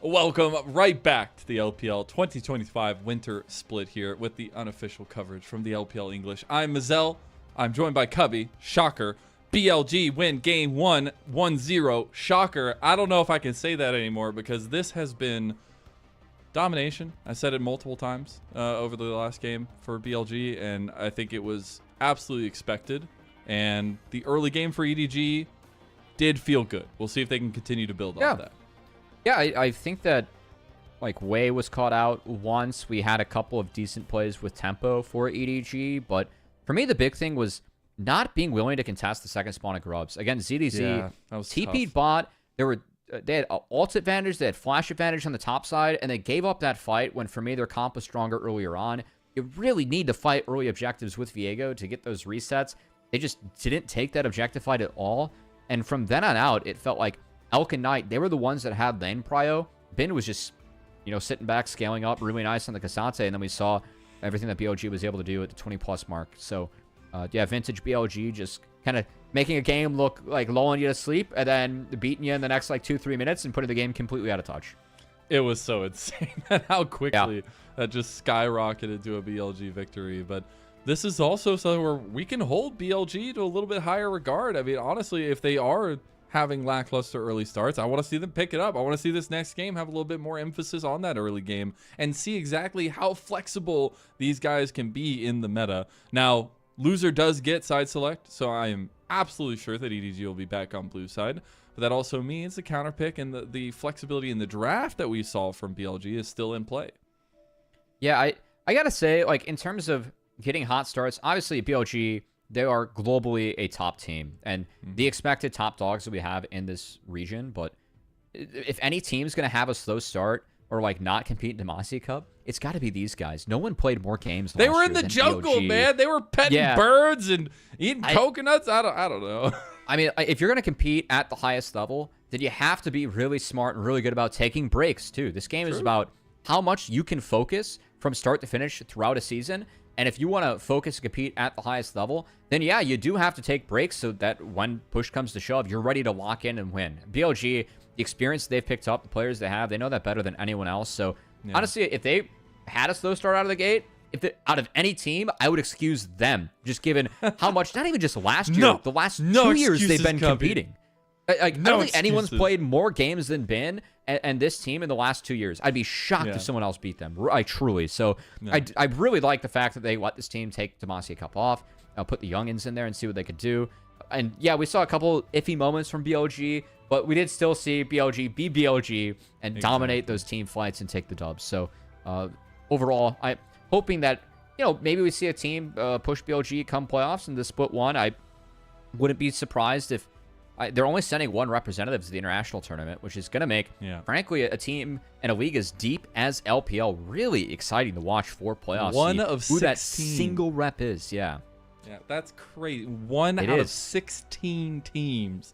Welcome right back to the LPL 2025 winter split here with the unofficial coverage from the LPL English. I'm Mazel. I'm joined by Cubby. Shocker. BLG win game 1, 1-0. Shocker. I don't know if I can say that anymore because this has been domination. I said it multiple times over the last game for BLG, and I think it was absolutely expected. And the early game for EDG did feel good. We'll see if they can continue to build on that. Yeah, I think that, like, Wei was caught out once. We had a couple of decent plays with tempo for EDG, but for me, the big thing was not being willing to contest the second spawn of Grubs. Again, ZDZ, TP'd bot. They had ult advantage, they had flash advantage on the top side, and they gave up that fight when, for me, their comp was stronger earlier on. You really need to fight early objectives with Viego to get those resets. They just didn't take that objective fight at all, and from then on out, it felt like Elk and Knight, they were the ones that had lane prio. Bin was just, sitting back, scaling up really nice on the Cassante, and then we saw everything that BLG was able to do at the 20-plus mark. So, yeah, vintage BLG just kind of making a game look like lulling you to sleep and then beating you in the next, 2-3 minutes and putting the game completely out of touch. It was so insane how quickly that just skyrocketed to a BLG victory. But this is also something where we can hold BLG to a little bit higher regard. I mean, honestly, if they are having lackluster early starts, I want to see them pick it up. I want to see this next game have a little bit more emphasis on that early game and see exactly how flexible these guys can be in the meta. Now, loser does get side select, so I am absolutely sure that EDG will be back on blue side. But that also means the counter pick and the flexibility in the draft that we saw from BLG is still in play. Yeah, I got to say, in terms of getting hot starts, obviously BLG, they are globally a top team and the expected top dogs that we have in this region. But if any team's going to have a slow start or not compete in Demacia Cup, it's got to be these guys. No one played more games last year. They were in the jungle, BLG. Man. They were petting birds and eating coconuts. I don't know. I mean, if you're going to compete at the highest level, then you have to be really smart and really good about taking breaks too. This game is about how much you can focus from start to finish throughout a season. And if you want to focus and compete at the highest level, then yeah, you do have to take breaks so that when push comes to shove, you're ready to lock in and win. BLG, the experience they've picked up, the players they have, they know that better than anyone else. So honestly, if they had a slow start out of the gate, out of any team, I would excuse them, just given how much, not even just last year, the last 2 years they've been competing. I don't think anyone's played more games than Bin and this team in the last 2 years. I'd be shocked if someone else beat them. Truly. So I really like the fact that they let this team take Demacia Cup off, put the youngins in there and see what they could do. And yeah, we saw a couple iffy moments from BLG, but we did still see BLG be BLG and dominate those team fights and take the dubs. So overall, I'm hoping that, maybe we see a team push BLG come playoffs in the split one. I wouldn't be surprised if they're only sending one representative to the international tournament, which is going to make, frankly, a team and a league as deep as LPL really exciting to watch for playoffs. One of 16. Who that single rep is, Yeah, that's crazy. One out of 16 teams.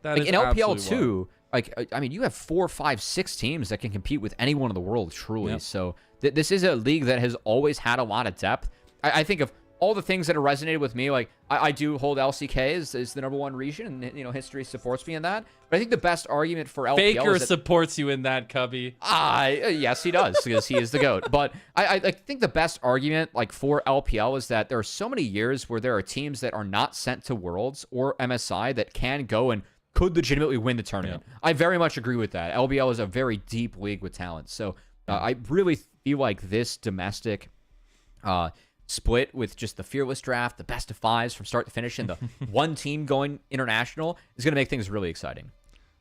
That is in LPL too. I mean, you have 4, 5, 6 teams that can compete with anyone in the world, truly. So this is a league that has always had a lot of depth. I think of all the things that have resonated with me, I do hold LCK as the #1 region, and history supports me in that. But I think the best argument for LPL Faker is that, supports you in that, Cubby. Yes, he does, because he is the GOAT. But I think the best argument for LPL is that there are so many years where there are teams that are not sent to Worlds or MSI that can go and could legitimately win the tournament. I very much agree with that. LBL is a very deep league with talent. So I really feel like this domestic split with just the Fearless draft, the best of 5s from start to finish, and the one team going international is going to make things really exciting.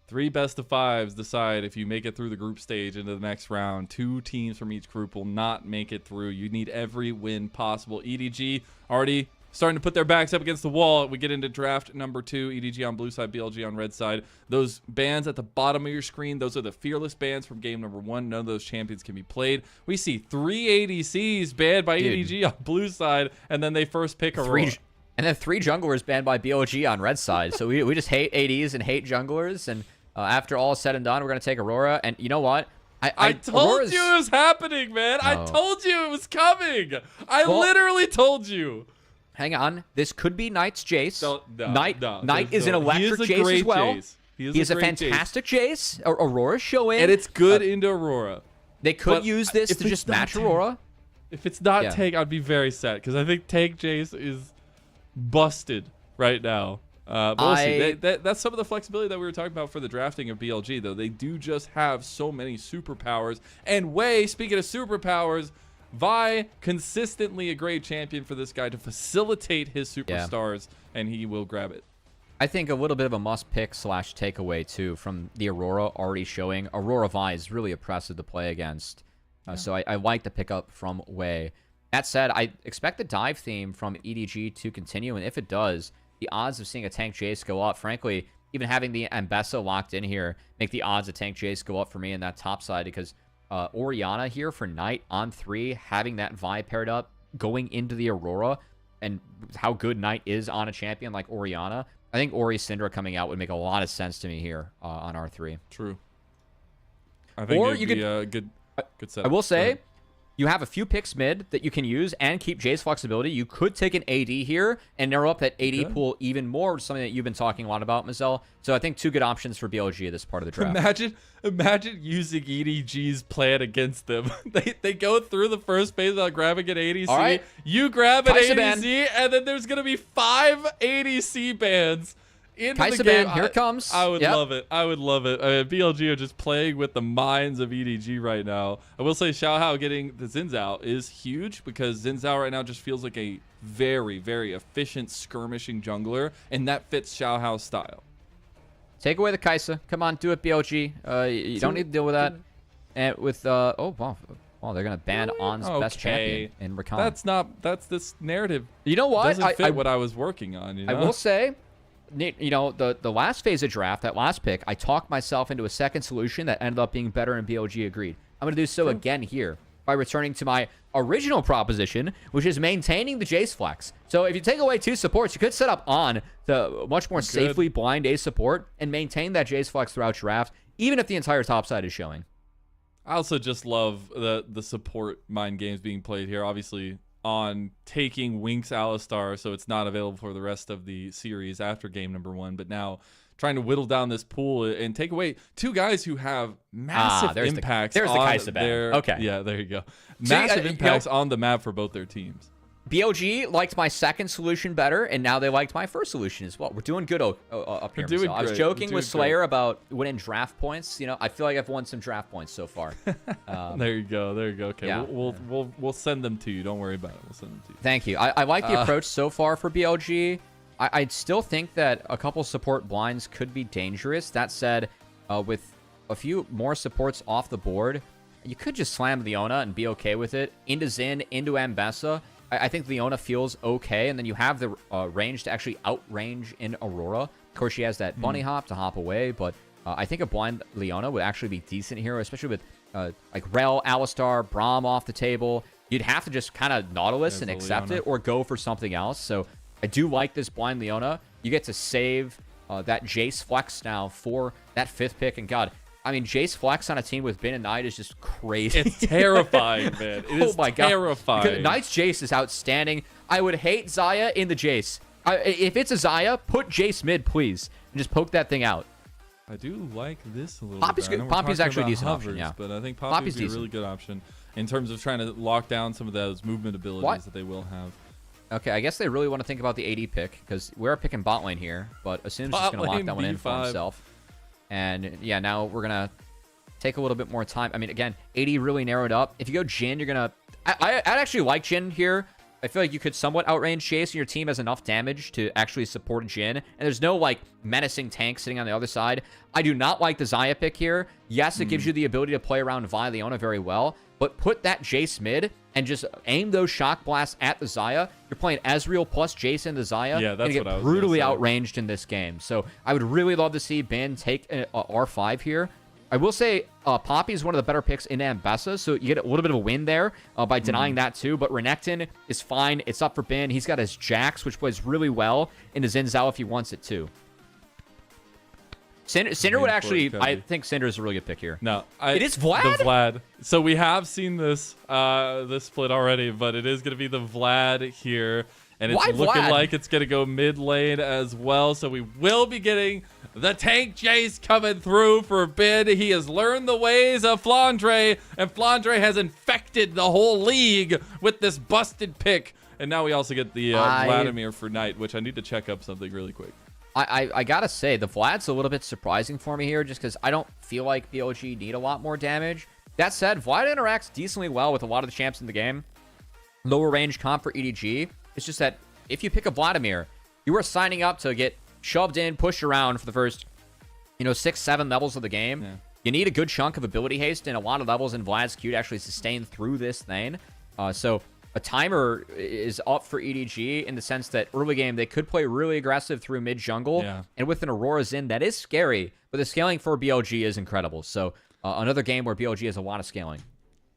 3 best of 5s decide if you make it through the group stage into the next round. 2 teams from each group will not make it through. You need every win possible. EDG already starting to put their backs up against the wall. We get into draft number 2. EDG on blue side, BLG on red side. Those bans at the bottom of your screen, those are the Fearless bans from game number 1. None of those champions can be played. We see 3 ADCs banned by EDG on blue side, and then they first pick Aurora. And then 3 junglers banned by BLG on red side. So we just hate ADs and hate junglers. And after all is said and done, we're going to take Aurora. And you know what? I told you it was happening, man. I told you it was coming. I literally told you. Hang on. This could be Knight's Jace. Knight is an electric Jace as well. He is a great fantastic Jace. Aurora showing. And it's good into Aurora. They could use this to just match Aurora. If it's not Tank, I'd be very sad because I think Tank Jace is busted right now. We'll see. That's some of the flexibility that we were talking about for the drafting of BLG, though. They do just have so many superpowers. And speaking of superpowers, Vi, consistently a great champion for this guy to facilitate his superstars, and he will grab it. I think a little bit of a must-pick / takeaway, too, from the Aurora already showing. Aurora Vi is really oppressive to play against. So I like the pickup from Wei. That said, I expect the dive theme from EDG to continue, and if it does, the odds of seeing a Tank Jace go up, frankly, even having the Ambessa locked in here, make the odds of Tank Jace go up for me in that top side, because Orianna here for Knight on 3, having that Vi paired up, going into the Aurora, and how good Knight is on a champion like Orianna, I think Ori Syndra coming out would make a lot of sense to me here on R3. True. I think it'd be a good setup. I will say, you have a few picks mid that you can use and keep Jay's flexibility. You could take an AD here and narrow up that AD pool even more, which is something that you've been talking a lot about, Mazel. So I think 2 good options for BLG at this part of the draft. Imagine using EDG's plan against them. They go through the first phase without grabbing an ADC. All right. You grab an ADC, and then there's going to be 5 ADC bans into the game. Here it comes. I would love it. I would love it. BLG are just playing with the minds of EDG right now. I will say Xiaohao getting the Xin Zhao is huge because Xin Zhao right now just feels like a very, very efficient skirmishing jungler, and that fits Xiaohao's style. Take away the Kai'Sa. Come on, do it, BLG. You don't need to deal with that. And with oh wow, they're gonna ban On's best champion in Rakan. That's this narrative. You know what? Doesn't fit what I was working on. You know? I will say, you know, the last phase of draft, that last pick, I talked myself into a second solution that ended up being better, and BLG agreed. I'm going to do so again here by returning to my original proposition, which is maintaining the Jace flex. So if you take away 2 supports, you could set up On to much more safely blind A support and maintain that Jace flex throughout draft, even if the entire top side is showing. I also just love the support mind games being played here. Obviously, On taking Wink's Alistar, so it's not available for the rest of the series after game number 1, but now trying to whittle down this pool and take away 2 guys who have massive impacts there's on the Kai'Sa their... Okay. Yeah, there you go. Massive impacts on the map for both their teams. BLG liked my second solution better, and now they liked my first solution as well. We're doing good up here. So I was joking with Slayer about winning draft points. You know, I feel like I've won some draft points so far. There you go. There you go. Okay, yeah. We'll send them to you. Don't worry about it. We'll send them to you. Thank you. I like the approach so far for BLG. I still think that a couple support blinds could be dangerous. That said, with a few more supports off the board, you could just slam Leona and be okay with it. Into Xin, into Ambessa. I think Leona feels okay, and then you have the range to actually outrange in Aurora. Of course, she has that bunny hop to hop away, but I think a blind Leona would actually be decent here, especially with like Rel, Alistar, Braum off the table. You'd have to just kind of Nautilus and accept it or go for something else. So I do like this blind Leona. You get to save that Jace flex now for that 5th pick, and God, I mean, Jace flex on a team with Bin and Knight is just crazy. It's terrifying, man. It is terrifying. Because Knight's Jace is outstanding. I would hate Xayah in the Jace. If it's a Xayah, put Jace mid, please, and just poke that thing out. I do like this a little Poppy's bit. Good. Poppy's actually a decent hovers, option, yeah. But I think Poppy's a really good option in terms of trying to lock down some of those movement abilities that they will have. Okay, I guess they really want to think about the AD pick, because we're picking bot lane here, but Assume's just going to lock that one in for himself. And yeah, now we're going to take a little bit more time. I mean, again, AD really narrowed up. If you go Jhin, you're going to... I'd actually like Jhin here. I feel like you could somewhat outrange Chase, and your team has enough damage to actually support Jhin. And there's no, like, menacing tank sitting on the other side. I do not like the Xayah pick here. Yes, it gives you the ability to play around Vi Leona very well, but put that Jace mid and just aim those shock blasts at the Xayah. You're playing Ezreal plus Jace and the Xayah. Yeah, that's what I was brutally outranged in this game. So I would really love to see Ben take a R5 here. I will say Poppy is one of the better picks in Ambessa, so you get a little bit of a win there by denying that too. But Renekton is fine. It's up for Ben. He's got his Jax, which plays really well, and his Xin Zhao if he wants it too. Cinder would actually... I think Cinder is a really good pick here. No. It is Vlad? The Vlad. So we have seen this this split already, but it is going to be the Vlad here. And it's looking like it's going to go mid lane as well. So we will be getting The tank Jace coming through for Bin. He has learned the ways of Flandre, and Flandre has infected the whole league with this busted pick. And now we also get the Vladimir for Knight, which I need to check up something really quick. I gotta say, the Vlad's a little bit surprising for me here, just because I don't feel like BLG need a lot more damage. That said, Vlad interacts decently well with a lot of the champs in the game. Lower range comp for EDG. It's just that if you pick a Vladimir, you are signing up to get shoved in, pushed around for the first, 6, 7 levels of the game. Yeah. You need a good chunk of ability haste and a lot of levels in Vlad's Q to actually sustain through this thing. So a timer is up for EDG in the sense that early game, they could play really aggressive through mid jungle. Yeah. And with an Aurora Zin, that is scary, but the scaling for BLG is incredible. So another game where BLG has a lot of scaling.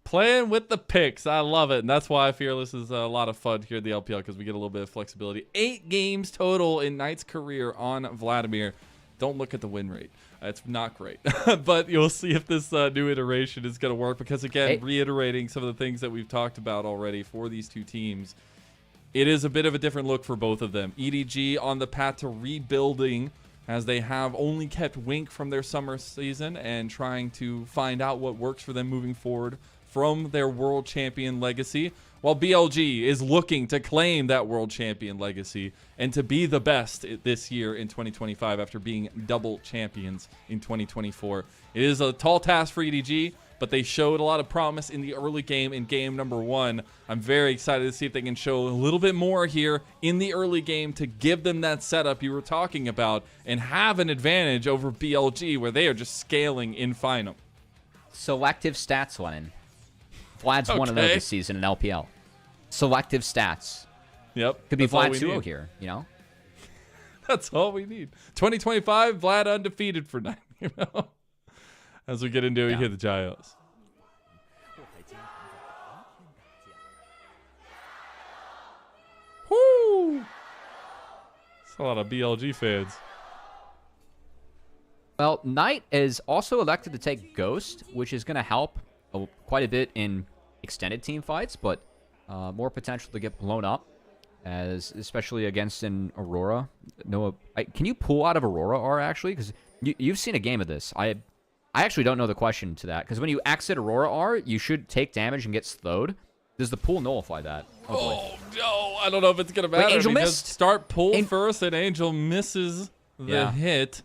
Playing with the picks. I love it. And that's why Fearless is a lot of fun here at the LPL, because we get a little bit of flexibility. 8 games total in Knight's career on Vladimir. Don't look at the win rate. It's not great. But you'll see if this new iteration is going to work, because, again, reiterating some of the things that we've talked about already for these two teams, it is a bit of a different look for both of them. EDG on the path to rebuilding, as they have only kept Wink from their summer season and trying to find out what works for them moving forward from their world champion legacy, while BLG is looking to claim that world champion legacy and to be the best this year in 2025 after being double champions in 2024. It is a tall task for EDG, but they showed a lot of promise in the early game in game number 1. I'm very excited to see if they can show a little bit more here in the early game to give them that setup you were talking about and have an advantage over BLG, where they are just scaling in final. Selective stats, Lennon. Vlad's one of those this season in LPL. Selective stats. Yep. Could be Vlad 2 here, That's all we need. 2025, Vlad undefeated for 9, As we get into it, here the Giles. Woo! That's a lot of BLG fans. Well, Knight is also elected to take Ghost, which is going to help quite a bit in extended team fights, but more potential to get blown up, especially against an Aurora. Noah, can you pull out of Aurora R, actually? Because you've seen a game of this. I actually don't know the question to that, because when you exit Aurora R, you should take damage and get slowed. Does the pull nullify that? Oh no, I don't know if it's going to matter. Wait, Angel missed. Start pull first, and Angel misses the hit.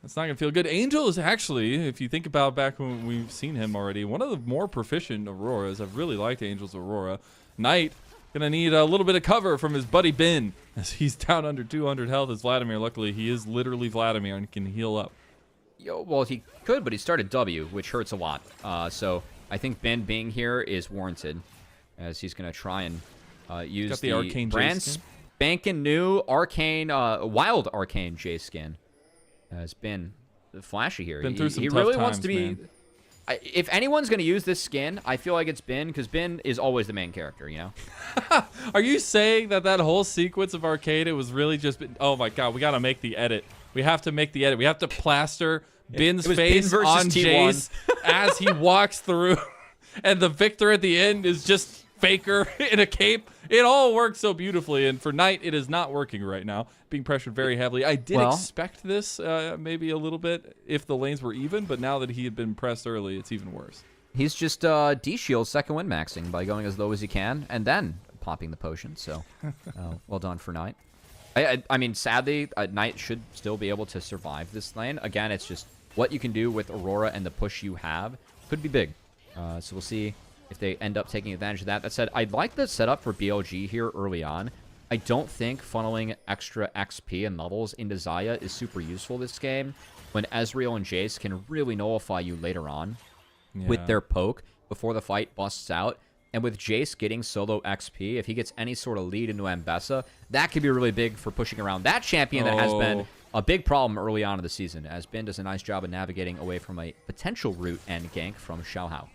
That's not going to feel good. Angel is actually, if you think about back when we've seen him already, one of the more proficient Auroras. I've really liked Angel's Aurora. Knight going to need a little bit of cover from his buddy Bin, as he's down under 200 health as Vladimir. Luckily, he is literally Vladimir and can heal up. Well, he could, but he started W, which hurts a lot. So I think Ben being here is warranted, as he's going to try and use the Arcane brand spanking new Arcane, Wild Arcane J skin. Has been flashy here. Been through some he tough really times, wants to be. If anyone's going to use this skin, I feel like it's Ben, because Ben is always the main character, Are you saying that whole sequence of Arcade, it was really just... Oh my god, we got to make the edit. We have to make the edit. We have to plaster Bin's face Ben on T1. Jace as he walks through, and the victor at the end is just Faker in a cape. It all works so beautifully, and for Knight, it is not working right now. Being pressured very heavily. I did expect this maybe a little bit if the lanes were even, but now that he had been pressed early, it's even worse. He's just D-Shield second win maxing by going as low as he can and then popping the potion, so well done for Knight. I mean, sadly, Knight should still be able to survive this lane. Again, it's just what you can do with Aurora and the push you have could be big. So we'll see if they end up taking advantage of that. That said, I'd like the setup for BLG here early on. I don't think funneling extra XP and levels into Xayah is super useful this game, when Ezreal and Jace can really nullify you later on with their poke before the fight busts out. And with Jace getting solo XP, if he gets any sort of lead into Ambessa, that could be really big for pushing around that champion that has been a big problem early on in the season, as Ben does a nice job of navigating away from a potential root and gank from Xiaohao.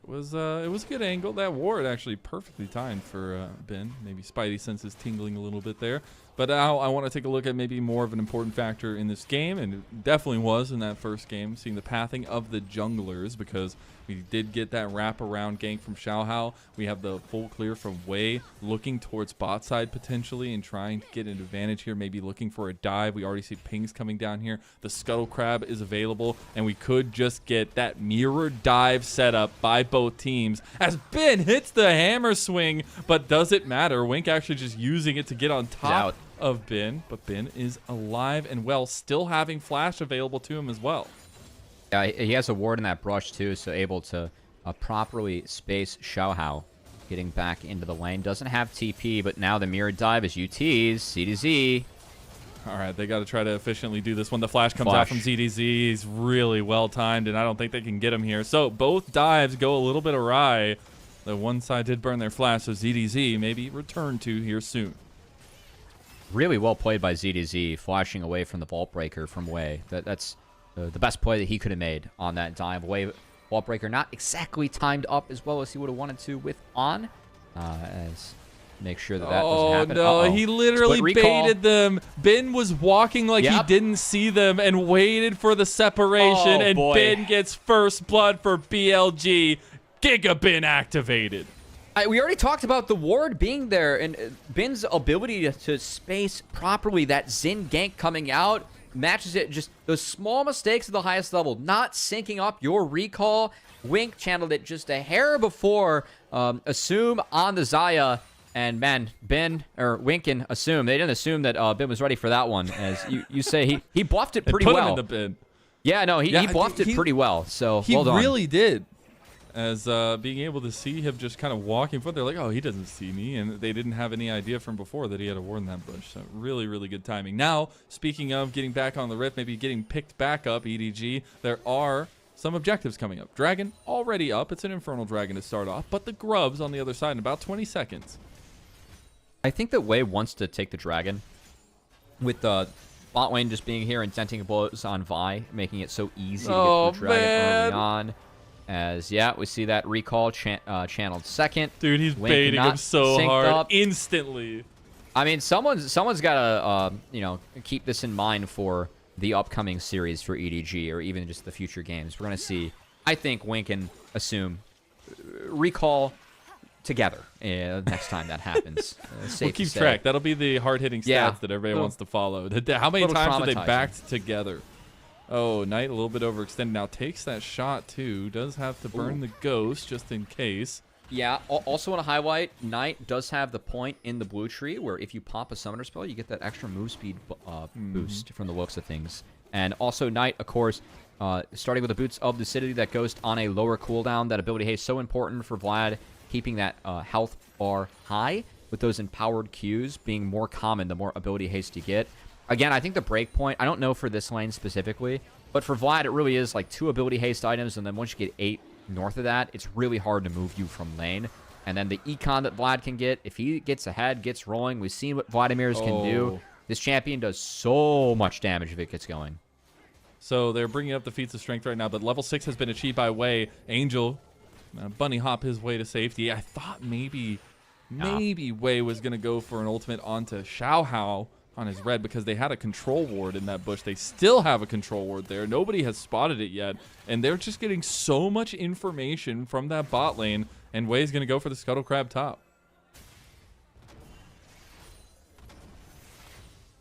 It was a good angle. That ward actually perfectly timed for Ben. Maybe Spidey senses tingling a little bit there. But now I want to take a look at maybe more of an important factor in this game, and it definitely was in that first game, seeing the pathing of the junglers, because We did get that wraparound gank from Xiaohao. We have the full clear from Wei, looking towards bot side potentially and trying to get an advantage here, maybe looking for a dive. We already see pings coming down here. The Scuttle Crab is available, and we could just get that mirror dive set up by both teams as Ben hits the hammer swing, but does it matter? Wink actually just using it to get on top of Ben, but Ben is alive and well, still having flash available to him as well. Yeah, he has a ward in that brush too, so able to properly space Xiaohao getting back into the lane. Doesn't have TP, but now the mirror dive is UTs, CDZ. All right, they got to try to efficiently do this when the flash comes out from ZDZ. He's really well timed, and I don't think they can get him here. So both dives go a little bit awry. The one side did burn their flash, so ZDZ maybe return to here soon. Really well played by ZDZ, flashing away from the Vault Breaker from Wei. That's the best play that he could have made on that dive. Wei Vault Breaker not exactly timed up as well as he would have wanted to with on. As make sure that doesn't happen. Oh, no, he literally baited them. Ben was walking like he didn't see them and waited for the separation, and Ben gets first blood for BLG. Giga Ben activated. We already talked about the ward being there, and Ben's ability to space properly that Xin gank coming out matches it. Just those small mistakes at the highest level, not syncing up your recall. Wink channeled it just a hair before Assume on the Xayah, and man, Ben, or Wink and Assume, they didn't assume that Ben was ready for that one. As you say, he bluffed it pretty well. Put him in the bin. Yeah, no, he bluffed it pretty well, so well done. He really did. As being able to see him just kind of walking forward, they're like, oh, he doesn't see me. And they didn't have any idea from before that he had a ward in that bush. So really, really good timing. Now, speaking of getting back on the rift, maybe getting picked back up, EDG, there are some objectives coming up. Dragon already up. It's an Infernal Dragon to start off. But the Grubs on the other side in about 20 seconds. I think that Wei wants to take the Dragon. With the bot lane just being here and denting blows on Vi, making it so easy to get the Dragon early on. As, we see that recall channeled second. Dude, he's baiting him so hard instantly. I mean, someone's got to, keep this in mind for the upcoming series for EDG or even just the future games. We're going to see, I think, Wink and Assume recall together next time that happens. We'll keep track. That'll be the hard-hitting stats that everybody wants to follow. How many times have they backed together? Oh, Knight a little bit overextended. Now takes that shot, too. Does have to burn the ghost just in case. Yeah, also want to highlight, Knight does have the point in the blue tree where if you pop a summoner spell, you get that extra move speed boost from the looks of things. And also Knight, of course, starting with the Boots of Lucidity, that goes on a lower cooldown. That ability haste so important for Vlad, keeping that health bar high with those empowered Qs being more common the more ability haste you get. Again, I think the breakpoint, I don't know for this lane specifically, but for Vlad, it really is like 2 ability haste items, and then once you get 8 north of that, it's really hard to move you from lane. And then the econ that Vlad can get, if he gets ahead, gets rolling, we've seen what Vladimir's can do. This champion does so much damage if it gets going. So they're bringing up the feats of strength right now, but level 6 has been achieved by Wei. Angel, bunny hop his way to safety. I thought maybe Wei was going to go for an ultimate onto Xiaohao on his red because they had a control ward in that bush. They still have a control ward there. Nobody has spotted it yet, and they're just getting so much information from that bot lane, and Wei's going to go for the Scuttle Crab top.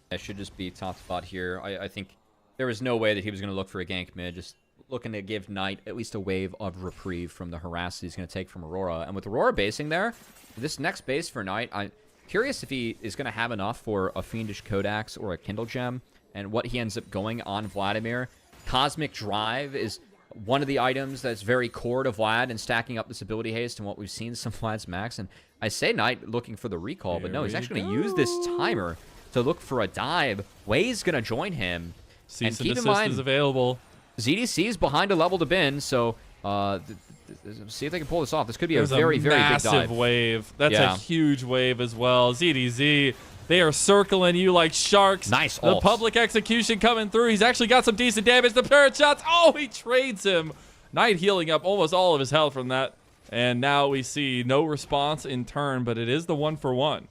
That should just be top spot here. I think there was no way that he was going to look for a gank mid, just looking to give Knight at least a wave of reprieve from the harass he's going to take from Aurora. And with Aurora basing there, this next base for Knight, I'm curious if he is going to have enough for a Fiendish Codex or a Kindle Gem, and what he ends up going on Vladimir. Cosmic Drive is one of the items that's very core to Vlad and stacking up this ability haste and what we've seen some Vlad's max. And I say Knight looking for the recall, but no, he's actually going to use this timer to look for a dive. Wei's going to join him. Cease and desist is available. ZDC is behind a level to bin, so see if they can pull this off. This could be a very, very big dive. Massive wave. That's a huge wave as well. ZDZ, they are circling you like sharks. Nice The public execution coming through. He's actually got some decent damage. The parrot shots. Oh, he trades him. Knight healing up almost all of his health from that. And now we see no response in turn, but it is the 1-for-1.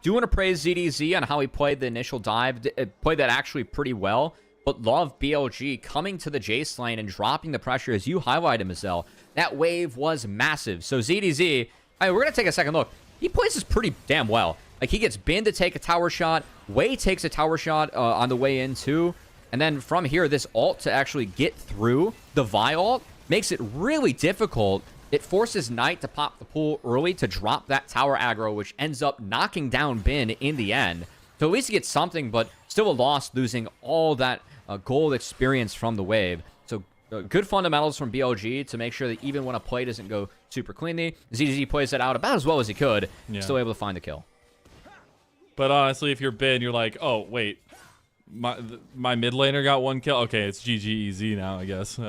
Do want to praise ZDZ on how he played the initial dive. Played that actually pretty well. but love BLG coming to the Jace lane and dropping the pressure, as you highlighted, Mazel. That wave was massive. So ZDZ, we're going to take a second look. He plays this pretty damn well. Like, he gets Bin to take a tower shot. Wei takes a tower shot on the way in, too. And then from here, this ult to actually get through the Vi ult makes it really difficult. It forces Knight to pop the pool early to drop that tower aggro, which ends up knocking down Bin in the end. So at least he gets something, but still a loss, losing all that gold experience from the wave. So good fundamentals from BLG to make sure that even when a play doesn't go super cleanly, ZZ plays it out about as well as he could, still able to find the kill. But honestly, if you're Bin, you're like, oh, wait. My mid laner got 1 kill. Okay, it's GG now, I guess.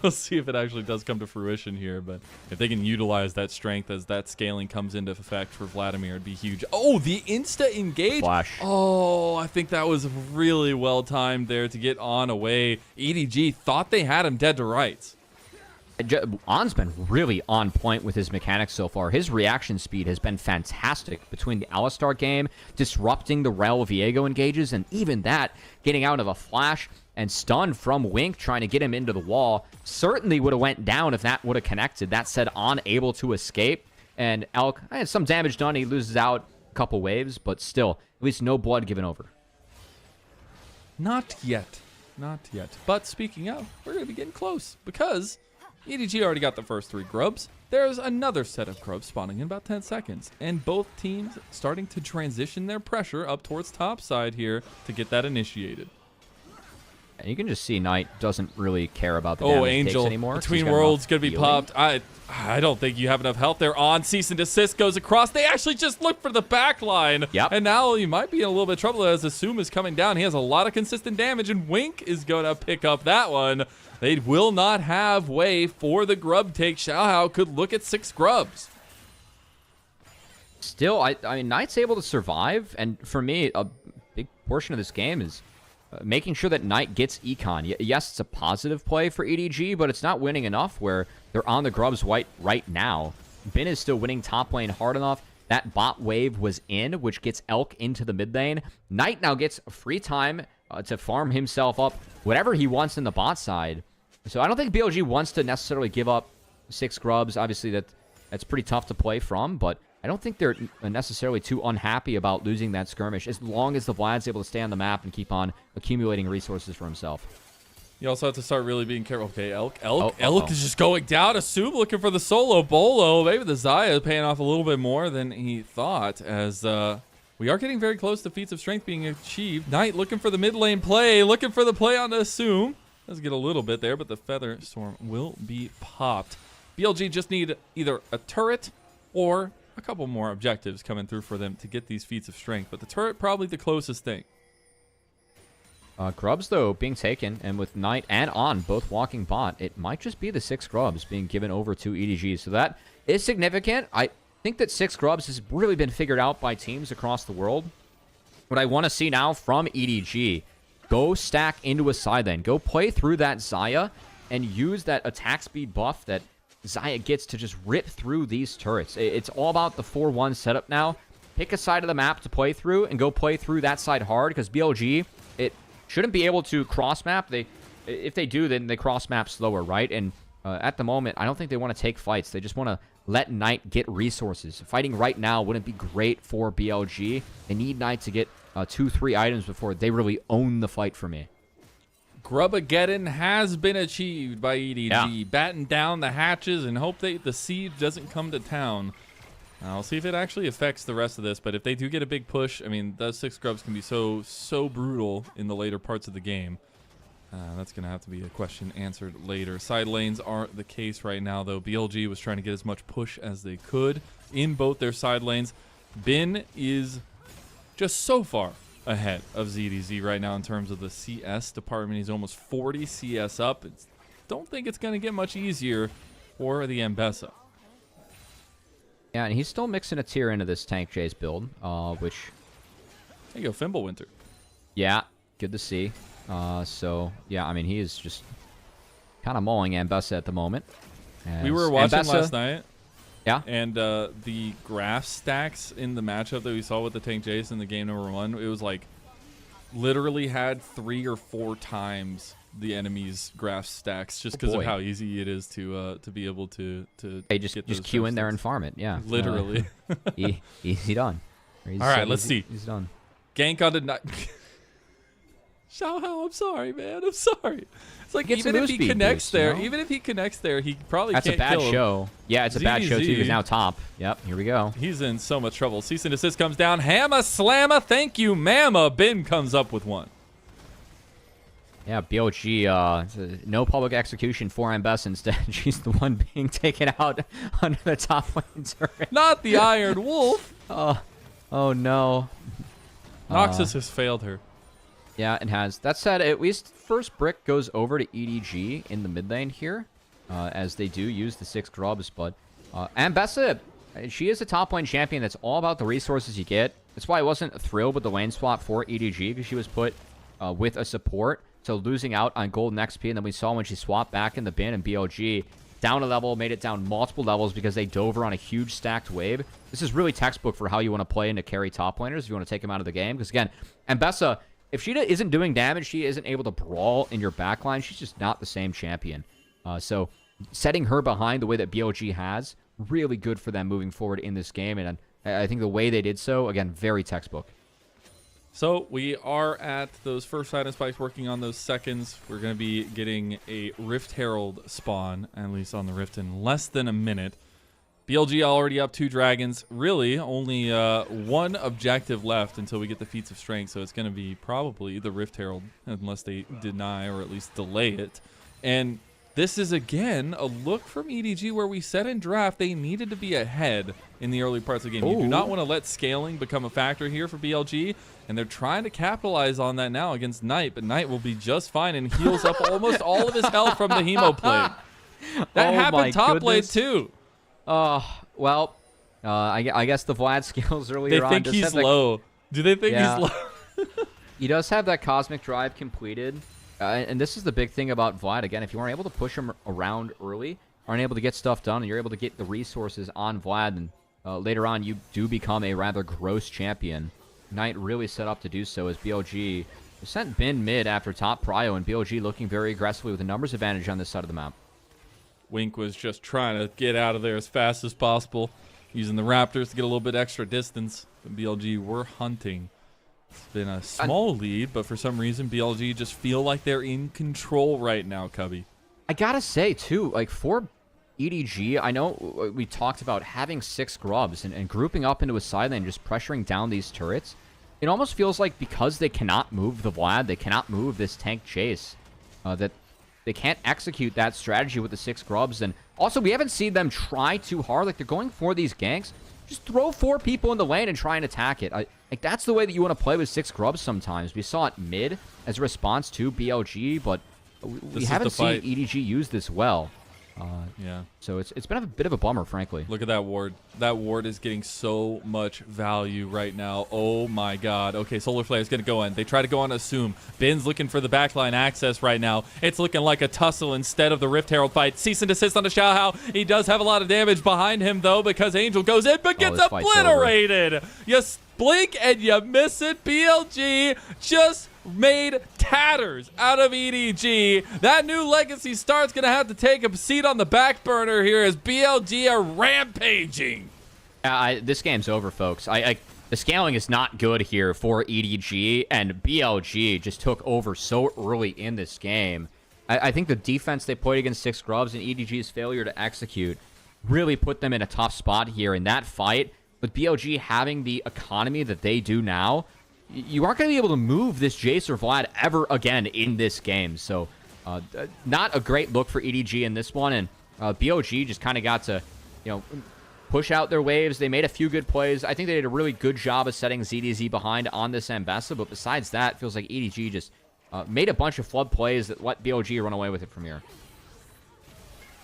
We'll see if it actually does come to fruition here. But if they can utilize that strength as that scaling comes into effect for Vladimir, it'd be huge. Oh, the insta-engage. Flash. Oh, I think that was really well timed there to get on away. EDG thought they had him dead to rights. On's been really on point with his mechanics so far. His reaction speed has been fantastic between the Alistar game, disrupting the Rel Viego engages, and even that, getting out of a flash and stun from Wink, trying to get him into the wall. Certainly would have went down if that would have connected. That said, On able to escape, and Elk had some damage done. He loses out a couple waves, but still, at least no blood given over. Not yet. Not yet. But speaking of, we're going to be getting close because EDG already got the first 3 grubs. There's another set of grubs spawning in about 10 seconds. And both teams starting to transition their pressure up towards top side here to get that initiated. And you can just see Knight doesn't really care about the damage Angel takes anymore. Between Worlds going to be popped. I don't think you have enough health there. On cease and desist goes across. They actually just look for the back line. Yep. And now you might be in a little bit of trouble as Assume is coming down. He has a lot of consistent damage, and Wink is going to pick up that one. They will not have way for the grub take. Xiaohao could look at 6 grubs. Still, I mean, Knight's able to survive, and for me, a big portion of this game is making sure that Knight gets econ. Yes, it's a positive play for EDG, but it's not winning enough where they're on the grubs right now. Bin is still winning top lane hard enough. That bot wave was in, which gets Elk into the mid lane. Knight now gets free time to farm himself up whatever he wants in the bot side. So I don't think BLG wants to necessarily give up 6 grubs. Obviously, that's pretty tough to play from, but I don't think they're necessarily too unhappy about losing that skirmish as long as the Vlad's able to stay on the map and keep on accumulating resources for himself. You also have to start really being careful. Okay, Elk is just going down. Assume looking for the solo bolo. Maybe the Xayah paying off a little bit more than he thought, as we are getting very close to feats of strength being achieved. Knight looking for the mid lane play, looking for the play on Assume. Does get a little bit there, but the Feather Storm will be popped. BLG just need either a turret or a couple more objectives coming through for them to get these feats of strength, but the turret probably the closest thing. Grubs, though, being taken, and with Knight and On both walking bot, it might just be the 6 grubs being given over to EDG. So that is significant. I think that 6 grubs has really been figured out by teams across the world. What I want to see now from EDG, go stack into a side lane. Go play through that Xayah and use that attack speed buff that Xayah gets to just rip through these turrets. It's all about the 4-1 setup now. Pick a side of the map to play through and go play through that side hard, because BLG, it shouldn't be able to cross-map. If they do, then they cross-map slower, right? And at the moment, I don't think they want to take fights. They just want to let Knight get resources. Fighting right now wouldn't be great for BLG. They need Knight to get 2-3 items before they really own the fight for me. Grubageddon has been achieved by EDG. Yeah. Batten down the hatches and hope the siege doesn't come to town. I'll see if it actually affects the rest of this, but if they do get a big push, I mean, those 6 grubs can be so brutal in the later parts of the game. That's going to have to be a question answered later. Side lanes aren't the case right now, though. BLG was trying to get as much push as they could in both their side lanes. Bin is just so far ahead of ZDZ right now in terms of the CS department. He's almost 40 CS up. Don't think it's going to get much easier for the Ambessa. Yeah, and he's still mixing a tier into this Tank Jace build, which... There you go, Fimblewinter. Yeah, good to see. So, yeah, I mean, he is just kind of mauling Ambessa at the moment. We were watching Ambessa, last night. Yeah. And the graph stacks in the matchup that we saw with the Tank Jace in the game number 1, it was like literally had 3 or 4 times the enemy's graph stacks just because of how easy it is to be able to hey, just queue in there and farm it. Yeah, literally. Easy done. All right, let's see. He's done. Gank on the Xiao, I'm sorry, man. I'm sorry. It's like Gets even if he connects boost, there, you know? even if he connects there, he probably That's can't a bad kill him. show. Yeah, it's a bad show too. ZZ. He's now top. Yep, here we go. He's in so much trouble. Cease and desist comes down. Hammer slammer. Thank you, mama. Ben comes up with one. Yeah, BLG, no public execution for Ambessa. Instead, she's the one being taken out under the top lane turret. Not the Iron Wolf. Oh no. Noxus has failed her. Yeah, it has. That said, at least first brick goes over to EDG in the mid lane here, as they do use the 6 grubs. But Ambessa, she is a top lane champion. That's all about the resources you get. That's why I wasn't thrilled with the lane swap for EDG, because she was put with a support. So losing out on golden XP, and then we saw when she swapped back in the bin and BLG, down a level, made it down multiple levels because they dove her on a huge stacked wave. This is really textbook for how you want to play into carry top laners if you want to take them out of the game. Because again, Ambessa, if she isn't doing damage, she isn't able to brawl in your backline, she's just not the same champion. So setting her behind the way that BLG has, really good for them moving forward in this game. And I think the way they did so, again, very textbook. So we are at those first item spikes, working on those seconds. We're going to be getting a Rift Herald spawn, at least on the Rift, in less than a minute. BLG already up 2 dragons. Really, only 1 objective left until we get the Feats of Strength. So it's going to be probably the Rift Herald, unless they deny or at least delay it. And this is, again, a look from EDG where we said in draft they needed to be ahead in the early parts of the game. You do not want to let scaling become a factor here for BLG, and they're trying to capitalize on that now against Knight, but Knight will be just fine and heals up almost all of his health from the Hemo plate. That happened top lane too. Well, I guess the Vlad skills earlier on. They think he's low. Do they think he's low? He does have that Cosmic Drive completed. And this is the big thing about Vlad. Again, if you aren't able to push him around early, aren't able to get stuff done, and you're able to get the resources on Vlad, and later on you do become a rather gross champion. Knight really set up to do so as BLG sent Bin mid after top prio, and BLG looking very aggressively with a numbers advantage on this side of the map. Wink was just trying to get out of there as fast as possible, using the Raptors to get a little bit extra distance. But BLG were hunting. It's been a small lead, but for some reason, BLG just feel like they're in control right now, Cubby. I gotta say, too, like, for EDG, I know we talked about having 6 grubs and grouping up into a side lane, just pressuring down these turrets. It almost feels like because they cannot move the Vlad, they cannot move this tank chase, that they can't execute that strategy with the 6 grubs. And also, we haven't seen them try too hard. Like, they're going for these ganks. Just throw 4 people in the lane and try and attack it. Like, that's the way that you want to play with 6 grubs sometimes. We saw it mid as a response to BLG, but we haven't seen EDG use this well. Yeah. So it's been a bit of a bummer, frankly. Look at that ward. That ward is getting so much value right now. Oh my god. Okay, Solar Flare is going to go in. They try to go on Assume. Ben's looking for the backline access right now. It's looking like a tussle instead of the Rift Herald fight. Cease and desist on the Xiao. He does have a lot of damage behind him, though, because Angel goes in but gets obliterated. You blink and you miss it. BLG just made tatters out of EDG. That new legacy star's gonna have to take a seat on the back burner here as BLG are rampaging. This game's over, folks. The scaling is not good here for EDG, and BLG just took over so early in this game. I think the defense they played against 6 grubs and EDG's failure to execute really put them in a tough spot here in that fight. With BLG having the economy that they do now, you aren't going to be able to move this Jace or Vlad ever again in this game. So, not a great look for EDG in this one. And BLG just kind of got to, push out their waves. They made a few good plays. I think they did a really good job of setting ZDZ behind on this Ambessa. But besides that, it feels like EDG just made a bunch of flood plays that let BLG run away with it from here.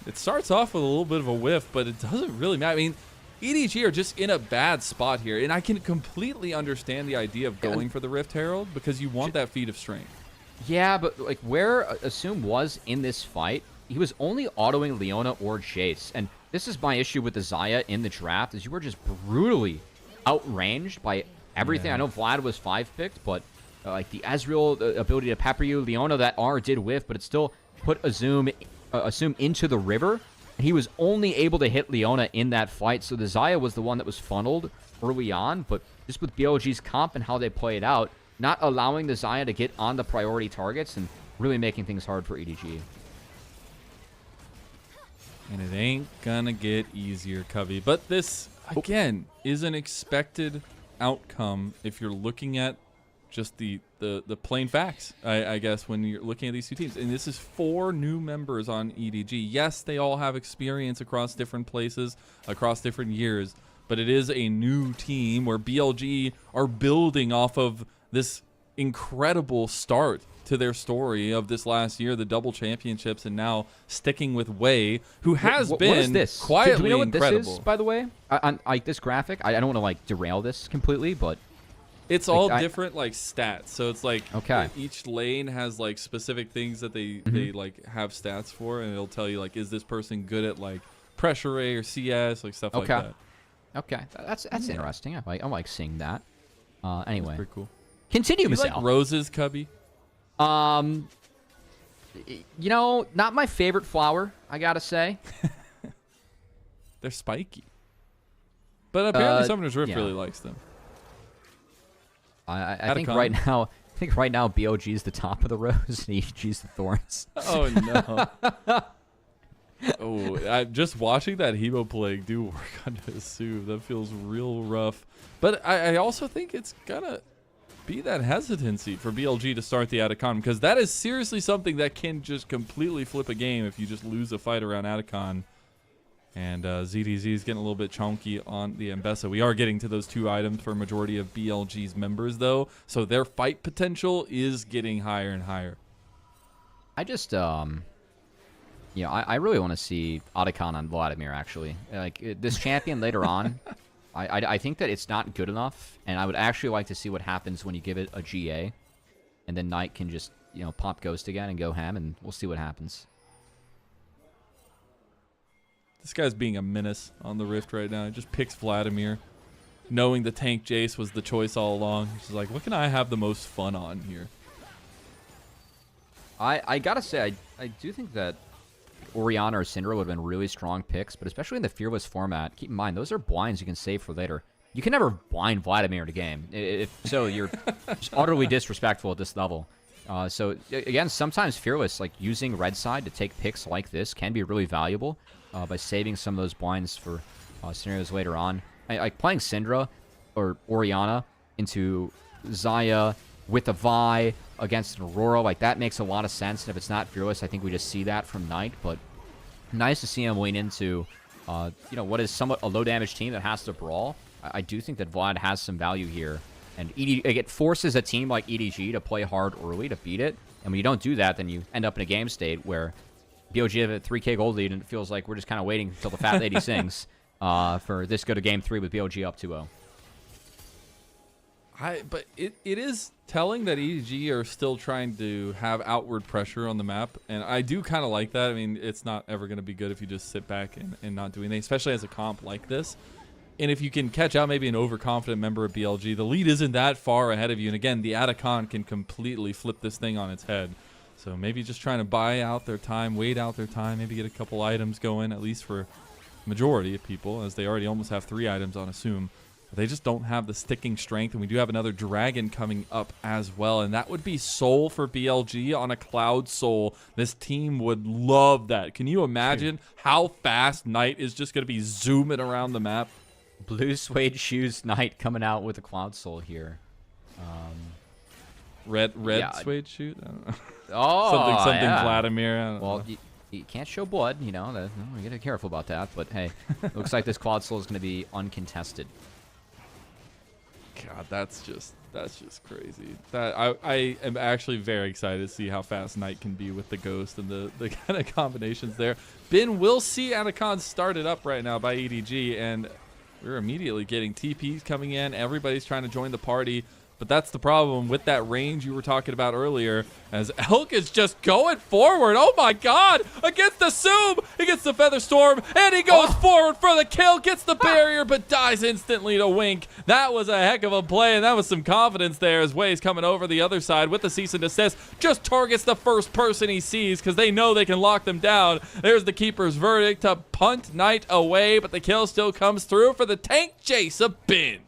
It starts off with a little bit of a whiff, but it doesn't really matter. I mean, EDG are just in a bad spot here, and I can completely understand the idea of going for the Rift Herald because you want that feat of strength. Yeah, but like where Assume was in this fight, he was only autoing Leona or Jace, and this is my issue with the Xayah in the draft, is you were just brutally outranged by everything. Yeah. I know Vlad was 5-picked, but like the Ezreal the ability to pepper you. Leona, that R did whiff, but it still put Assume into the river. And he was only able to hit Leona in that fight, so the Xayah was the one that was funneled early on, but just with BLG's comp and how they play it out, not allowing the Xayah to get on the priority targets and really making things hard for EDG. And it ain't gonna get easier, Covey. But this, again, is an expected outcome if you're looking at just the plain facts, I guess, when you're looking at these two teams. And this is 4 new members on EDG. Yes, they all have experience across different places, across different years, but it is a new team where BLG are building off of this incredible start to their story of this last year, the double championships, and now sticking with Wei, who has been what is this? Quietly do we know what incredible. This is, by the way? On like this graphic, I don't want to like derail this completely, but it's all different like stats. So it's like each lane has like specific things that they like have stats for, and it'll tell you like, is this person good at like pressure rate or CS, like stuff like that. Okay, that's interesting. I like seeing that. Anyway, that's pretty cool. Continue, Do you like roses, Cubby? You know, not my favorite flower, I gotta say. They're spiky. But apparently Summoner's Rift really likes them. I think right now BLG is the top of the rose and EDG's the thorns. Oh no. Oh, just watching that Hebo Plague do work on his Sue, that feels real rough. But I also think it's gonna be that hesitancy for BLG to start the Atacon, because that is seriously something that can just completely flip a game if you just lose a fight around Atacon. And ZDZ is getting a little bit chunky on the Mbessa. We are getting to those 2 items for a majority of BLG's members, though, so their fight potential is getting higher and higher. I just, you know, I really want to see Atacon on Vladimir, actually. Like, this champion later on, I think that it's not good enough, and I would actually like to see what happens when you give it a GA, and then Knight can just, you know, pop Ghost again and go ham, and we'll see what happens. This guy's being a menace on the Rift right now. He just picks Vladimir, knowing the tank Jace was the choice all along. He's just like, what can I have the most fun on here? I gotta say, I do think that Orianna or Syndra would have been really strong picks, but especially in the Fearless format, keep in mind, those are blinds you can save for later. You can never blind Vladimir in a game. If so, you're just utterly disrespectful at this level. So, again, sometimes Fearless, like using red side to take picks like this can be really valuable by saving some of those blinds for scenarios later on. Like playing Syndra or Orianna into Xayah with a Vi against an Aurora, like that makes a lot of sense. And if it's not Fearless, I think we just see that from Knight. But nice to see him lean into, you know, what is somewhat a low damage team that has to brawl. I do think that Vlad has some value here. And it forces a team like EDG to play hard early to beat it. And when you don't do that, then you end up in a game state where BLG have a 3K gold lead, and it feels like we're just kind of waiting until the fat lady sings for this go to game 3 with BLG up 2-0. But it is telling that EDG are still trying to have outward pressure on the map, and I do kind of like that. I mean, it's not ever going to be good if you just sit back and not do anything, especially as a comp like this. And if you can catch out maybe an overconfident member of BLG, the lead isn't that far ahead of you. And again, the Atacon can completely flip this thing on its head. So maybe just trying to buy out their time, wait out their time, maybe get a couple items going, at least for majority of people, as they already almost have 3 items on Assume. But they just don't have the sticking strength, and we do have another Dragon coming up as well, and that would be Soul for BLG on a Cloud Soul. This team would love that. Can you imagine how fast Knight is just going to be zooming around the map? Blue suede shoes Knight coming out with a Cloud Soul here. Red suede shoe? I don't know. Oh, something Vladimir. I don't know. You can't show blood, you know. You gotta be careful about that. But hey, looks like this Cloud Soul is gonna be uncontested. God, that's just crazy. That I am actually very excited to see how fast Knight can be with the Ghost and the kind of combinations there. Ben will see Atacon started up right now by EDG, and we're immediately getting TPs coming in. Everybody's trying to join the party. But that's the problem with that range you were talking about earlier, as Elk is just going forward. Oh my God, against the Zoom. He gets the Feather Storm, and he goes forward for the kill, gets the barrier, but dies instantly to Wink. That was a heck of a play, and that was some confidence there as Way's coming over the other side with the cease and desist. Just targets the first person he sees because they know they can lock them down. There's the keeper's verdict to punt Knight away, but the kill still comes through for the tank chase of Bin.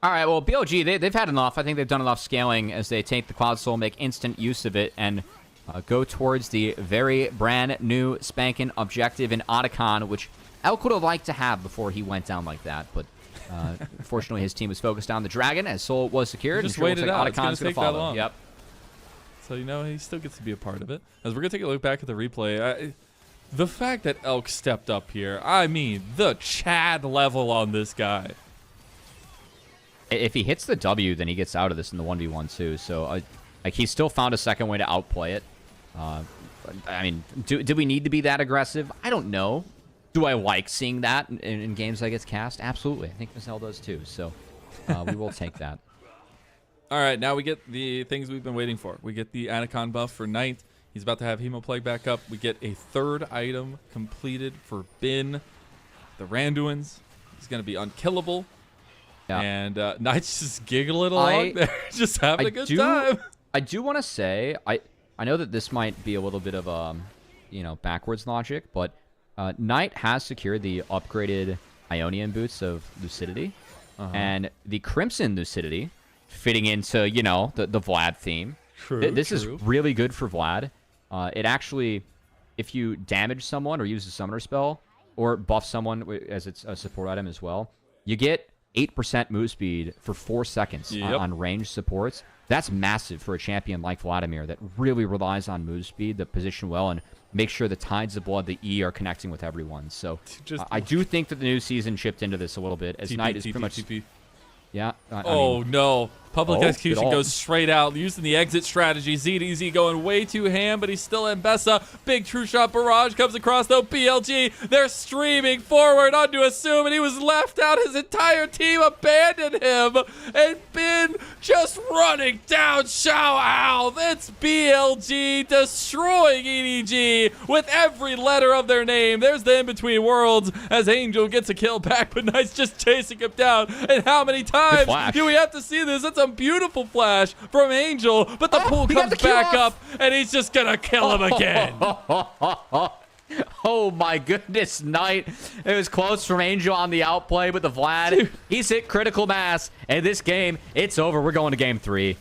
All right, well, BLG, they've had enough. I think they've done enough scaling as they take the Cloud Soul, make instant use of it, and go towards the very brand new spanking objective in Otacon, which Elk would have liked to have before he went down like that. But fortunately, his team was focused on the Dragon as Soul was secured. Just wait it out. Otacon's going to follow. Yep. So, you know, he still gets to be a part of it. As we're going to take a look back at the replay, the fact that Elk stepped up here, I mean, the Chad level on this guy. If he hits the W, then he gets out of this in the 1v1 too. So, like, he still found a second way to outplay it. I mean, do we need to be that aggressive? I don't know. Do I like seeing that in games like it's cast? Absolutely. I think Michelle does too. So, we will take that. All right, now we get the things we've been waiting for. We get the Anacon buff for Knight. He's about to have Hemoplague back up. We get a third item completed for Bin. The Randuins. He's going to be unkillable. Yeah. And Knight's just giggling along there, just having a good time. I do want to say, I know that this might be a little bit of backwards logic, but Knight has secured the upgraded Ionian boots of Lucidity, and the Crimson Lucidity, fitting into the Vlad theme. True. This is really good for Vlad. It actually, if you damage someone or use a summoner spell or buff someone as it's a support item as well, you get 8% move speed for 4 seconds on ranged supports. That's massive for a champion like Vladimir that really relies on move speed, the position well, and make sure the Tides of Blood, the E, are connecting with everyone. So I do think that the new season chipped into this a little bit, as Knight is pretty much... Yeah. No. Public execution goes straight out, using the exit strategy. ZDZ going way too ham, but he's still in Bessa. Big true shot barrage comes across, though. BLG, they're streaming forward onto Assume, and he was left out. His entire team abandoned him. And Bin just running down Xiao. It's BLG destroying EDG with every letter of their name. There's the in-between worlds as Angel gets a kill back, but Knight's just chasing him down. And how many times do we have to see this? That's a beautiful flash from Angel, but the pool comes back up, and he's just gonna kill him again. Oh my goodness, Knight. It was close from Angel on the outplay, but the Vlad, he's hit critical mass, and this game, it's over. We're going to game 3.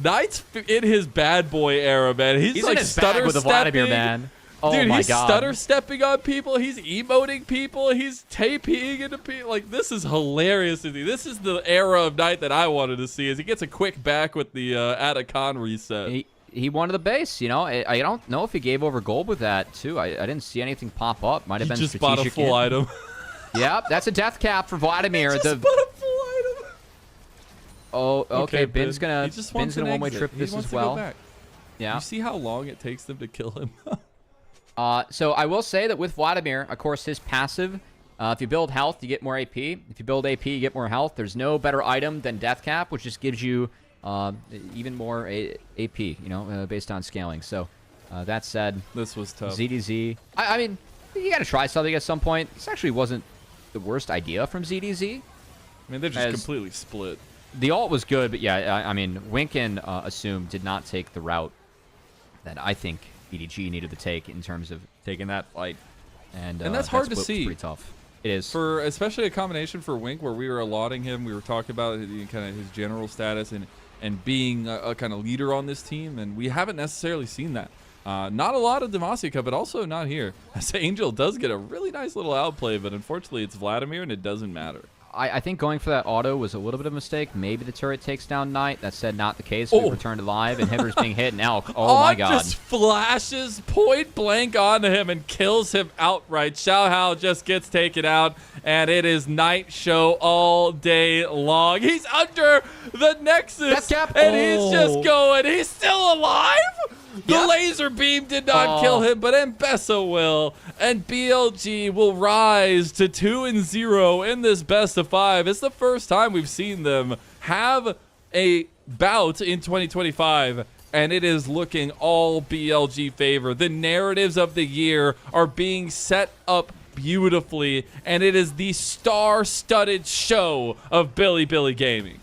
Knight's in his bad boy era, man. He's like in his bag with the Vladimir, man. Oh Dude, my he's God. stutter stepping on people. He's emoting people. He's taping into people. Like, this is hilarious to me. This is the era of Knight that I wanted to see. As he gets a quick back with the Atacon reset. He wanted the base, I don't know if he gave over gold with that too. I didn't see anything pop up. Might have been just strategic. Bought a full item. Yep, that's a death cap for Vladimir. He just bought a full item. Oh, okay. Ben's gonna one-way trip this as well. Yeah. You see how long it takes them to kill him? So I will say that with Vladimir, of course, his passive, if you build health, you get more AP. If you build AP, you get more health. There's no better item than Death Cap, which just gives you even more AP, based on scaling. So that said, this was tough. ZDZ. I mean, you got to try something at some point. This actually wasn't the worst idea from ZDZ. I mean, they're just completely split. The ult was good, but yeah, I mean, Wink and Assume did not take the route that I think EDG needed to take in terms of taking that fight, and that's hard to see. Pretty tough. It is for especially a combination for Wink, where we were allotting him. We were talking about kind of his general status and being a kind of leader on this team, and we haven't necessarily seen that. Not a lot of Demacia, but also not here. As Angel does get a really nice little outplay, but unfortunately it's Vladimir, and it doesn't matter. I think going for that auto was a little bit of a mistake. Maybe the turret takes down Knight. That said, not the case. We returned to live. Inhibitors being hit, and Elk. Oh, my God. Just flashes point blank onto him and kills him outright. Xiao Hao just gets taken out, and it is Knight show all day long. He's under the Nexus, and he's just going. He's still alive? The laser beam did not kill him, but Mbessa will. And BLG will rise to 2-0 in this best of 5. It's the first time we've seen them have a bout in 2025, and it is looking all BLG favor. The narratives of the year are being set up beautifully, and it is the star-studded show of Billy Gaming.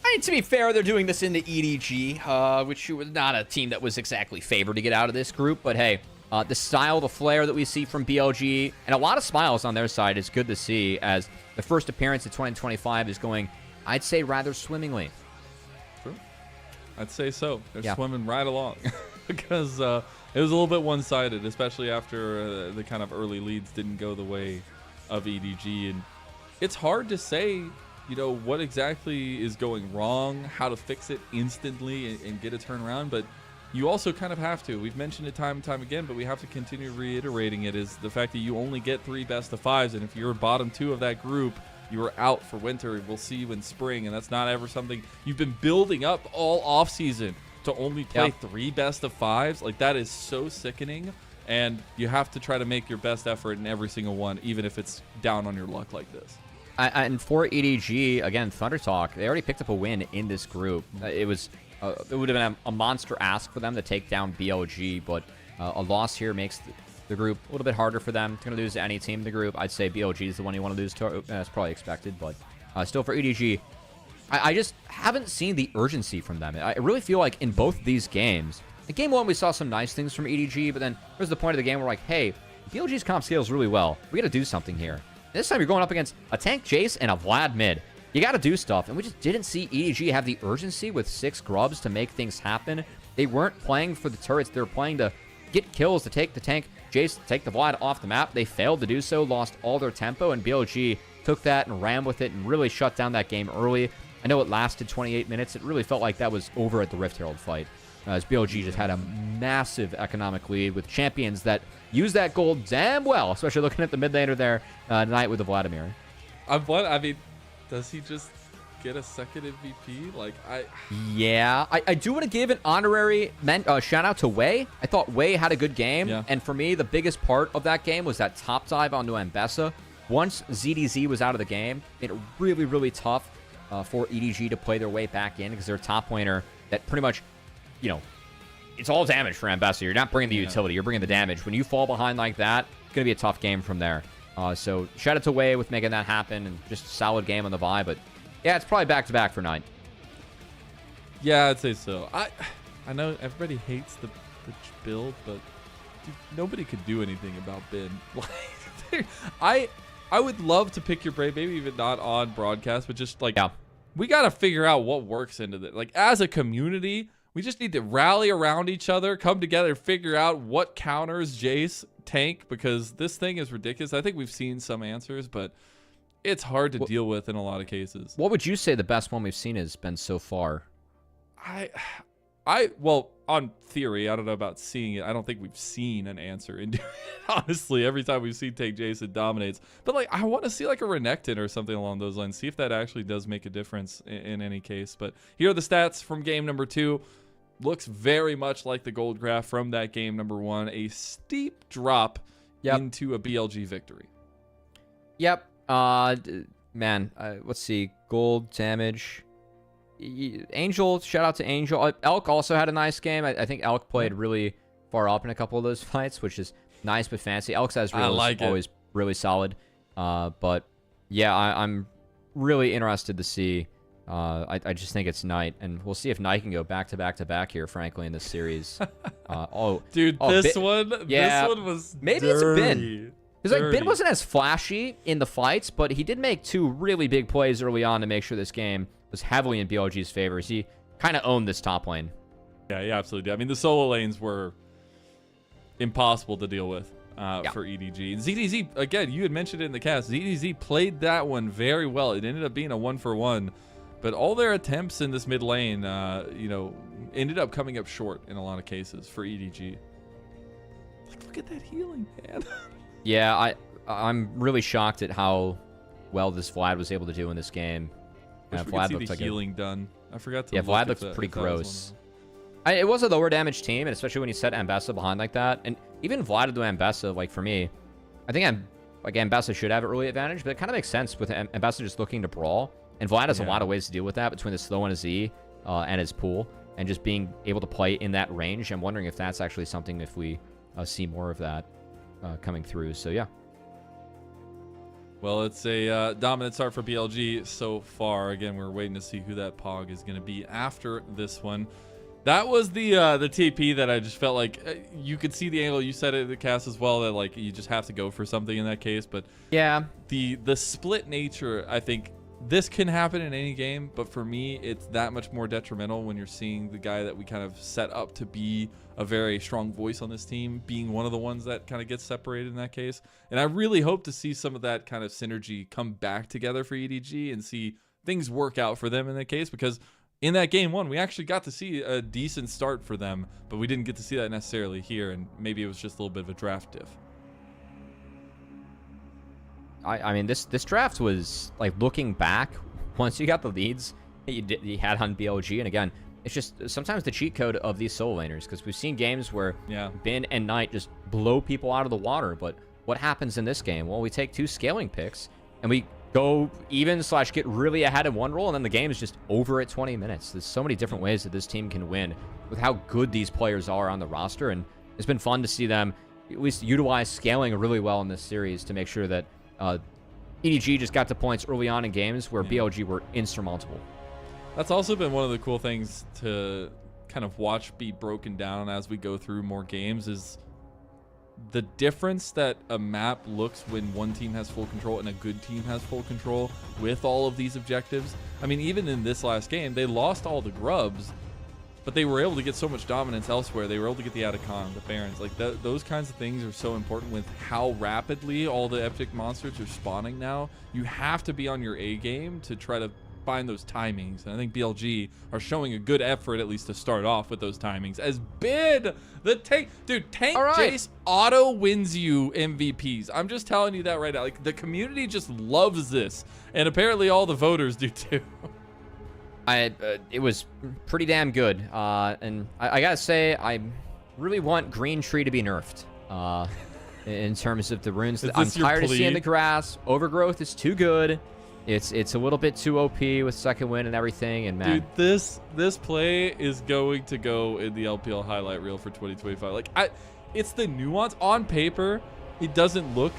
I mean, to be fair, they're doing this in the EDG, which was not a team that was exactly favored to get out of this group. But hey, the style, the flair that we see from BLG, and a lot of smiles on their side is good to see, as the first appearance of 2025 is going, I'd say, rather swimmingly. True. I'd say so. They're swimming right along because it was a little bit one-sided, especially after the kind of early leads didn't go the way of EDG. And it's hard to say, you know, what exactly is going wrong, how to fix it instantly and get a turnaround. But you also kind of have to. We've mentioned it time and time again, but we have to continue reiterating it, is the fact that you only get 3 best-of-5s. And if you're bottom 2 of that group, you are out for winter. We'll see you in spring. And that's not ever something you've been building up all offseason to only play 3 best-of-5s. Like, that is so sickening. And you have to try to make your best effort in every single one, even if it's down on your luck like this. And for EDG, again, Thunder Talk, they already picked up a win in this group. It would have been a monster ask for them to take down BLG, but a loss here makes the group a little bit harder for them. It's going to lose to any team in the group. I'd say BLG is the one you want to lose to. That's probably expected, but still for EDG, I just haven't seen the urgency from them. I really feel like in both these games, in Game 1, we saw some nice things from EDG, but then there's the point of the game where, like, hey, BLG's comp scales really well. We got to do something here. This time you're going up against a tank Jace and a Vlad mid. You got to do stuff, and we just didn't see EDG have the urgency with 6 grubs to make things happen. They weren't playing for the turrets. They were playing to get kills, to take the tank Jace, to take the Vlad off the map. They failed to do so, lost all their tempo, and BLG took that and ran with it and really shut down that game early. I know it lasted 28 minutes. It really felt like that was over at the Rift Herald fight, as BLG just had a massive economic lead with champions that use that gold damn well, especially looking at the mid laner there tonight with the Vladimir. I mean, does he just get a second MVP? Like, Yeah, I do want to give an honorary shout out to Wei. I thought Wei had a good game, and for me, the biggest part of that game was that top dive onto Ambessa. Once ZDZ was out of the game, it really, really tough for EDG to play their way back in, because they're a top laner that pretty much, you know, it's all damage for Ambessa. You're not bringing the utility. You're bringing the damage. When you fall behind like that, it's going to be a tough game from there. So shout out to Wei with making that happen, and just a solid game on the Vi. But yeah, it's probably back-to-back for 9. Yeah, I'd say so. I know everybody hates the build, but dude, nobody could do anything about Bin. Like, I would love to pick your brain, maybe even not on broadcast, but just like, we got to figure out what works into this. Like, as a community, we just need to rally around each other, come together, figure out what counters Jace tank, because this thing is ridiculous. I think we've seen some answers, but it's hard to deal with in a lot of cases. What would you say the best one we've seen has been so far? Well, on theory, I don't know about seeing it. I don't think we've seen an answer into it. Honestly, every time we've seen take Jace, it dominates. But like, I want to see like a Renekton or something along those lines. See if that actually does make a difference in any case. But here are the stats from game number 2. Looks very much like the gold graph from that game number 1. A steep drop into a BLG victory. Yep. Man, let's see. Gold damage. Angel, shout out to Angel. Elk also had a nice game. I think Elk played really far up in a couple of those fights, which is nice but fancy. Elk's as always really solid. But yeah, I'm really interested to see. I just think it's Knight, and we'll see if Knight can go back to back here, frankly, in this series. Dude, this one was maybe dirty. It's Bin. Because like Bin wasn't as flashy in the fights, but he did make 2 really big plays early on to make sure this game was heavily in BLG's favor. He kind of owned this top lane. Yeah, he absolutely did. I mean, the solo lanes were impossible to deal with for EDG. And ZDZ, again, you had mentioned it in the cast. ZDZ played that one very well. It ended up being a 1-for-1. But all their attempts in this mid lane, ended up coming up short in a lot of cases for EDG. Like, look at that healing, man. Yeah, I'm really shocked at how well this Vlad was able to do in this game. Vlad looked like healing done. I forgot to. Yeah, Vlad looks pretty gross. It was a lower damage team, and especially when you set Ambessa behind like that, and even Vlad to Ambessa, like for me, I think Ambessa should have an early advantage, but it kind of makes sense with Ambessa just looking to brawl. And Vlad has a lot of ways to deal with that between the slow and his E and his pool, and just being able to play in that range. I'm wondering if that's actually something if we see more of that coming through. So, yeah. Well, it's a dominant start for BLG so far. Again, we're waiting to see who that Pog is going to be after this one. That was the TP that I just felt like you could see the angle. You said it in the cast as well, that like you just have to go for something in that case. But yeah, the split nature, I think this can happen in any game, but for me, it's that much more detrimental when you're seeing the guy that we kind of set up to be a very strong voice on this team being one of the ones that kind of gets separated in that case. And I really hope to see some of that kind of synergy come back together for EDG and see things work out for them in that case, because in that game one, we actually got to see a decent start for them, but we didn't get to see that necessarily here, and maybe it was just a little bit of a draft diff. I mean, this draft was, like, looking back, once you got the leads that you had on BLG, and again, it's just sometimes the cheat code of these solo laners, because we've seen games where Bin and Knight just blow people out of the water, but what happens in this game? Well, we take 2 scaling picks, and we go even / get really ahead in one roll, and then the game is just over at 20 minutes. There's so many different ways that this team can win with how good these players are on the roster, and it's been fun to see them at least utilize scaling really well in this series to make sure that EDG just got to points early on in games where BLG were insurmountable. That's also been one of the cool things to kind of watch be broken down as we go through more games, is the difference that a map looks when one team has full control and a good team has full control with all of these objectives. I mean, even in this last game, they lost all the grubs, but they were able to get so much dominance elsewhere. They were able to get the Atacon, the Barons. Like, those kinds of things are so important with how rapidly all the epic monsters are spawning now. You have to be on your A game to try to find those timings. And I think BLG are showing a good effort, at least to start off with those timings. As Bid, the tank, dude, Tank Jace auto wins you MVPs. I'm just telling you that right now. Like, the community just loves this. And apparently all the voters do too. It was pretty damn good, and I gotta say, I really want Green Tree to be nerfed in terms of the runes. I'm tired of seeing the grass. Overgrowth is too good. It's a little bit too OP with second wind and everything, and man, dude, this play is going to go in the LPL highlight reel for 2025. Like, it's the nuance on paper. It doesn't look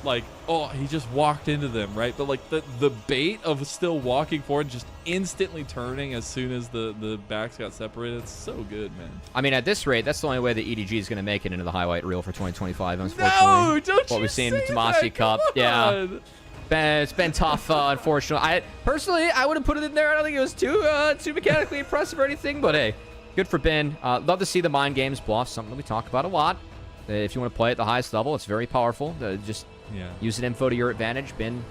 like, oh, he just walked into them, right? But like the bait of still walking forward, just instantly turning as soon as the backs got separated. It's so good, man. I mean, at this rate, that's the only way that EDG is going to make it into the highlight reel for 2025, unfortunately. No, don't what you we've seen in say the Demacia that. Cup. Yeah. It's been tough, unfortunately. Personally, I would have put it in there. I don't think it was too mechanically impressive or anything, but hey, good for Ben. Love to see the mind games bluff, something that we talk about a lot. If you want to play at the highest level, it's very powerful. Just use an info to your advantage. Ben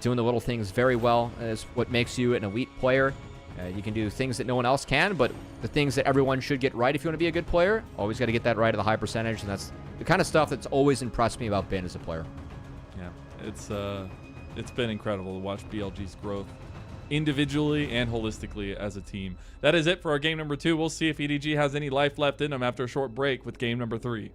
doing the little things very well is what makes you an elite player. You can do things that no one else can, but the things that everyone should get right if you want to be a good player, always got to get that right at a high percentage, and that's the kind of stuff that's always impressed me about Ben as a player. Yeah, it's been incredible to watch BLG's growth individually and holistically as a team. That is it for our game number 2. We'll see if EDG has any life left in them after a short break with game number 3.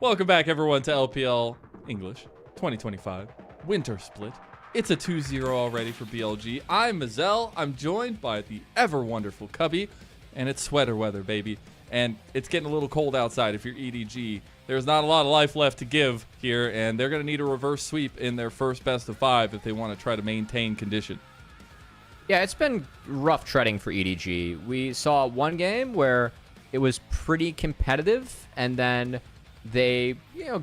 Welcome back, everyone, to LPL English 2025 Winter Split. It's a 2-0 already for BLG. I'm Mazel. I'm joined by the ever-wonderful Cubby, and it's sweater weather, baby. And it's getting a little cold outside if you're EDG. There's not a lot of life left to give here, and they're going to need a reverse sweep in their first best of 5 if they want to try to maintain condition. Yeah, it's been rough treading for EDG. We saw one game where it was pretty competitive, and then they,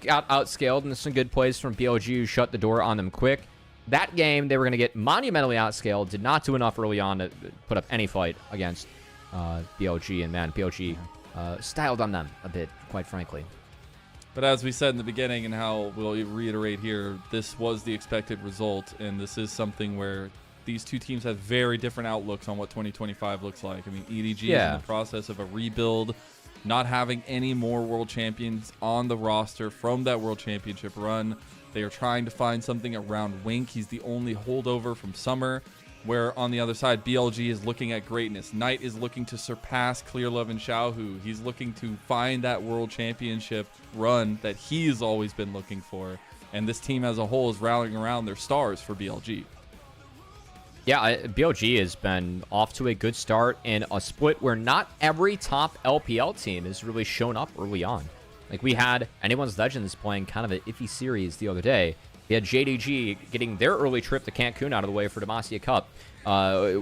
got outscaled, and some good plays from BLG who shut the door on them quick. That game, they were going to get monumentally outscaled, did not do enough early on to put up any fight against BLG, and man, BLG styled on them a bit, quite frankly. But as we said in the beginning, and how we'll reiterate here, this was the expected result, and this is something where these two teams have very different outlooks on what 2025 looks like. I mean, EDG is in the process of a rebuild, not having any more world champions on the roster from that world championship run. They are trying to find something around Wink. He's the only holdover from Summer, where on the other side, BLG is looking at greatness. Knight is looking to surpass Clearlove and Xiaohu. He's looking to find that world championship run that he's always been looking for. And this team as a whole is rallying around their stars for BLG. Yeah, BLG has been off to a good start in a split where not every top LPL team has really shown up early on. Like, we had Anyone's Legends playing kind of an iffy series the other day. We had JDG getting their early trip to Cancun out of the way for Demacia Cup.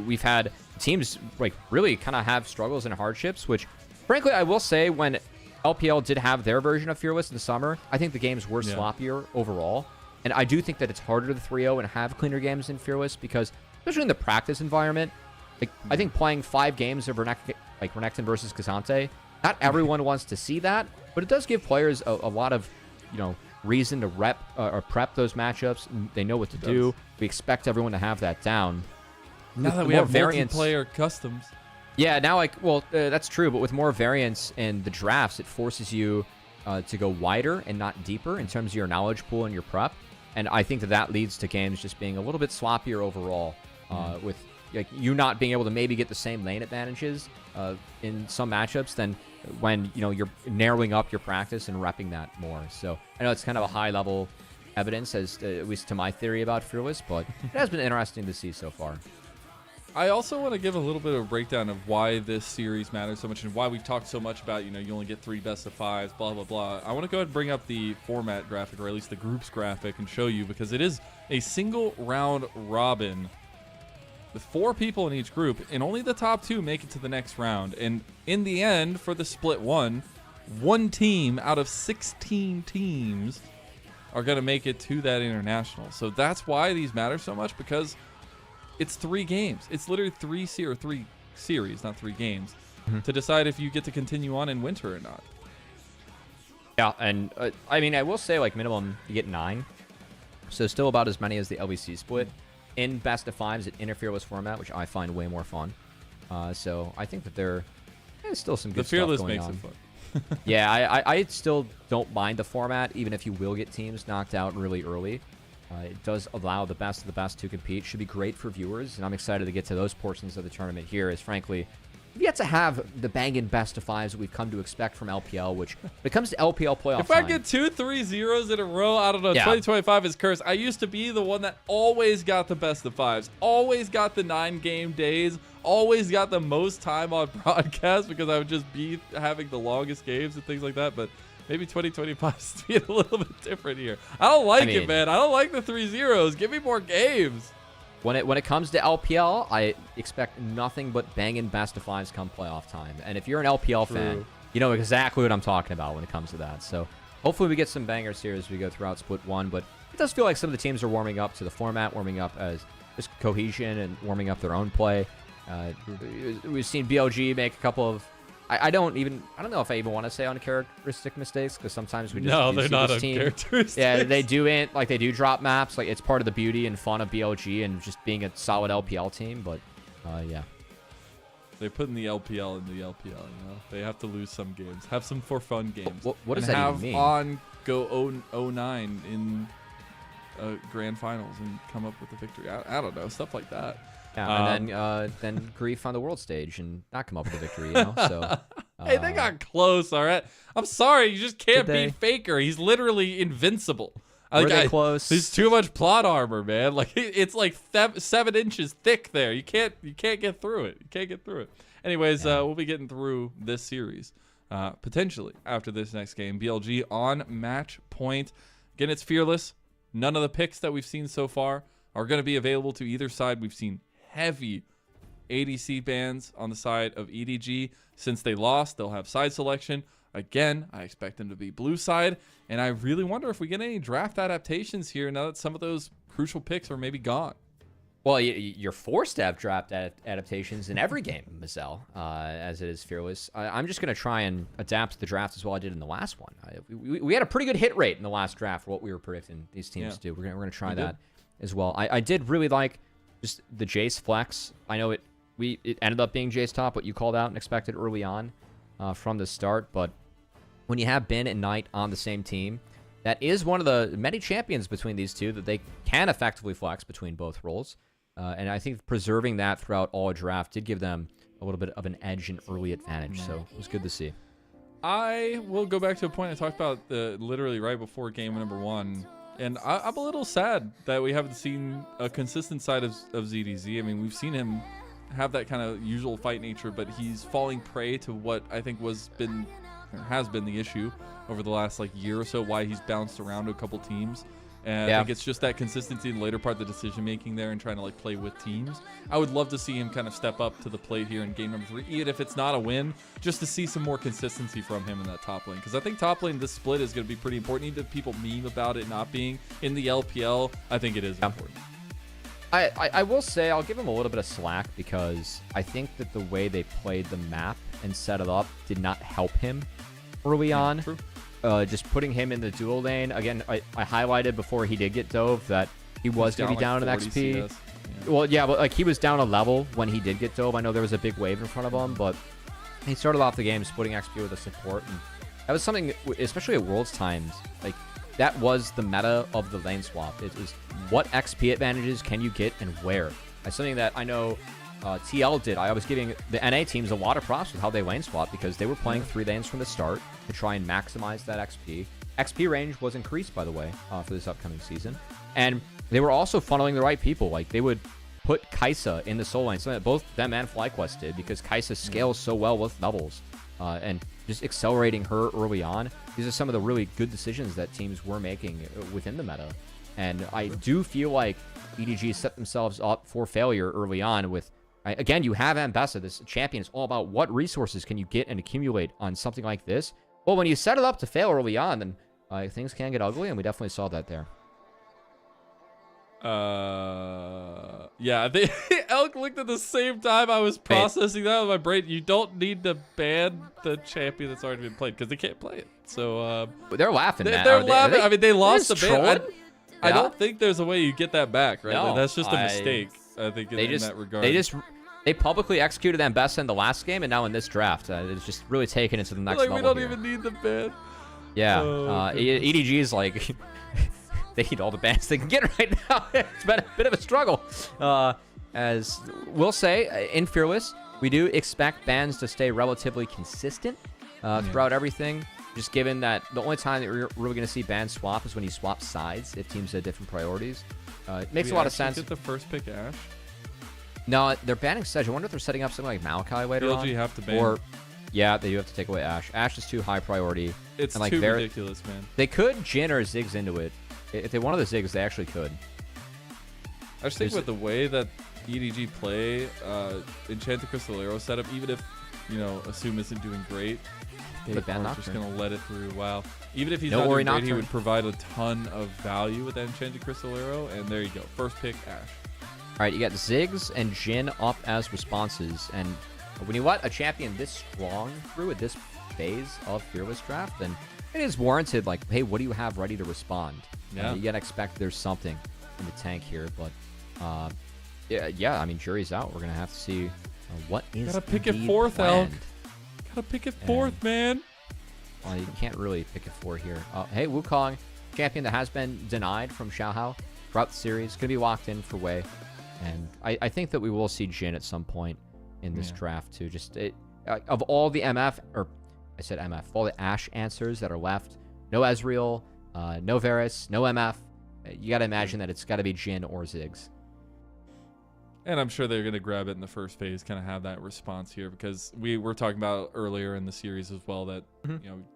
We've had teams like really kind of have struggles and hardships, which, frankly, I will say when LPL did have their version of Fearless in the summer, I think the games were sloppier overall. And I do think that it's harder to 3-0 and have cleaner games in Fearless because, especially in the practice environment, like I think playing 5 games of Renekton versus Kazante, not everyone wants to see that, but it does give players a lot of, reason to rep or prep those matchups. They know what to do. We expect everyone to have that down. Now that we have multiplayer customs. Yeah, now that's true, but with more variance in the drafts, it forces you to go wider and not deeper in terms of your knowledge pool and your prep. And I think that leads to games just being a little bit sloppier overall, with you not being able to maybe get the same lane advantages in some matchups than when you're narrowing up your practice and repping that more. So I know it's kind of a high level evidence, as at least to my theory about Fearless, but it has been interesting to see so far. I also want to give a little bit of a breakdown of why this series matters so much and why we've talked so much about, you only get 3 best of 5s, blah, blah, blah. I want to go ahead and bring up the format graphic, or at least the groups graphic, and show you, because it is a single round robin with 4 people in each group, and only the top 2 make it to the next round. And in the end, for the split one team out of 16 teams are going to make it to that international. So that's why these matter so much, because it's 3 games. It's literally 3 series, not 3 games, to decide if you get to continue on in winter or not. Yeah, and I mean, I will say, minimum, you get 9. So still about as many as the LBC split. In best of 5s at Fearless format, which I find way more fun. So I think that there's still some good stuff going on. The Fearless makes it fun. Yeah, I still don't mind the format, even if you will get teams knocked out really early. It does allow the best of the best to compete. Should be great for viewers, and I'm excited to get to those portions of the tournament here, as frankly, we've yet to have the banging best of 5s that we've come to expect from LPL, which, when it comes to LPL playoff If I get 2 3-0s in a row, I don't know, 2025 is cursed. I used to be the one that always got the best of 5s, always got the 9-game days, always got the most time on broadcast because I would just be having the longest games and things like that, but maybe 2025 is being a little bit different here. I don't like it, man. I don't like the 3-0s. Give me more games. When it comes to LPL, I expect nothing but banging best of 5s come playoff time. And if you're an LPL fan, you know exactly what I'm talking about when it comes to that. So hopefully we get some bangers here as we go throughout split 1. But it does feel like some of the teams are warming up to the format, warming up as just cohesion and warming up their own play. We've seen BLG make a couple of, I don't know if I even want to say uncharacteristic mistakes, because sometimes we just they're not uncharacteristic. Yeah, they do drop maps. Like, it's part of the beauty and fun of BLG and just being a solid LPL team. But yeah, they're putting the LPL in the LPL. They have to lose some games, have some for fun games. What does that even mean? Have on go 0-9 in grand finals and come up with a victory. I don't know, stuff like that. Yeah, and then grief on the world stage and not come up with a victory, So Hey, they got close, all right? I'm sorry, you just can't Did they? beat Faker. He's literally invincible. Were they close? There's too much plot armor, man. Like it's like 7 inches thick there. You can't get through it. You can't get through it. Anyways, we'll be getting through this series potentially after this next game. BLG on match point. Again, it's Fearless. None of the picks that we've seen so far are going to be available to either side. We've seen heavy ADC bans on the side of EDG. Since they lost, they'll have side selection. Again, I expect them to be blue side, and I really wonder if we get any draft adaptations here now that some of those crucial picks are maybe gone. Well, you're forced to have draft adaptations in every game, Mazel, as it is Fearless. I'm just going to try and adapt to the draft as well I did in the last one. We had a pretty good hit rate in the last draft for what we were predicting these teams to do. We're going to try that as well. I did really like just the Jace flex. I know it ended up being Jace top, what you called out and expected early on from the start, but when you have Bin and Knight on the same team, that is one of the many champions between these two that they can effectively flex between both roles. And I think preserving that throughout all draft did give them a little bit of an edge and early advantage. So it was good to see. I will go back to a point I talked about literally right before game number 1. And I'm a little sad that we haven't seen a consistent side of ZDZ. I mean, we've seen him have that kind of usual fight nature, but he's falling prey to what I think has been the issue over the last year or so, why he's bounced around to a couple teams. And I think it's just that consistency in the later part of the decision making there and trying to play with teams. I would love to see him kind of step up to the plate here in game number 3, even if it's not a win, just to see some more consistency from him in that top lane. Because I think top lane, this split is going to be pretty important. Even if people meme about it not being in the LPL, I think it is important. I will say I'll give him a little bit of slack because I think that the way they played the map and set it up did not help him early on. True. Just putting him in the duel lane. Again, I highlighted before he did get dove that he was going to be down in XP. CS. Yeah. Well, yeah, but he was down a level when he did get dove. I know there was a big wave in front of him, but he started off the game splitting XP with a support. And that was something, especially at Worlds times, that was the meta of the lane swap. It was what XP advantages can you get and where. That's something that I know TL did. I was giving the NA teams a lot of props with how they lane swap because they were playing 3 lanes from the start to try and maximize that XP. XP range was increased, by the way, for this upcoming season. And they were also funneling the right people. They would put Kai'Sa in the soul lane, something that both them and FlyQuest did because Kai'Sa scales so well with levels. And just accelerating her early on. These are some of the really good decisions that teams were making within the meta. And I do feel like EDG set themselves up for failure early on with, again, you have Ambessa. This champion is all about what resources can you get and accumulate on something like this. Well, when you set it up to fail early on, then things can get ugly, and we definitely saw that there. Yeah, Elk looked at the same time I was processing that with my brain. You don't need to ban the champion that's already been played because they can't play it. So they're laughing. They're laughing. I mean, they lost the ban. I don't think there's a way you get that back, right? No, that's just a mistake. I think in that regard. They publicly executed Ambessa in the last game, and now in this draft, it's just really taken it to the next level. We don't even need the ban. Yeah, EDG is they need all the bans they can get right now. It's been a bit of a struggle. As we'll say, in Fearless, we do expect bans to stay relatively consistent throughout everything. Just given that the only time that we're really going to see bans swap is when you swap sides if teams have different priorities. It makes a lot of sense. Get the first pick Ashe? No, they're banning Sedge. I wonder if they're setting up something like Maokai later on. BLG have to ban. Yeah, they do have to take away Ashe. Ashe is too high priority. It's too ridiculous, man. They could Jhin or Ziggs into it. If they wanted the Ziggs, they actually could. I just think with the way that EDG play, Enchanted Crystal Arrow setup, even if, Assume isn't doing great, they are just going to let it through. Wow. Even if he's not doing great, he would provide a ton of value with that Enchanted Crystal Arrow, and there you go. First pick, Ashe. All right, you got Ziggs and Jhin up as responses, and when you let a champion this strong through at this phase of Fearless Draft, then it is warranted, hey, what do you have ready to respond? Yeah. You got to expect there's something in the tank here, but yeah, I mean, jury's out. We're going to have to see what is Gotta pick it fourth, Elk. Gotta pick it fourth, man. Well, you can't really pick it 4 here. Hey, Wukong, champion that has been denied from Xiaohao throughout the series, going to be locked in for Wei. And I think that we will see Jhin at some point in this draft, too. of all the MF, or I said MF, all the Ashe answers that are left, no Ezreal, no Varus, no MF. You got to imagine that it's got to be Jhin or Ziggs. And I'm sure they're going to grab it in the first phase, kind of have that response here, because we were talking about earlier in the series as well that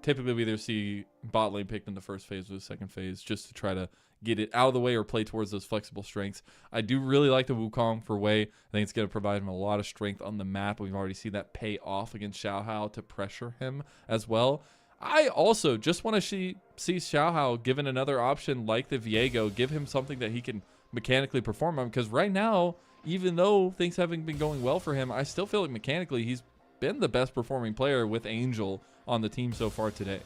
typically we either see bot lane picked in the first phase or the second phase just to try to get it out of the way or play towards those flexible strengths. I do really like the Wukong for Wei. I think it's going to provide him a lot of strength on the map. We've already seen that pay off against Xiaohao to pressure him as well. I also just want to see Xiaohao given another option like the Viego, give him something that he can mechanically perform on, because right now, even though things haven't been going well for him, I still feel like mechanically he's been the best performing player with Angel on the team so far today.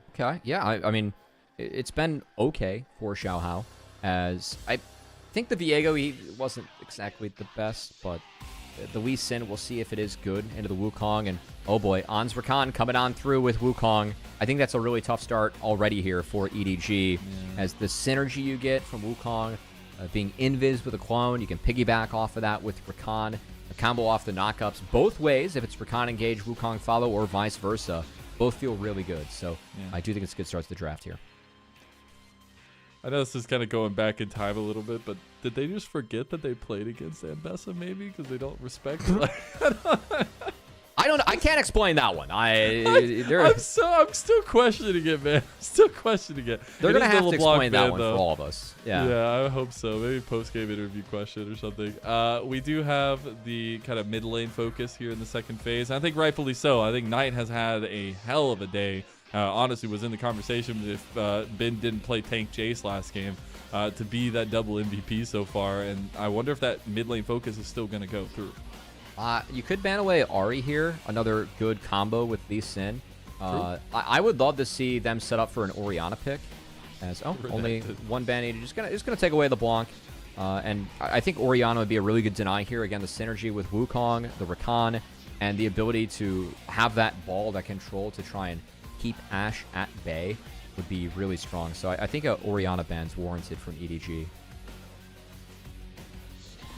Okay, yeah, I mean, it's been okay for Xiaohao, as I think the Viego, he wasn't exactly the best, but the Lee Sin, we'll see if it is good into the Wukong, and oh boy, Ans Rakan coming on through with Wukong. I think that's a really tough start already here for EDG, as the synergy you get from Wukong, being invis with a clone, you can piggyback off of that with Rakan, a combo off the knockups, both ways, if it's Rakan engage, Wukong follow, or vice versa, both feel really good, so I do think it's a good start to the draft here. I know this is kind of going back in time a little bit, but did they just forget that they played against Ambessa maybe because they don't respect it? I don't know. I can't explain that one. I'm still questioning it, man. Still questioning it. They're going to have to explain that one for all of us. Yeah, I hope so. Maybe post-game interview question or something. We do have the kind of mid lane focus here in the second phase. I think rightfully so. I think Knight has had a hell of a day. Honestly, was in the conversation if Ben didn't play tank Jace last game to be that double MVP so far. And I wonder if that mid lane focus is still going to go through. You could ban away Ahri here. Another good combo with Lee Sin. I would love to see them set up for an Orianna pick. As only one ban needed. Just gonna take away the Blanc. And I think Orianna would be a really good deny here. Again, the synergy with Wukong, the Rakan, and the ability to have that ball, that control to try and keep Ashe at bay would be really strong. So I think a Orianna ban's warranted from EDG.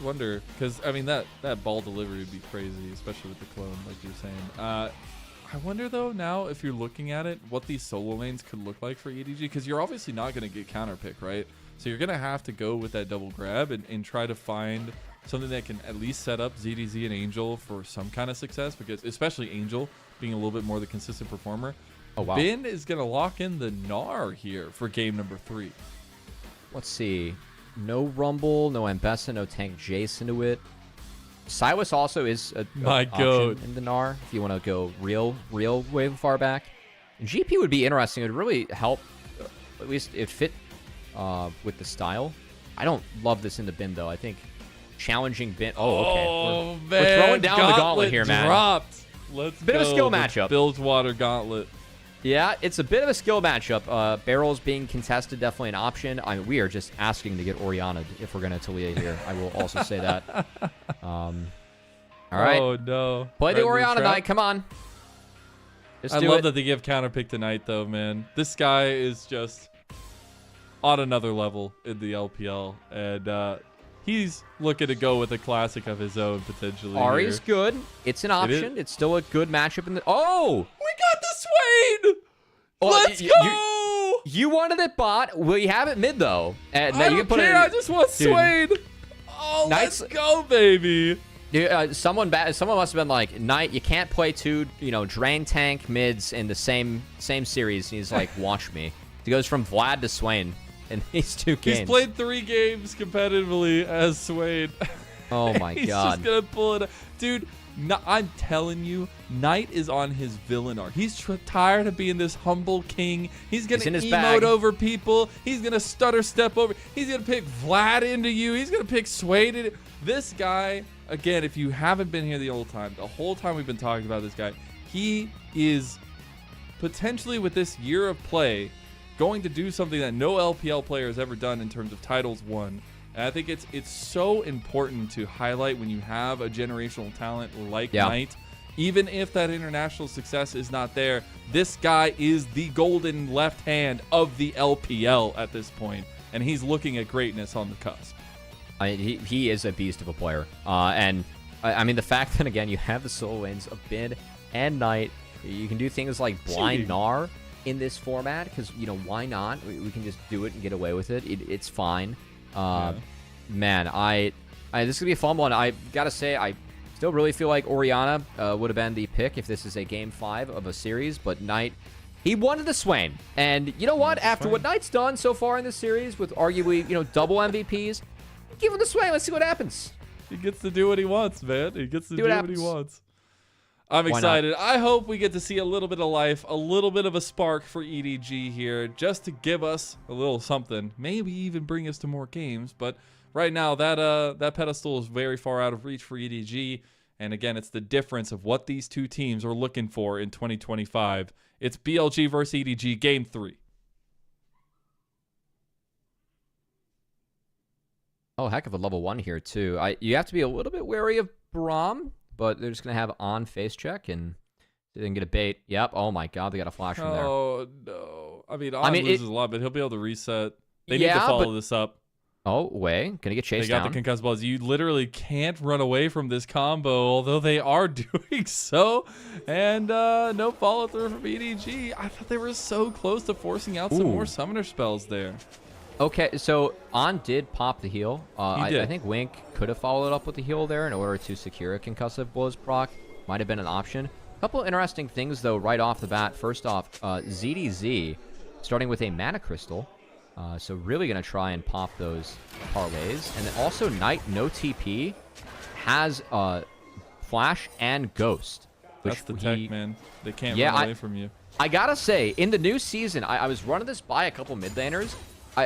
Wonder, because I mean that ball delivery would be crazy, especially with the clone, like you're saying. I wonder though now if you're looking at it, what these solo lanes could look like for EDG, because you're obviously not going to get counter pick, right? So you're going to have to go with that double grab and try to find something that can at least set up ZDZ and Angel for some kind of success, because especially Angel being a little bit more the consistent performer. Oh wow! Ben is going to lock in the Gnar here for game number 3. Let's see. No Rumble, no Ambessa, no Tank Jace into it. Silas also is a option in the Gnar if you want to go real way far back. GP would be interesting. It would really help. At least it fit with the style. I don't love this in the bin though. I think challenging bin. Oh, okay. We're throwing down the gauntlet here, man. Dropped. Let's bit of a skill matchup. Bilgewater gauntlet. Yeah, it's a bit of a skill matchup. Barrels being contested, definitely an option. I mean, we are just asking to get Orianna if we're going to Talia here. I will also say that. All right. Oh, no. Play the Orianna Knight. Come on. I love that they give counterpick tonight, though, man. This guy is just on another level in the LPL. And he's looking to go with a classic of his own, potentially. Ahri's good. It's an option. It's still a good matchup in the... Oh! We got the Swain! Let's go! You wanted it bot. Will you have it mid, though? I don't care. I just want Swain. Oh, let's go, baby. Someone must have been like, Knight, you can't play two, drain tank mids in the same series. And he's like, watch me. He goes from Vlad to Swain in these 2 games. He's played 3 games competitively as Swain. Oh my God. He's just gonna pull it up. Dude, I'm telling you, Knight is on his villain arc. He's tired of being this humble king. He's gonna emote over people. He's gonna stutter step over. He's gonna pick Vlad into you. He's gonna pick Swain into... This guy, again, if you haven't been here the whole time we've been talking about this guy, he is potentially, with this year of play, going to do something that no LPL player has ever done in terms of titles won. And I think it's so important to highlight when you have a generational talent like Knight. Even if that international success is not there, this guy is the golden left hand of the LPL at this point, and he's looking at greatness on the cusp. He is a beast of a player. And I mean, the fact that, again, you have the solo lanes of Bin and Knight. You can do things like blind Gnar in this format because, you know, why not? We can just do it and get away with it. It's fine. Man, this is going to be a fun one. I got to say, I still really feel like Orianna would have been the pick if this is a Game 5 of a series, but Knight, he wanted the Swain. And you know what? After what Knight's done so far in this series with arguably, you know, double MVPs, give him the Swain. Let's see what happens. He gets to do what he wants, man. He gets to do what he wants. I'm excited. I hope we get to see a little bit of life, a little bit of a spark for EDG here, just to give us a little something. Maybe even bring us to more games. But right now, that pedestal is very far out of reach for EDG. And again, it's the difference of what these two teams are looking for in 2025. It's BLG versus EDG, Game 3. Oh, heck of a level 1 here, too. You have to be a little bit wary of Braum, but they're just going to have on face check and they can get a bait. Yep. Oh, my God. They got a flash from there. Oh, no. I mean, loses a lot, but he'll be able to reset. They need to follow this up. Oh, wait. Gonna get chased down. They got the concussed balls. You literally can't run away from this combo, although they are doing so. And no follow-through from EDG. I thought they were so close to forcing out some more summoner spells there. Okay, so On did pop the heal. He did. I think Wink could have followed up with the heal there in order to secure a concussive blows proc. Might have been an option. A couple of interesting things, though, right off the bat. First off, ZDZ starting with a mana crystal. So really going to try and pop those parlays. And then also Knight, no TP, has Flash and Ghost. That's the tech, man. They can't run away from you. I got to say, in the new season, I was running this by a couple mid laners.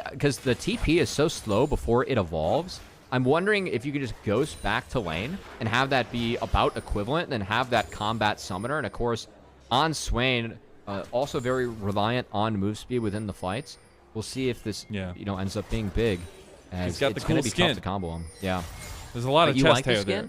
Because the TP is so slow before it evolves, I'm wondering if you could just ghost back to lane and have that be about equivalent and then have that combat summoner. And, of course, on Swain, also very reliant on move speed within the fights. We'll see if this ends up being big. He's got the cool skin. Tough to combo him. Yeah. There's a lot of chest hair there.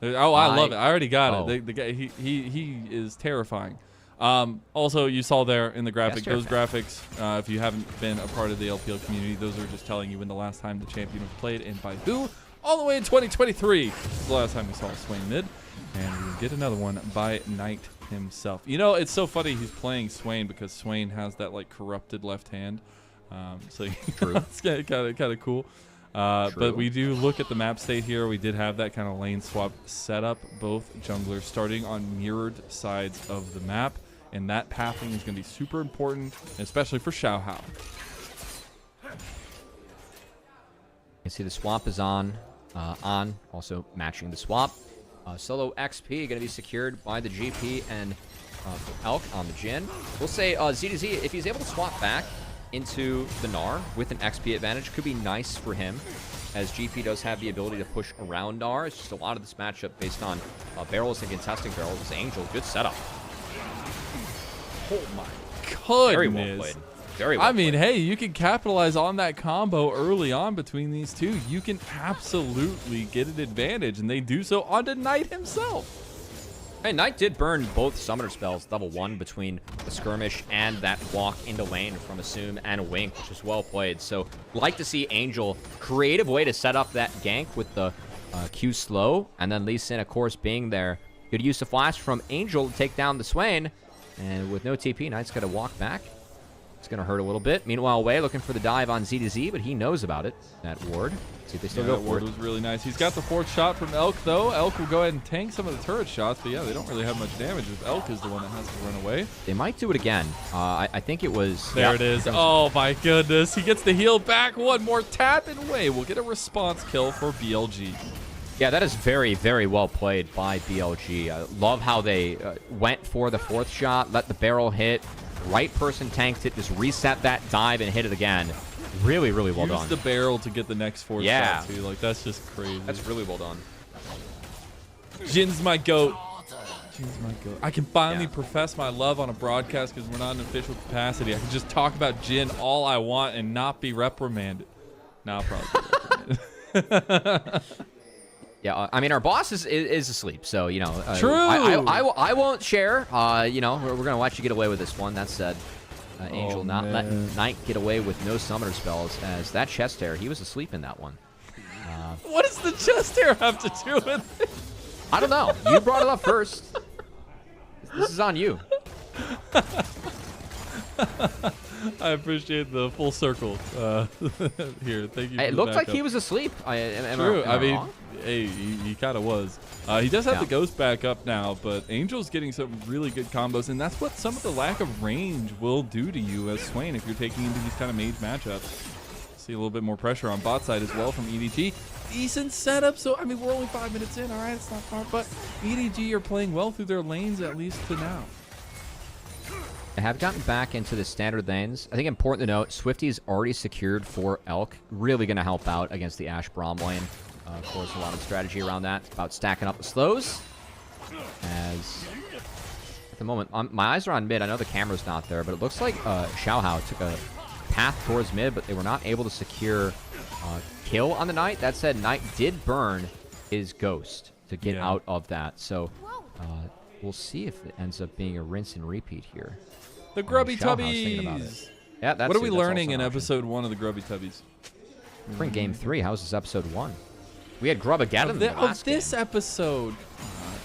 Oh, I love it. I already got it. The guy, he is terrifying. Also, you saw there in the graphic, those graphics, if you haven't been a part of the LPL community, those are just telling you when the last time the champion was played and by who. All the way in 2023, the last time we saw Swain mid. And we get another one by Knight himself. You know, it's so funny he's playing Swain because Swain has that, like, corrupted left hand. So it's kind of cool. But we do look at the map state here. We did have that kind of lane swap set up. Both junglers starting on mirrored sides of the map. And that pathing is going to be super important, especially for Xiaohao. You can see the swap is on. Also matching the swap. Solo XP going to be secured by the GP and Elk on the Jhin. We'll say ZDZ, if he's able to swap back into the Gnar with an XP advantage, could be nice for him, as GP does have the ability to push around Gnar. It's just a lot of this matchup based on barrels and contesting barrels. This Angel, good setup. Oh my goodness. Very well played. Very well played. Hey, you can capitalize on that combo early on between these two. You can absolutely get an advantage, and they do so onto Knight himself. Hey, Knight did burn both summoner spells level 1 between the skirmish and that walk into lane from Assume and Wink, which is well played. So, like to see Angel, creative way to set up that gank with the Q slow, and then Lee Sin, of course, being there. Good use of flash from Angel to take down the Swain, and with no TP, Knight's got to walk back. It's going to hurt a little bit. Meanwhile, Wei looking for the dive on ZDZ, but he knows about it. That ward. See if they still go for it. That ward was really nice. He's got the fourth shot from Elk, though. Elk will go ahead and tank some of the turret shots, but yeah, they don't really have much damage if Elk is the one that has to run away. They might do it again. I think it was... There it is. Oh, my goodness. He gets the heal back. One more tap, and Wei will get a response kill for BLG. Yeah, that is very, very well played by BLG. I love how they went for the fourth shot, let the barrel hit. Right person tanked it, just reset that dive and hit it again. Really, really well done. Use the barrel to get the next fourth shot, too. Like, that's just crazy. That's really well done. Jin's my goat. Jin's my goat. I can finally profess my love on a broadcast because we're not in official capacity. I can just talk about Jin all I want and not be reprimanded. No, I'll probably be reprimanded. Yeah, I mean, our boss is asleep, so, you know. True. I won't share. You know, we're going to watch you get away with this one. That said, Angel not letting Knight get away with no summoner spells, as that chest hair, he was asleep in that one. What does the chest hair have to do with it? I don't know. You brought it up first. This is on you. I appreciate the full circle here. Thank you. It looked like he was asleep. True. I mean, hey, he kind of was. He does have the ghost back up now, but Angel's getting some really good combos, and that's what some of the lack of range will do to you as Swain if you're taking into these kind of mage matchups. See a little bit more pressure on bot side as well from EDG. Decent setup. So, I mean, we're only 5 minutes in. All right, it's not far, but EDG are playing well through their lanes, at least to now. I have gotten back into the standard lanes. I think important to note, Swifty's already secured for Elk. Really going to help out against the Ashe Braum lane. Of course, a lot of strategy around that. It's about stacking up the slows. As at the moment, my eyes are on mid. I know the camera's not there, but it looks like Xiaohao took a path towards mid, but they were not able to secure kill on the Knight. That said, Knight did burn his ghost to get out of that. So we'll see if it ends up being a rinse and repeat here. The Grubby Tubbies. Yeah, that's what are we learning in episode 1 of the Grubby Tubbies? We're in game 3. How is this episode 1? We had Grubageddon in the last game. This episode,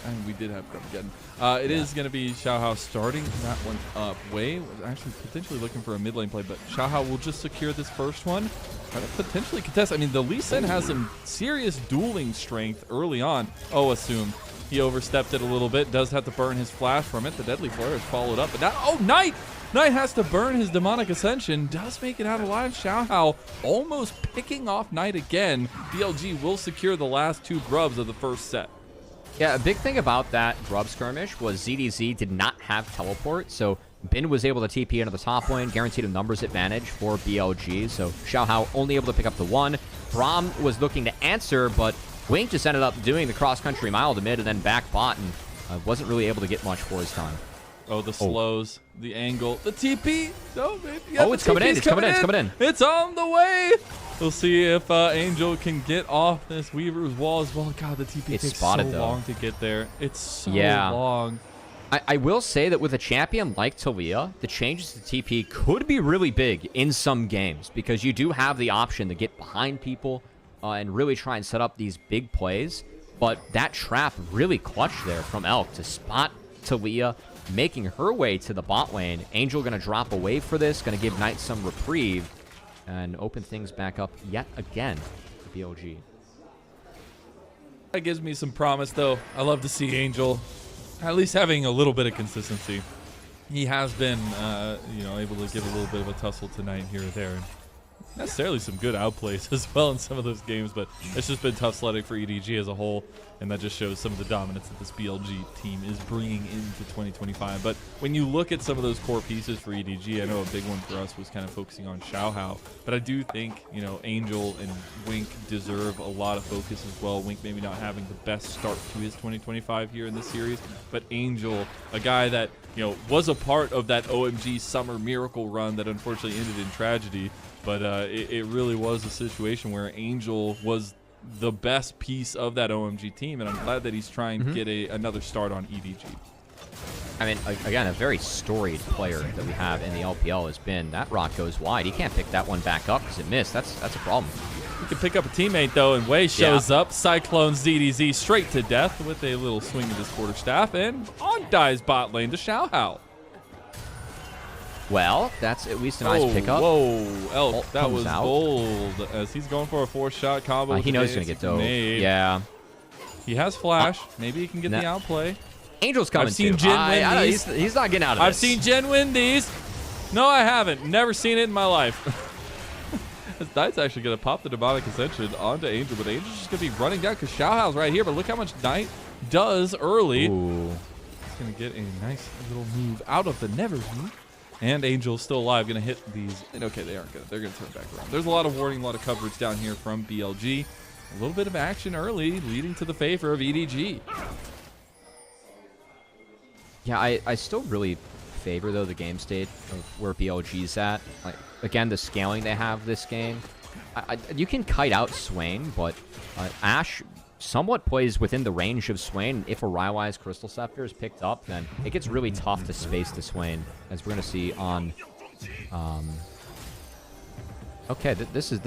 and we did have Grubageddon. It is going to be Xiaohao starting that one up. Wei was actually potentially looking for a mid lane play, but Xiaohao will just secure this first one. Try to potentially contest. I mean, the Lee Sin has some serious dueling strength early on. Oh, assume. He overstepped it a little bit. Does have to burn his flash from it. The Deadly Flare is followed up. But now, oh, Knight! Knight has to burn his Demonic Ascension. Does make it out alive. Xiaohao almost picking off Knight again. BLG will secure the last 2 grubs of the first set. Yeah, a big thing about that grub skirmish was ZDZ did not have teleport, so Bin was able to TP into the top lane, guaranteed a numbers advantage for BLG, so Xiaohao only able to pick up the 1. Braum was looking to answer, but Wink just ended up doing the cross-country mile to mid and then back bot, and wasn't really able to get much for his time. Oh, the slows, the angle, the TP. It's coming in. It's coming in. It's on the way. We'll see if Angel can get off this Weaver's wall as well. God, the TP takes so long to get there. It's so long. I will say that with a champion like Talia, the changes to TP could be really big in some games because you do have the option to get behind people and really try and set up these big plays. But that trap really clutched there from Elk to spot Talia, making her way to the bot lane. Angel going to drop away for this, going to give Knight some reprieve and open things back up yet again for BLG. That gives me some promise, though. I love to see Angel at least having a little bit of consistency. He has been, able to give a little bit of a tussle tonight here or there. And necessarily some good outplays as well in some of those games, but it's just been tough sledding for EDG as a whole, and that just shows some of the dominance that this BLG team is bringing into 2025. But when you look at some of those core pieces for EDG, I know a big one for us was kind of focusing on Xiaohao, but I do think, Angel and Wink deserve a lot of focus as well. Wink maybe not having the best start to his 2025 here in this series, but Angel, a guy that, was a part of that OMG Summer Miracle run that unfortunately ended in tragedy. But it really was a situation where Angel was the best piece of that OMG team, and I'm glad that he's trying to get another start on EDG. I mean, again, a very storied player that we have in the LPL has been that rock goes wide. He can't pick that one back up because it missed. That's a problem. He can pick up a teammate, though, and Wei shows up. Cyclones ZDZ straight to death with a little swing of his quarterstaff, and on dies bot lane to Xiaohao. Well, that's at least a nice pickup. Whoa, Elk, that was bold as he's going for a 4-shot combo. He knows he's going to get dove. Yeah. He has flash. Maybe he can get the outplay. Angel's coming I've seen Jin win these. He's not getting out of this. I've seen Jin win these. No, I haven't. Never seen it in my life. This Knight's actually going to pop the Demonic Ascension onto Angel, but Angel's just going to be running down because Xiaohao's right here, but look how much Knight does early. Ooh. He's going to get a nice little move out of the never move. And Angel's still alive, going to hit these. And okay, they aren't good. They're going to turn back around. There's a lot of warning, a lot of coverage down here from BLG. A little bit of action early, leading to the favor of EDG. Yeah, I still really favor, though, the game state of where BLG's at. Like, again, the scaling they have this game. You can kite out Swain, but Ashe somewhat plays within the range of Swain. If a Raiwai's Crystal Scepter is picked up, then it gets really tough to space the Swain, as we're going to see on... Okay, this is...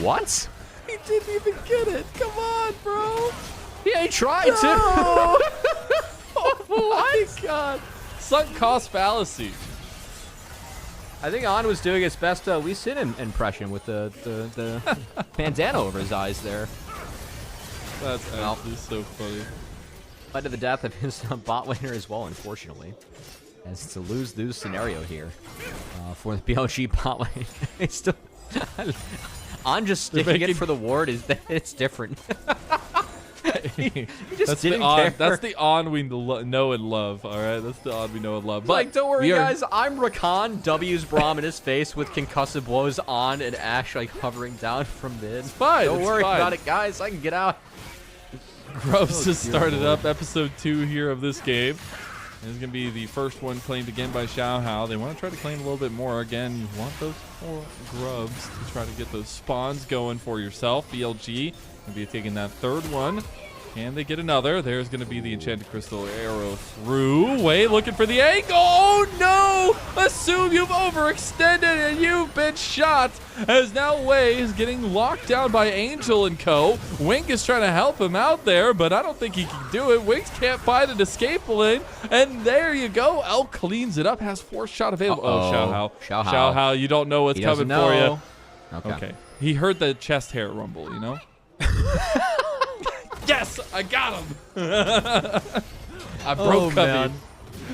What? He didn't even get it. Come on, bro. Yeah, They tried to. Oh my god. Sunk cost fallacy. I think On was doing his best Lee Sin impression with the bandana over his eyes there. That's actually so funny. Led to the death of his bot laner as well, unfortunately. As it's a lose-lose scenario here for the BLG bot lane. It's still, On just sticking it for the ward it's different. He just didn't care. That's the On we know and love, all right? That's the On we know and love. But like, don't worry, guys. I'm Rakan, W's Braum in his face with concussive blows On and Ashe like hovering down from mid. It's fine. Don't worry about it, guys. I can get out. Grubs just started up episode 2 here of this game. This is going to be the first one claimed again by Xiaohao. They want to try to claim a little bit more. Again, you want those 4 grubs to try to get those spawns going for yourself. BLG going to be taking that 3rd one. Can they get another? There's going to be the Enchanted Crystal arrow through. Wait, looking for the angle. Oh, no! Assume you've overextended and you've been shot. As now Wei is getting locked down by Angel and co. Wink is trying to help him out there, but I don't think he can do it. Winks can't find an escape lane. And there you go. El cleans it up. Has 4 shot available. Oh, Xiaohao. Xiaohao, you don't know what's coming for you. Okay. He heard the chest hair rumble, you know? Yes, I got him. I broke Cubby.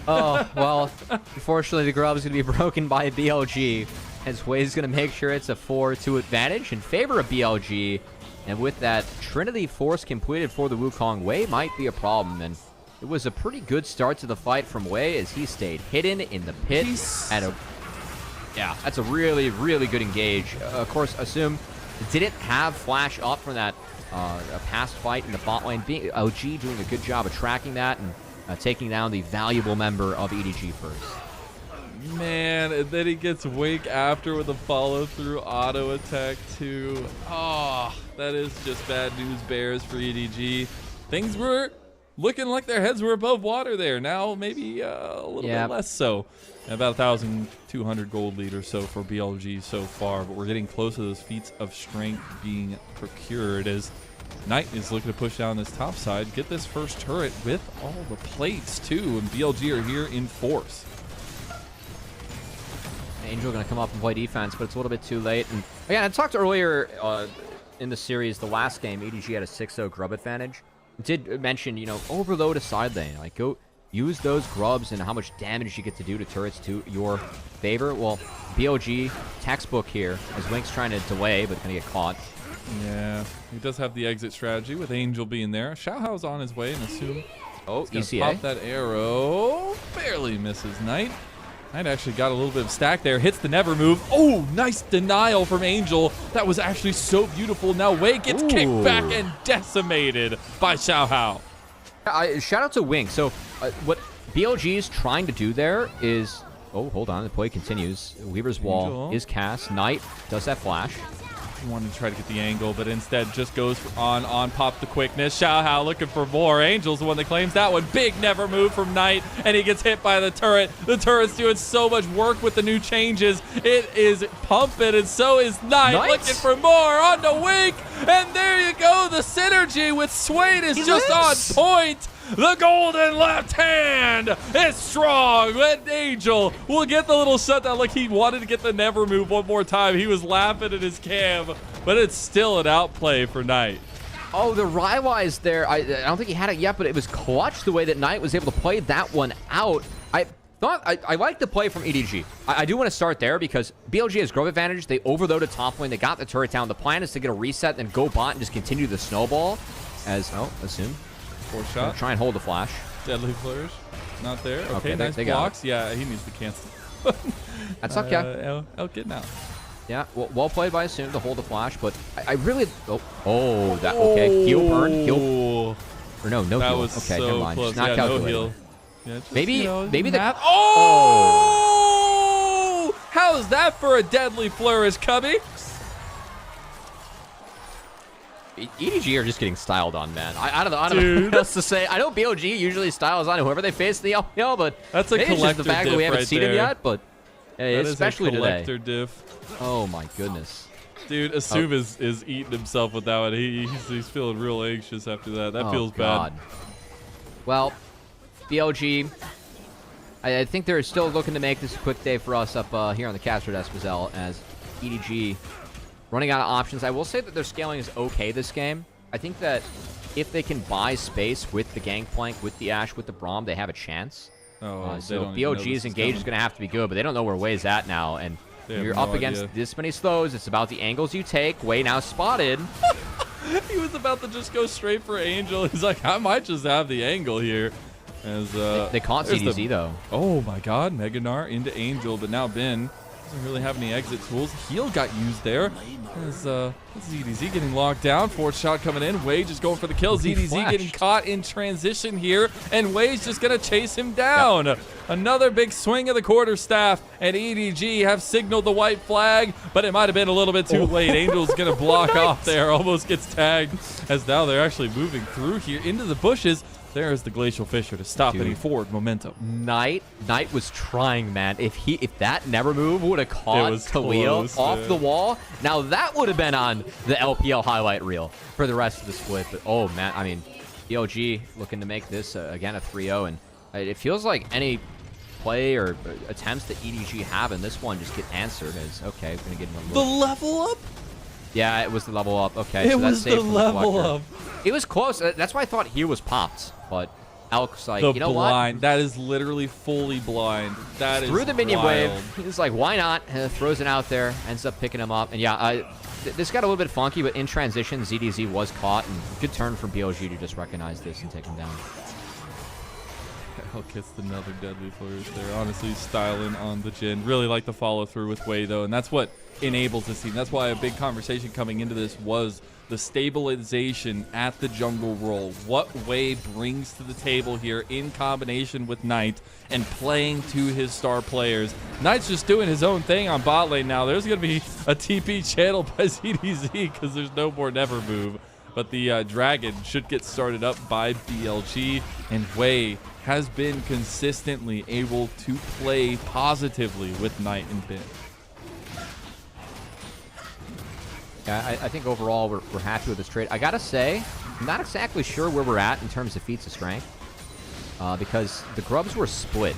Oh, well, unfortunately, the grub is going to be broken by BLG, as Wei's going to make sure it's a 4-2 advantage in favor of BLG. And with that Trinity Force completed for the Wukong, Wei might be a problem. And it was a pretty good start to the fight from Wei as he stayed hidden in the pit. Yeah, that's a really, really good engage. Of course, assume didn't have flash up from that a past fight in the bot lane. OG doing a good job of tracking that and taking down the valuable member of EDG first. Man, and then he gets Wake after with a follow-through auto attack too. Oh, that is just bad news bears for EDG. Things were looking like their heads were above water there. Now maybe a little bit less so. About 1,200 gold lead or so for BLG so far, but we're getting close to those feats of strength being procured as Knight is looking to push down this top side, get this first turret with all the plates too, and BLG are here in force. Angel going to come up and play defense, but it's a little bit too late. And again, I talked earlier in the series, the last game, EDG had a 6-0 grub advantage. I did mention, you know, overload a side lane, like go use those grubs and how much damage you get to do to turrets to your favor. Well, BLG textbook here as Wink's trying to delay, but going to get caught. Yeah, he does have the exit strategy with Angel being there. Xiaohao's on his way and assume he's gonna pop that arrow. Barely misses Knight. Knight actually got a little bit of stack there. Hits the never move. Oh, nice denial from Angel. That was actually so beautiful. Now Wei gets kicked back and decimated by Xiaohao. Shout out to Wink. So what BLG is trying to do there is... Oh, hold on. The play continues. Weaver's Wall is cast. Knight does that flash. He wanted to try to get the angle, but instead just goes on pop the quickness. Xiaohao looking for more. Angel's the one that claims that one. Big never move from Knight, and he gets hit by the turret. The turret's doing so much work with the new changes. It is pumping, and so is Knight. Looking for more on the Wink, and there you go. The synergy with Swain is just on point. The golden left hand is strong. And Angel will get the little shutdown. Like he wanted to get the never move one more time. He was laughing at his cam, but it's still an outplay for Knight. Oh, the Raiwai's there. I don't think he had it yet, but it was clutch the way that Knight was able to play that one out. I like the play from EDG. I do want to start there because BLG has growth advantage. They overloaded top lane. They got the turret down. The plan is to get a reset and go bot and just continue the snowball. Assume. 4 shot. Try and hold the flash. Deadly flourish. Not there. Okay, nice blocks. Yeah, he needs to cancel. That's okay. Get now. Yeah, well played by Assume to hold the flash, but I really... Okay, heal burn. Heal. Or no that heal. Was okay, so never mind. Close. Just not calculated. No heal. Yeah, just, maybe the... Oh! How's that for a deadly flourish, Cubby? EDG are just getting styled on, man. I don't know what else to say. I know BLG usually styles on whoever they face in the LPL, but that's a collector the fact that we haven't seen him yet, but that especially is a collector today. diff. Oh my goodness. Dude, Assume is eating himself with that one. He's feeling real anxious after that. That feels bad. Well, BLG, I think they're still looking to make this a quick day for us up here on the Castro Despozel as EDG running out of options. I will say that their scaling is okay this game. I think that if they can buy space with the Gangplank, with the Ashe, with the Braum, they have a chance. So BOG's engage is going to have to be good, but they don't know where Wei's at now. And you're up against this many slows. It's about the angles you take. Wei now spotted. He was about to just go straight for Angel. He's like, I might just have the angle here. As they caught CDZ though. Oh my God, Meganar into Angel, but now Ben doesn't really have any exit tools. Heal got used there. As ZDZ getting locked down. Fourth shot coming in. Wei just going for the kill. ZDZ getting caught in transition here, and Wei's just gonna chase him down. Yep. Another big swing of the quarterstaff, and EDG have signaled the white flag, but it might have been a little bit too late. Angel's gonna block off there, almost gets tagged, as now they're actually moving through here into the bushes. There's the Glacial Fissure to stop any forward momentum. Knight was trying, man. If that never move would have caught Khalil off the wall, now that would have been on the LPL highlight reel for the rest of the split. But oh man, I mean, BLG looking to make this again a 3-0, and it feels like any play or attempts that EDG have in this one just get answered as okay, gonna get another the level up. Yeah, it was the level up. Okay, it was the level up. It was close. That's why I thought he was popped, but Elk's like, you know blind. what? That is literally fully blind. That through is the minion wild. wave. He's like, why not? Throws it out there, ends up picking him up, and yeah, this got a little bit funky, but in transition, ZDZ was caught, and good turn from BLG to just recognize this and take him down. Elk gets another deadly flourish there. Honestly, styling on the Jhin. Really like the follow through with Wei though, and that's what enables this team. That's why a big conversation coming into this was the stabilization at the jungle role. What Wei brings to the table here in combination with Knight and playing to his star players. Knight's just doing his own thing on bot lane now. There's going to be a TP channel by ZDZ because there's no more never move. But the Dragon should get started up by BLG, and Wei has been consistently able to play positively with Knight and Ben. Yeah, I think overall we're happy with this trade. I gotta say, I'm not exactly sure where we're at in terms of feats of strength, because the grubs were split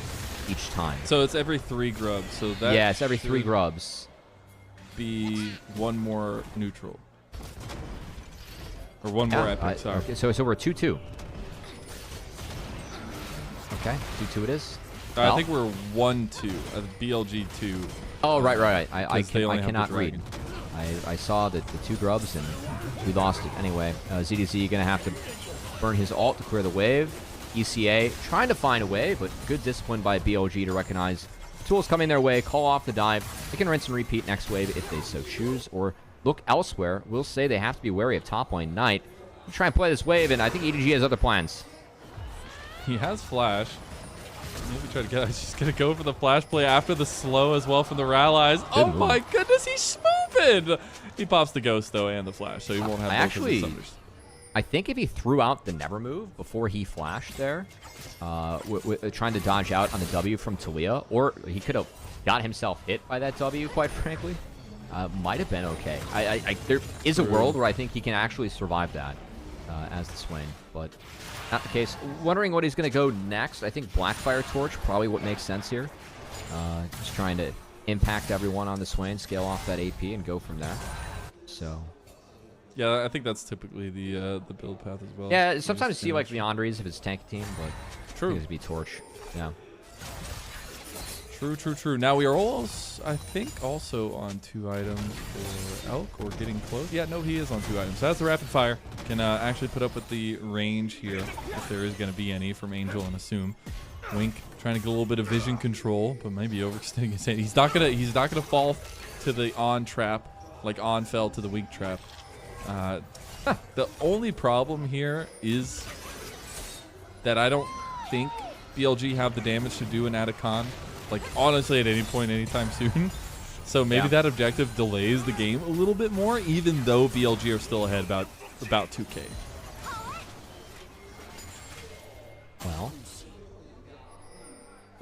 each time. So it's every 3 grubs. So that yeah, it's every 3 grubs. Be 1 more neutral, or 1 more epic. Sorry. Okay, so we're 2-2. Okay, 2-2 it is. I think we're 1-2. BLG 2. Oh right. I cannot read. I saw the 2 grubs and we lost it anyway. ZDZ gonna have to burn his ult to clear the wave. ECA trying to find a way, but good discipline by BLG to recognize tools coming their way, call off the dive. They can rinse and repeat next wave if they so choose, or look elsewhere. We'll say they have to be wary of top lane Knight. Try and play this wave, and I think EDG has other plans. He has flash. Maybe try to get. He's just gonna go for the flash play after the slow as well from the Rallies. Oh my goodness, he's smoothing. He pops the ghost though and the flash, so he won't have both of the thunders. I think if he threw out the never move before he flashed there, trying to dodge out on the W from Talia, or he could have got himself hit by that W, quite frankly, might have been okay. There is a world where I think he can actually survive that as the Swain, but not the case. Wondering what he's going to go next. I think Blackfire Torch, probably what makes sense here. Just trying to impact everyone on the Swain, scale off that AP, and go from there. So... yeah, I think that's typically the build path as well. Yeah, sometimes you see like Leandri's if it's tank team, but true. It would be Torch. Yeah. True. Now we are I think, also on 2 items for Elk, or getting close. Yeah, no, he is on 2 items. So that's the rapid fire. Can actually put up with the range here, if there is going to be any from Angel and Assume. Wink trying to get a little bit of vision control, but maybe overextending his hand. He's not gonna fall to the on trap like on fell to the Wink trap. The only problem here is that I don't think BLG have the damage to do an Atacon, like honestly at any point anytime soon. So maybe that objective delays the game a little bit more, even though BLG are still ahead about 2K.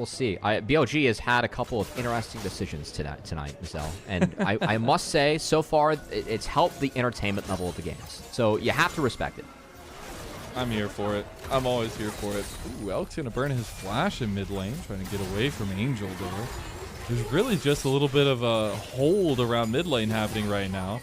We'll see. BLG has had a couple of interesting decisions tonight, Zell. And I must say, so far, it's helped the entertainment level of the games. So you have to respect it. I'm here for it. I'm always here for it. Ooh, Elk's going to burn his flash in mid lane, trying to get away from Angel there. There's really just a little bit of a hold around mid lane happening right now,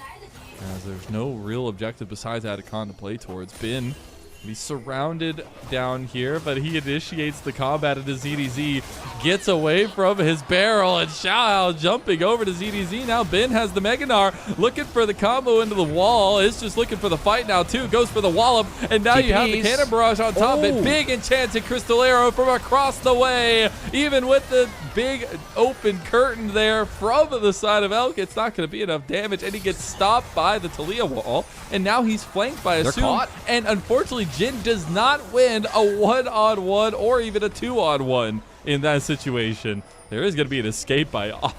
as there's no real objective besides Atacon to play towards. Bin, he's surrounded down here, but he initiates the combat into ZDZ, gets away from his barrel, and Xiao jumping over to ZDZ. Now Bin has the Meganar, looking for the combo into the wall. Is just looking for the fight now too, goes for the wallop, and now you have the Cannon Barrage on top. But big enchanted Crystal Arrow from across the way, even with the big open curtain there from the side of Elk. It's not going to be enough damage, and he gets stopped by the Talia wall, and now he's flanked by a Zoom. And unfortunately, Jin does not win a 1-on-1 or even a 2-on-1 in that situation. There is going to be an escape by On,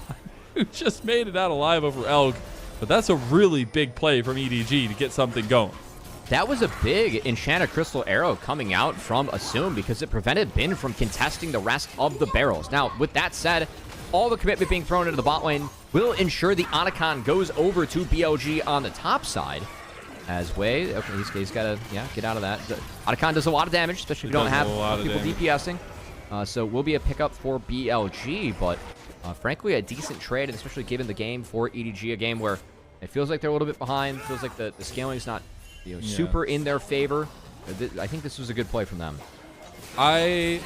who just made it out alive over Elk, but that's a really big play from EDG to get something going. That was a big Enchanted Crystal Arrow coming out from Assume because it prevented Bin from contesting the rest of the barrels. Now, with that said, all the commitment being thrown into the bot lane will ensure the Otacon goes over to BLG on the top side. As Wei, okay, he's got to, get out of that. Otacon does a lot of damage, especially if you don't have people DPSing. So it will be a pickup for BLG, but frankly, a decent trade, and especially given the game for EDG, a game where it feels like they're a little bit behind, feels like the scaling is not super in their favor. I think this was a good play from them. I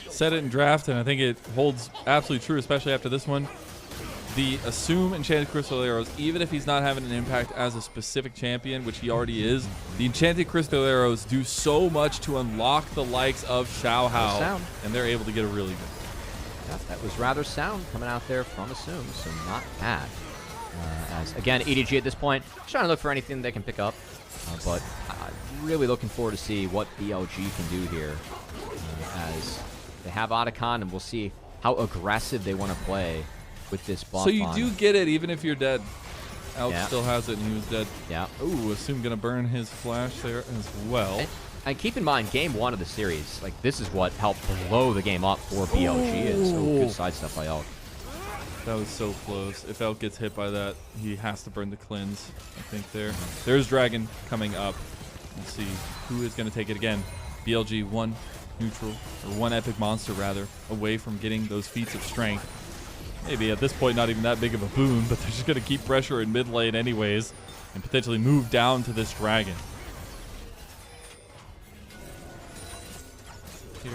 said it in draft, and I think it holds absolutely true, especially after this one. The Assume Enchanted Crystal Arrows, even if he's not having an impact as a specific champion, which he already is, the Enchanted Crystal Arrows do so much to unlock the likes of Xiao Hao, and they're able to get a really good. Yeah, that was rather sound coming out there from Assume, so not bad. As again, EDG at this point, trying to look for anything they can pick up, but really looking forward to see what BLG can do here, as they have Otacon, and we'll see how aggressive they want to play with this buff. So you do get it even if you're dead. Elk still has it, and he was dead. Yeah. Ooh, Assume gonna burn his flash there as well. And keep in mind, game 1 of the series, like, this is what helped blow the game up for BLG. And so good side stuff by Elk. That was so close. If Elk gets hit by that, he has to burn the cleanse, I think there. There's Dragon coming up. We'll see who is going to take it again. BLG, one neutral, or one epic monster, rather, away from getting those feats of strength. Maybe at this point, not even that big of a boon, but they're just going to keep pressure in mid lane anyways and potentially move down to this Dragon.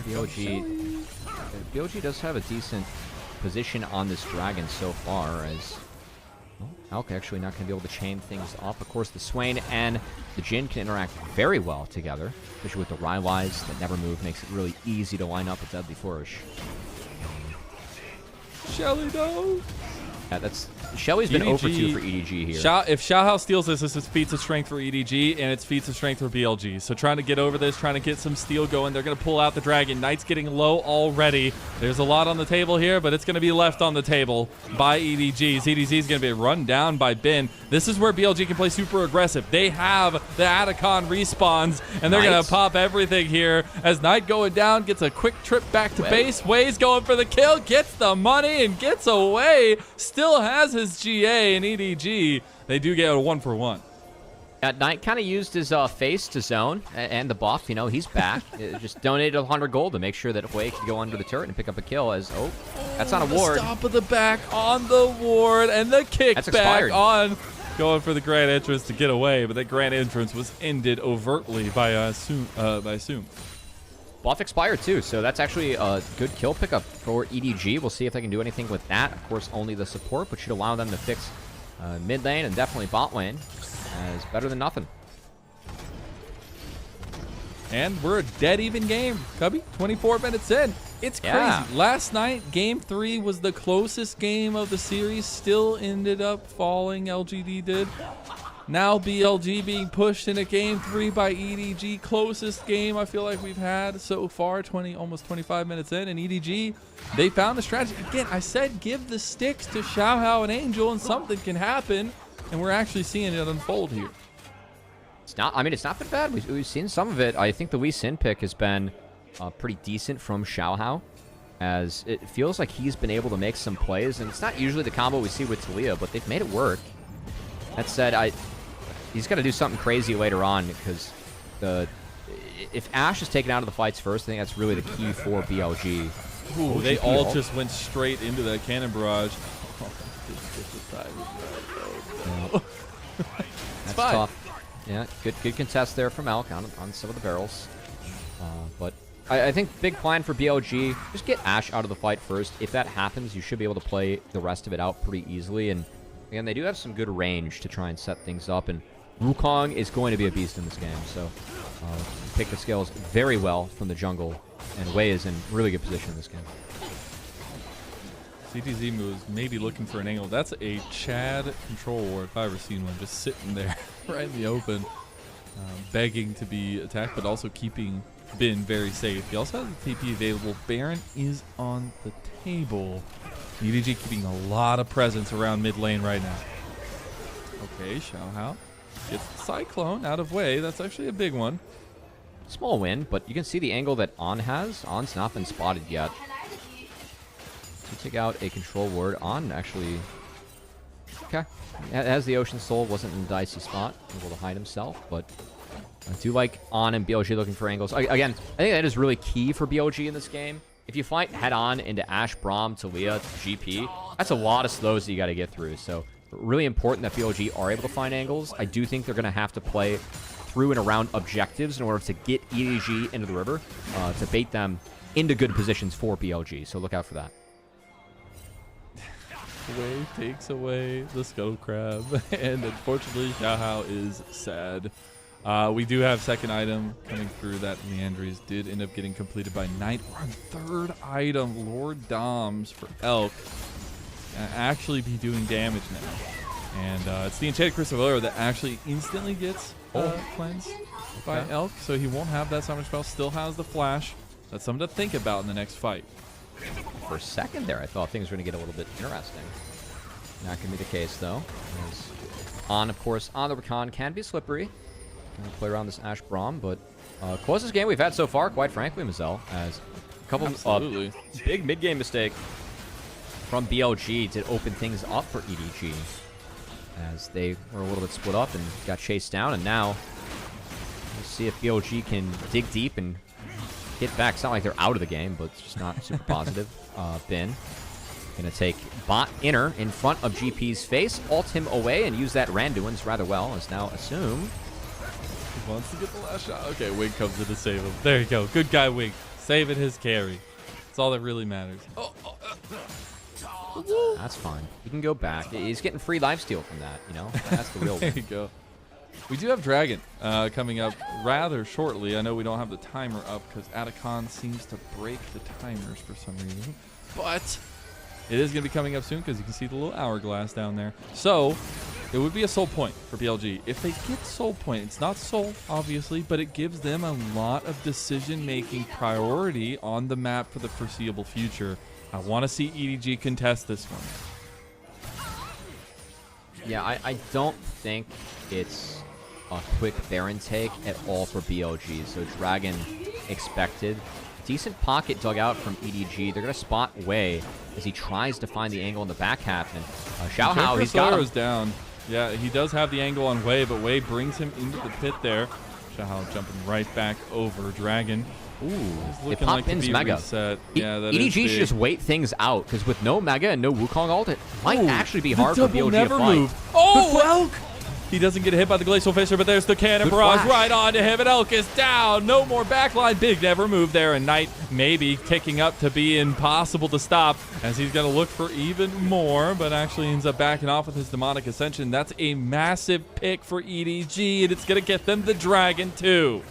BLG does have a decent position on this Dragon so far, as Elk actually not going to be able to chain things up. Of course, the Swain and the Jhin can interact very well together, especially with the Rywise that never move, makes it really easy to line up with Deadly Flourish. Shelly, no! Yeah, Shelly's been over 2 for EDG here. If Xiao Hao steals this, this is feats of strength for EDG, and it's feats of strength for BLG. So trying to get over this, trying to get some steal going. They're going to pull out the Dragon. Knight's getting low already. There's a lot on the table here, but it's going to be left on the table by EDG. EDG is going to be run down by Bin. This is where BLG can play super aggressive. They have the Atacon respawns, and they're going to pop everything here. As Knight going down, gets a quick trip back to base. Wei's going for the kill, gets the money, and gets away. Still has his GA and EDG. They do get a 1-for-1. Knight kind of used his face to zone and the buff. You know, he's back. Just donated 100 gold to make sure that Wei could go under the turret and pick up a kill. As that's on a ward. The stop of the back on the ward, and the kickback on. Going for the grand entrance to get away, but that grand entrance was ended overtly by Assume. Buff expired too, so that's actually a good kill pickup for EDG. We'll see if they can do anything with that. Of course, only the support, but should allow them to fix mid lane and definitely bot lane as better than nothing. And we're a dead even game, Cubby. 24 minutes in. It's crazy. Yeah. Last night, game 3 was the closest game of the series. Still ended up falling, LGD did. Now BLG being pushed into game 3 by EDG. Closest game I feel like we've had so far, almost 25 minutes in. And EDG, they found a strategy. Again, I said give the sticks to Xiao Hao and Angel and something can happen. And we're actually seeing it unfold here. It's not been bad. We've seen some of it. I think the Lee Sin pick has been pretty decent from Xiao Hao. as it feels like he's been able to make some plays, and it's not usually the combo we see with Talia, but they've made it work. That said, he's got to do something crazy later on, because if Ashe is taken out of the fights first, I think that's really the key for BLG. Ooh, they all just went straight into that cannon barrage. That's tough. Yeah, good contest there from Elk on some of the barrels. But I think big plan for BLG, just get Ashe out of the fight first. If that happens, you should be able to play the rest of it out pretty easily. And again, they do have some good range to try and set things up. And Wukong is going to be a beast in this game. So pick the scales very well from the jungle. And Wei is in really good position in this game. CTZ moves, maybe looking for an angle. That's a Chad control ward, if I've ever seen one, just sitting there right in the open, begging to be attacked, but also keeping Bin very safe. He also has the TP available. Baron is on the table. EDG keeping a lot of presence around mid lane right now. Okay, Xiaohao gets the Cyclone out of Wei. That's actually a big one. Small win, but you can see the angle that On has. On's not been spotted yet. To take out a control ward, On actually... Okay. Has the Ocean Soul, wasn't in a dicey spot, able to hide himself, but I do like On and BLG looking for angles. Again, I think that is really key for BLG in this game. If you fight head-on into Ashe, Braum, Talia, GP, that's a lot of slows that you got to get through, so really important that BLG are able to find angles. I do think they're going to have to play through and around objectives in order to get EDG into the river, to bait them into good positions for BLG, so look out for that. Wei takes away the Scuttle Crab, and unfortunately, Xiaohao is sad. We do have second item coming through. That Meandries did end up getting completed by Knight. We're on third item, Lord Doms for Elk. Actually be doing damage now. And it's the Enchanted Crystal Valor that actually instantly gets cleansed by Elk, so he won't have that summoner spell. Still has the flash. That's something to think about in the next fight. For a second there, I thought things were going to get a little bit interesting. Not going to be the case, though. As On, of course, on the recon can be slippery. Going to play around this Ashe Braum, but closest game we've had so far, quite frankly, Mazel, as a couple of big mid-game mistake from BLG did open things up for EDG, as they were a little bit split up and got chased down, and now we'll see if BLG can dig deep and get back. It's not like they're out of the game, but it's just not super positive. Bin gonna take bot inner in front of GP's face, ult him away, and use that Randuin's rather well, as now assume. He wants to get the last shot. Okay, Wig comes in to save him. There you go. Good guy, Wig. Saving his carry. That's all that really matters. That's fine. He can go back. He's getting free lifesteal from that, you know? That's the real There win. you go. We do have Dragon coming up rather shortly. I know we don't have the timer up because Atacon seems to break the timers for some reason. But it is going to be coming up soon because you can see the little hourglass down there. So it would be a soul point for BLG. If they get soul point, it's not soul, obviously, but it gives them a lot of decision-making priority on the map for the foreseeable future. I want to see EDG contest this one. Yeah, I don't think it's a quick Baron take at all for BLG. So Dragon expected. Decent pocket dug out from EDG. They're going to spot Wei as he tries to find the angle in the back half. And Xiaohao, he's got him. Down. Yeah, he does have the angle on Wei, but Wei brings him into the pit there. Xiaohao jumping right back over Dragon. Ooh, they pop Bin's Mega. Yeah, that EDG should just wait things out, because with no Mega and no Wukong ult, it might actually be hard for BLG to fight. Oh, Elk! He doesn't get hit by the Glacial Fissure, but there's the Cannon Barrage right onto him, and Elk is down. No more backline. Big never moved there, and Knight maybe ticking up to be impossible to stop as he's going to look for even more, but actually ends up backing off with his Demonic Ascension. That's a massive pick for EDG, and it's going to get them the Dragon too.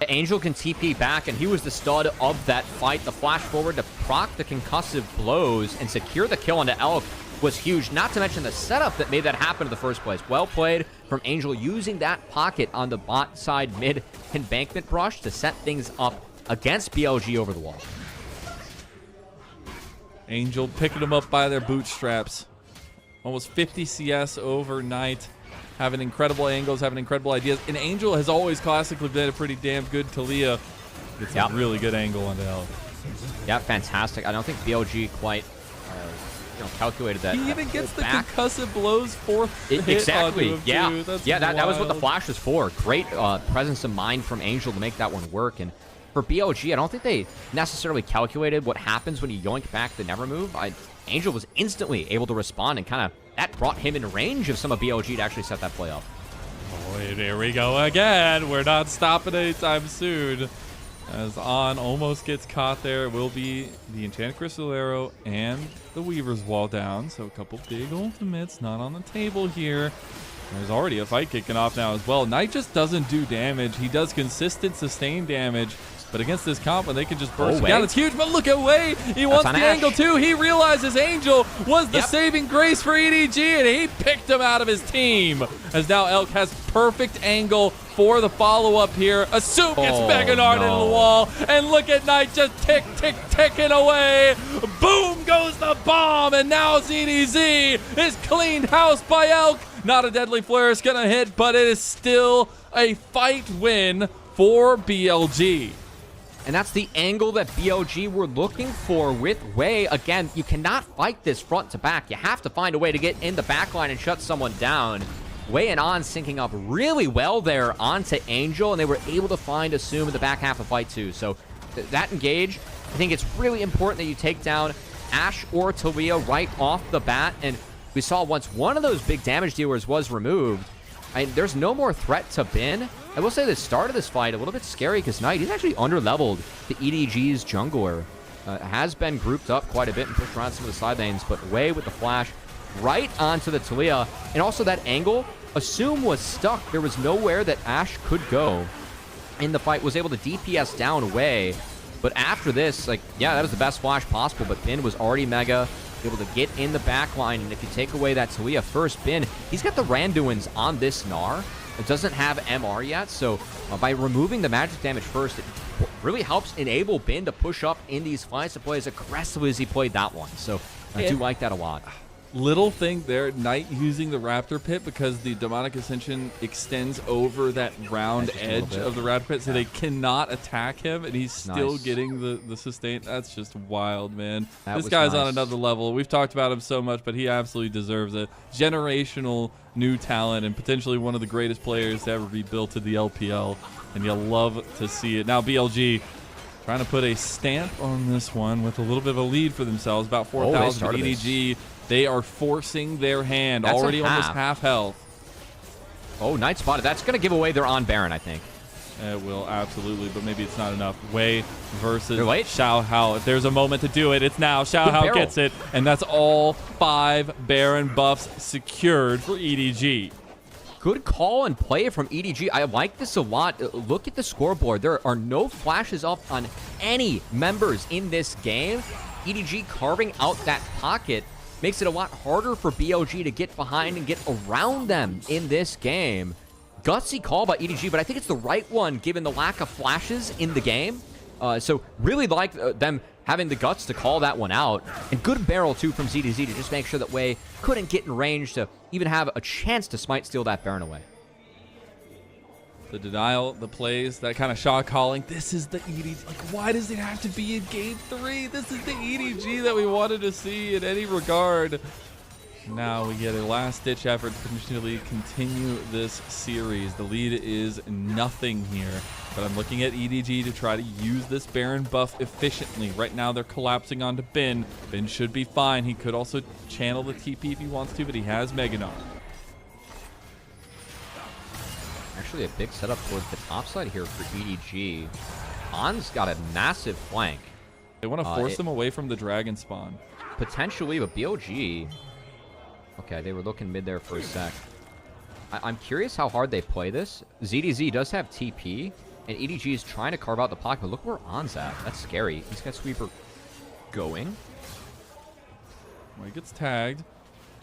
Angel can TP back, and he was the stud of that fight. The flash forward to proc the concussive blows and secure the kill onto Elk was huge, not to mention the setup that made that happen in the first place. Well played from Angel, using that pocket on the bot side mid embankment brush to set things up against BLG over the wall. Angel picking them up by their bootstraps. Almost 50 CS overnight. Having incredible angles, having incredible ideas. And Angel has always classically been a pretty damn good Talia. Gets a really good angle on the Elk. Yeah, fantastic. I don't think BLG quite calculated that. He even gets the concussive blows fourth hit exactly. onto him too. Yeah, that was what the flash was for. Great presence of mind from Angel to make that one work. And for BLG, I don't think they necessarily calculated what happens when you yoink back the never move. Angel was instantly able to respond, and kind of that brought him in range of some of BLG to actually set that play up. Oh, and here we go again. We're not stopping anytime soon. As On almost gets caught there, it will be the Enchanted Crystal Arrow and the Weaver's Wall down. So a couple big ultimates not on the table here. There's already a fight kicking off now as well. Knight just doesn't do damage. He does consistent sustained damage. But against this comp, when they can just burst down, it's huge. But look at Wei. He wants the angle too. He realizes Angel was the saving grace for EDG, and he picked him out of his team. As now Elk has perfect angle for the follow-up here. Assume gets Meganard into the wall. And look at Knight just ticking away. Boom goes the bomb. And now ZDZ is cleaned house by Elk. Not a deadly flare is going to hit, but it is still a fight win for BLG. And that's the angle that BLG were looking for with Wei. Again, you cannot fight this front to back. You have to find a way to get in the back line and shut someone down. Wei and On syncing up really well there onto Angel, and they were able to find Assume in the back half of fight 2. So that engage, I think it's really important that you take down Ashe or Talia right off the bat. And we saw once one of those big damage dealers was removed, there's no more threat to Bin. I will say the start of this fight a little bit scary because Knight, he's actually under-leveled to EDG's jungler. Has been grouped up quite a bit and pushed around some of the side lanes, but Wei with the flash right onto the Talia. And also that angle, Assume was stuck. There was nowhere that Ashe could go in the fight. Was able to DPS down Wei. But after this, that was the best flash possible, but Bin was already mega, able to get in the back line. And if you take away that Talia first, Bin, he's got the Randuins on this Gnar. It doesn't have MR yet, so by removing the magic damage first, it really helps enable Bin to push up in these fights to play as aggressively as he played that one. So I do like that a lot. Little thing there, Knight using the Raptor Pit because the Demonic Ascension extends over that round edge of the Raptor Pit, so they cannot attack him, and he's still getting the sustain. That's just wild, man. This guy's on another level. We've talked about him so much, but he absolutely deserves a generational new talent and potentially one of the greatest players to ever be built in the LPL, and you'll love to see it. Now BLG trying to put a stamp on this one with a little bit of a lead for themselves, about 4,000 EDG. They are forcing their hand. That's already almost half health. Oh, Knight spotted. That's going to give away their on Baron, I think. It will, absolutely, but maybe it's not enough. Wei versus Xiaohao. If there's a moment to do it, it's now. Xiaohao gets it, and that's all 5 Baron buffs secured for EDG. Good call and play from EDG. I like this a lot. Look at the scoreboard. There are no flashes up on any members in this game. EDG carving out that pocket makes it a lot harder for BLG to get behind and get around them in this game. Gutsy call by EDG, but I think it's the right one given the lack of flashes in the game. So really like them having the guts to call that one out. And good barrel, too, from ZDZ to just make sure that Wei couldn't get in range to even have a chance to smite steal that Baron away. The denial, the plays, that kind of shot calling. This is the EDG. Why does it have to be in Game 3? This is the EDG that we wanted to see in any regard. Now we get a last-ditch effort to potentially continue this series. The lead is nothing here, but I'm looking at EDG to try to use this Baron buff efficiently. Right now they're collapsing onto Bin. Bin should be fine. He could also channel the TP if he wants to, but he has Meganar. Actually a big setup towards the top side here for EDG. On's got a massive flank. They want to force them away from the dragon spawn. Potentially, but BLG... Okay, they were looking mid there for a sec. I'm curious how hard they play this. ZDZ does have TP, and EDG is trying to carve out the pocket, but look where On's at. That's scary. He's got Sweeper going. Well, he gets tagged.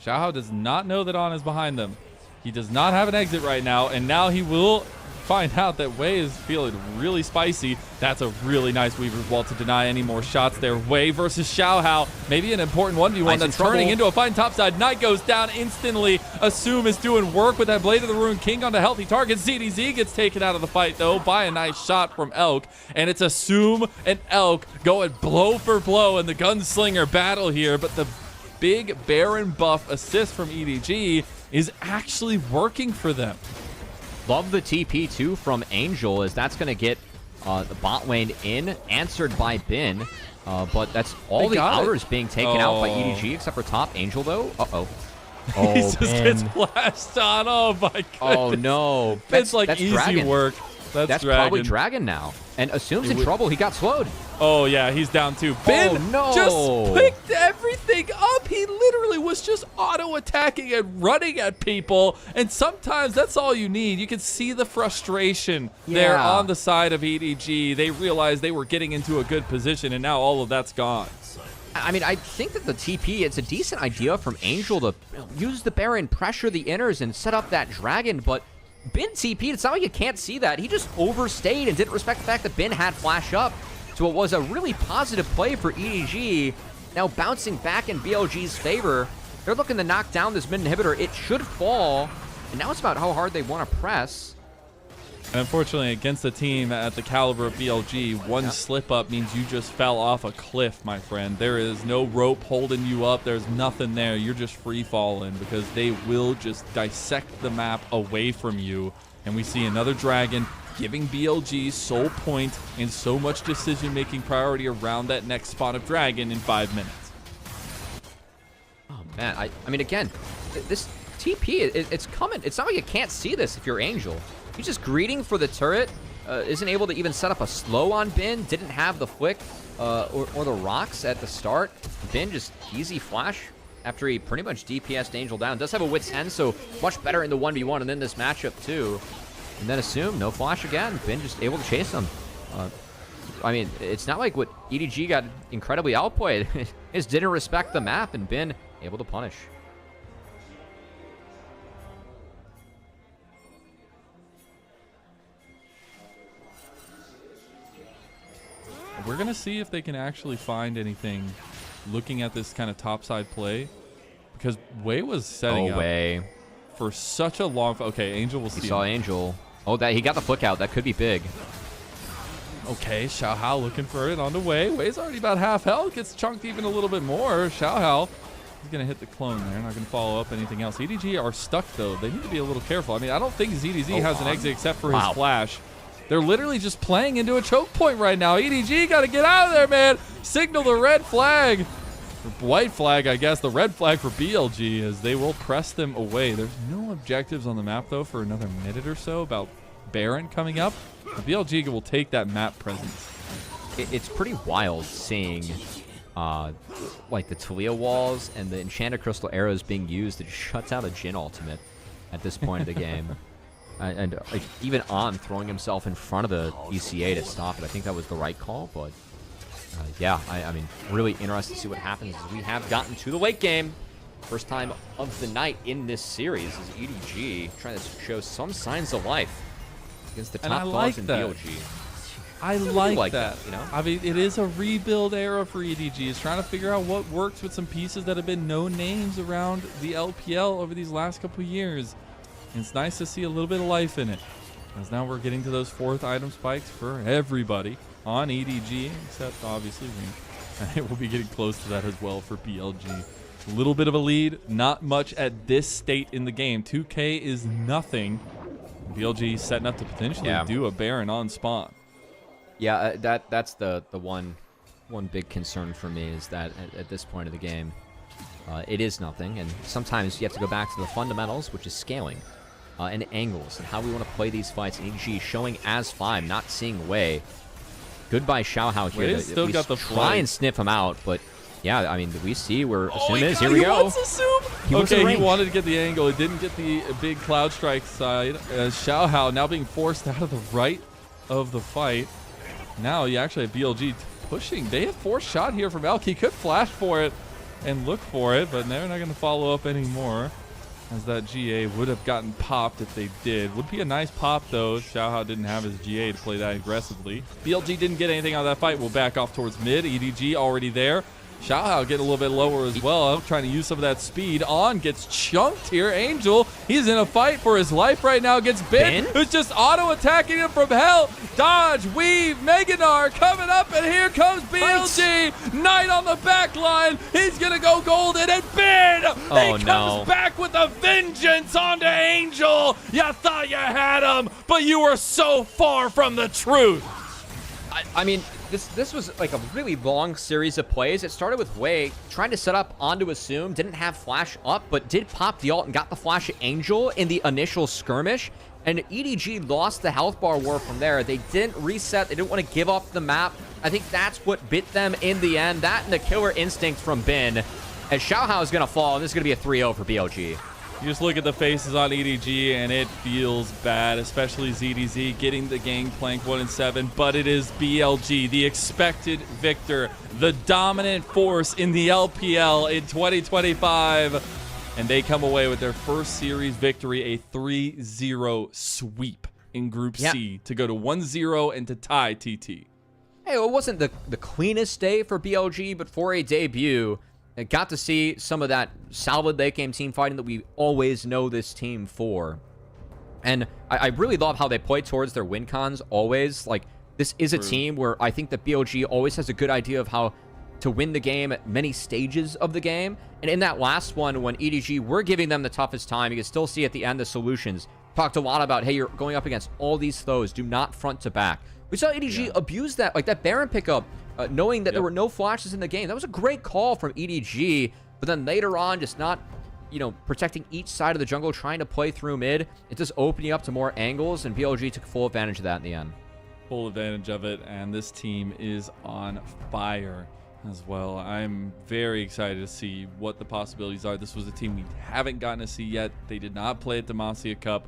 Xiaohao does not know that On is behind them. He does not have an exit right now, and now he will find out that Wei is feeling really spicy. That's a really nice Weaver's Wall to deny any more shots there. Wei versus Xiaohao. Maybe an important 1v1 that's turning into a fine topside. Knight goes down instantly. Assume is doing work with that Blade of the Ruined King on a healthy target. ZDZ gets taken out of the fight, though, by a nice shot from Elk. And it's Assume and Elk going blow for blow in the gunslinger battle here. But the big Baron buff assist from EDG is actually working for them. Love the TP, too, from Angel, as that's going to get the bot lane in, answered by Bin. But that's all the outers being taken out by EDG, except for top. Angel, though. Uh-oh. He just gets flashed on. Oh, my goodness. Oh, no. It's like easy Dragon. Work. That's Dragon. Probably Dragon now. And Assumes in trouble. He got slowed. Oh, yeah, he's down too. Bin just picked everything up. He literally was just auto-attacking and running at people. And sometimes that's all you need. You can see the frustration there on the side of EDG. They realized they were getting into a good position, and now all of that's gone. I mean, I think that the TP, it's a decent idea from Angel to use the Baron, pressure the inners, and set up that Dragon, but Bin TP'd. It's not like you can't see that. He just overstayed and didn't respect the fact that Bin had flash up. So it was a really positive play for EDG. Now bouncing back in BLG's favor. They're looking to knock down this mid inhibitor. It should fall. And now it's about how hard they want to press. And unfortunately, against a team at the caliber of BLG, one slip up means you just fell off a cliff, my friend. There is no rope holding you up. There's nothing there. You're just free falling because they will just dissect the map away from you. And we see another Dragon giving BLG sole point and so much decision-making priority around that next spot of Dragon in 5 minutes. Oh, man. I mean, again, this TP, it's coming. It's not like you can't see this if you're Angel. He's just greeting for the turret. Isn't able to even set up a slow on Bin. Didn't have the flick or the rocks at the start. Bin just easy flash after he pretty much DPS'd Angel down. Does have a wit's end, so much better in the 1v1 and then this matchup too. And then Assume, no flash again. Bin just able to chase him. I mean, it's not like what EDG got incredibly outplayed. Just didn't respect the map, and Bin able to punish. We're going to see if they can actually find anything looking at this kind of topside play. Because Wei was setting up for such a long... Okay, Angel will see. He saw Angel. Oh, that he got the flick out. That could be big. Okay, Xiaohao looking for it on the Wei. Wei's already about half health. Gets chunked even a little bit more. Xiaohao is going to hit the clone there. Not going to follow up anything else. EDG are stuck, though. They need to be a little careful. I mean, I don't think ZDZ has an exit except for his flash. They're literally just playing into a choke point right now. EDG got to get out of there, man. Signal the red flag. Or white flag, I guess. The red flag for BLG as they will press them away. There's no objectives on the map, though, for another minute or so about Baron coming up. The BLG will take that map presence. It's pretty wild seeing like the Talia walls and the Enchanted Crystal arrows being used to shut down a Jhin ultimate at this point of the game. And like, even On throwing himself in front of the ECA to stop it. I think that was the right call, but yeah, I mean, really interested to see what happens as we have gotten to the late game. First time of the night in this series is EDG trying to show some signs of life against the top dogs in BLG. I like that. You know? I mean, it is a rebuild era for EDG. It's trying to figure out what works with some pieces that have been no names around the LPL over these last couple of years. And it's nice to see a little bit of life in it. As now we're getting to those 4th item spikes for everybody on EDG, except obviously we will be getting close to that as well for BLG. A little bit of a lead, not much at this state in the game. 2K is nothing. BLG setting up to potentially do a Baron on spawn. Yeah, that's the one big concern for me is that at this point of the game, it is nothing, and sometimes you have to go back to the fundamentals, which is scaling and angles and how we want to play these fights. EDG showing as 5, not seeing Wei. Goodbye Xiaohao here. Wei's still got the try and sniff him out, but yeah, I mean, we see where Assume is. Here we go. Wants Assume. Okay, he wanted to get the angle. He didn't get the big Cloud Strike side. Xiaohao now being forced out of the right of the fight. Now you actually have BLG pushing. They have forced shot here from Elk. He could flash for it and look for it, but they're not going to follow up anymore. as that GA would have gotten popped if they did. Would be a nice pop, though. Xiaohao didn't have his GA to play that aggressively. BLG didn't get anything out of that fight. We'll back off towards mid. EDG already there. Xiaohao getting a little bit lower as well, trying to use some of that speed. On gets chunked here. Angel, he's in a fight for his life right now against Ben, who's just auto-attacking him from hell. Dodge, weave, Meganar coming up, and here comes BLG. Knight on the back line. He's going to go golden, and Ben, he comes back with a vengeance onto Angel. You thought you had him, but you were so far from the truth. I mean, this was like a really long series of plays. It started with Wei trying to set up onto Assume, didn't have flash up, but did pop the ult and got the flash at Angel in the initial skirmish. And EDG lost the health bar war from there. They didn't reset. They didn't want to give up the map. I think that's what bit them in the end. That and the killer instinct from Bin. As Xiaohao is going to fall, and this is going to be a 3-0 for BLG. You just look at the faces on EDG, and it feels bad, especially ZDZ getting the gangplank 1 and 7. But it is BLG, the expected victor, the dominant force in the LPL in 2025. And they come away with their first series victory, a 3-0 sweep in Group C to go to 1-0 and to tie TT. Hey, it wasn't the cleanest day for BLG, but for a debut, it got to see some of that solid late game team fighting that we always know this team for. And I really love how they play towards their win cons always. Like, this is a team where I think that BLG always has a good idea of how to win the game at many stages of the game. And in that last one, when EDG were giving them the toughest time, you can still see at the end the solutions. Talked a lot about, hey, you're going up against all these throws. Do not front to back. We saw EDG abuse that, like that Baron pickup, knowing that there were no flashes in the game. That was a great call from EDG, but then later on, just not, protecting each side of the jungle, trying to play through mid. It just opened you up to more angles, and BLG took full advantage of that in the end. Full advantage of it, and this team is on fire as well. I'm very excited to see what the possibilities are. This was a team we haven't gotten to see yet. They did not play at the Demacia Cup,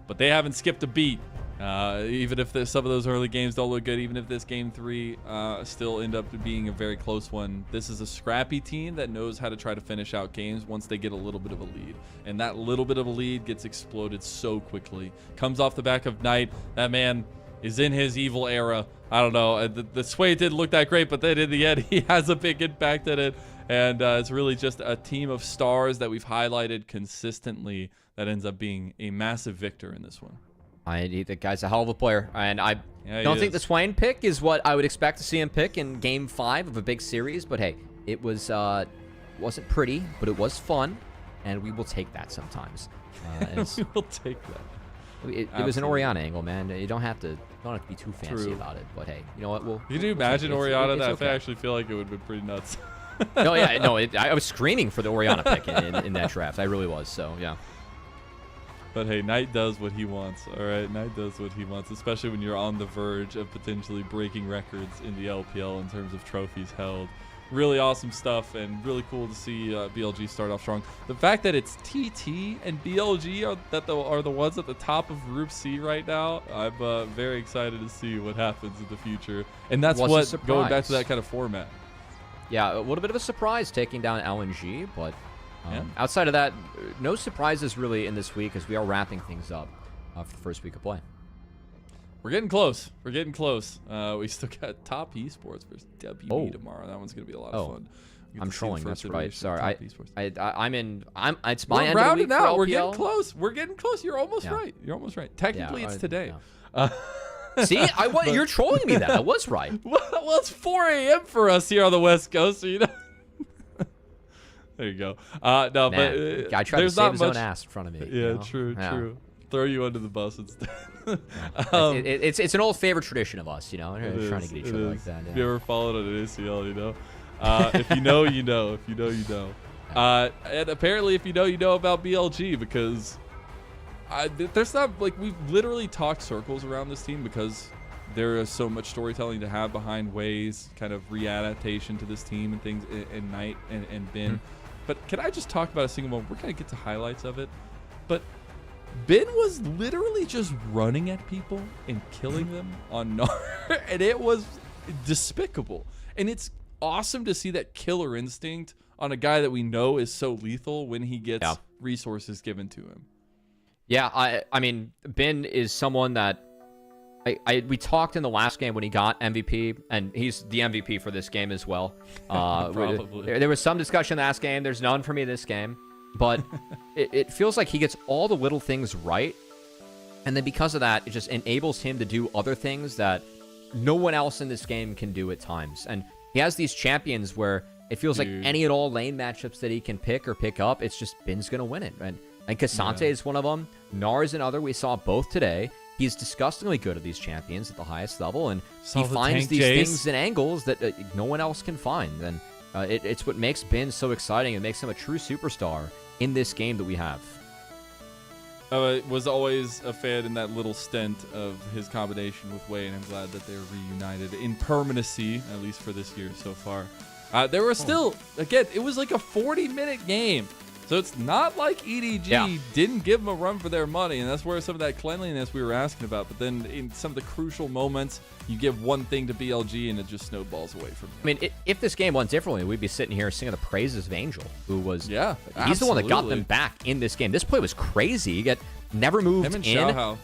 but they haven't skipped a beat. Even if some of those early games don't look good, even if this game 3 still end up being a very close one, this is a scrappy team that knows how to try to finish out games once they get a little bit of a lead. And that little bit of a lead gets exploded so quickly. Comes off the back of Knight. That man is in his evil era. I don't know. The sway didn't look that great, but then in the end, he has a big impact in it. And it's really just a team of stars that we've highlighted consistently that ends up being a massive victor in this one. The guy's a hell of a player, and I don't think the Swain pick is what I would expect to see him pick in Game 5 of a big series, but hey, it wasn't pretty, but it was fun, and we will take that sometimes. We will take that. It was an Orianna angle, man. You don't have to be too fancy about it, but hey, you know what? Can you imagine Orianna? That I actually feel like it would have been pretty nuts. I was screaming for the Orianna pick in that draft. I really was, so yeah. But hey, Knight does what he wants, all right? Knight does what he wants, especially when you're on the verge of potentially breaking records in the LPL in terms of trophies held. Really awesome stuff, and really cool to see BLG start off strong. The fact that it's TT and BLG are the ones at the top of Group C right now, I'm very excited to see what happens in the future. And that's what, going back to that kind of format. Yeah, a little bit of a surprise taking down LNG, but... outside of that, no surprises really in this week as we are wrapping things up for the first week of play. We're getting close. We're getting close. We still got Top Esports versus WE tomorrow. That one's gonna be a lot of fun. I'm trolling. That's right. Sorry, I'm in. It's We're my end rounding of the week out. for We're LPL. getting close. We're getting close. You're almost right. You're almost right. Technically, it's today. See, you're trolling me. That I was right. Well, it's 4 a.m. for us here on the West Coast, so you know. There you go. No, man, but I tried to save his own ass in front of me. Yeah, true. Throw you under the bus instead. It's an old favorite tradition of us, trying to get each other like that. Yeah. If you ever followed on an ACL, if you know, you know. If you know, you know. And apparently, if you know about BLG, because there's not, like, we've literally talked circles around this team because there is so much storytelling to have behind Wei's kind of readaptation to this team and things, and Knight and Bin. Mm-hmm. But can I just talk about a single moment? We're going to get to highlights of it. But Bin was literally just running at people and killing them on Gnar, and it was despicable. And it's awesome to see that killer instinct on a guy that we know is so lethal when he gets resources given to him. Yeah, I mean, Bin is someone that we talked in the last game when he got MVP, and he's the MVP for this game as well. Probably. There was some discussion last game. There's none for me this game. But it feels like he gets all the little things right. And then because of that, it just enables him to do other things that no one else in this game can do at times. And he has these champions where it feels like any and all lane matchups that he can pick or pick up, it's just Bin's going to win it. And Cassante is one of them. Nar is another. We saw both today. He's disgustingly good at these champions at the highest level, and he finds these things and angles that no one else can find. And it's what makes Bin so exciting and makes him a true superstar in this game that we have. I was always a fan in that little stint of his combination with Wei, and I'm glad that they're reunited in permanency, at least for this year so far. There were still, again, it was like a 40-minute game. So it's not like EDG didn't give them a run for their money, and that's where some of that cleanliness we were asking about. But then in some of the crucial moments, you give one thing to BLG, and it just snowballs away from them. I mean, if this game went differently, we'd be sitting here singing the praises of Angel, who was he's the one that got them back in this game. This play was crazy. He never moved Him and in. Xiaohao.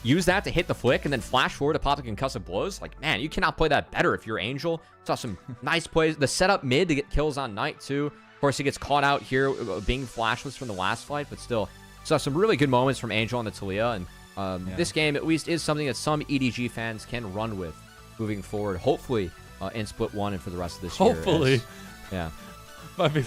Use that to hit the flick and then flash forward to pop the concussive blows. Like, man, you cannot play that better if you're Angel. Saw some nice plays. The setup mid to get kills on Knight, too. Of course, he gets caught out here being flashless from the last fight, but still saw some really good moments from Angel on the Talia. And this game, at least, is something that some EDG fans can run with moving forward. Hopefully, in Split 1 and for the rest of this year. Hopefully. Yeah. Maybe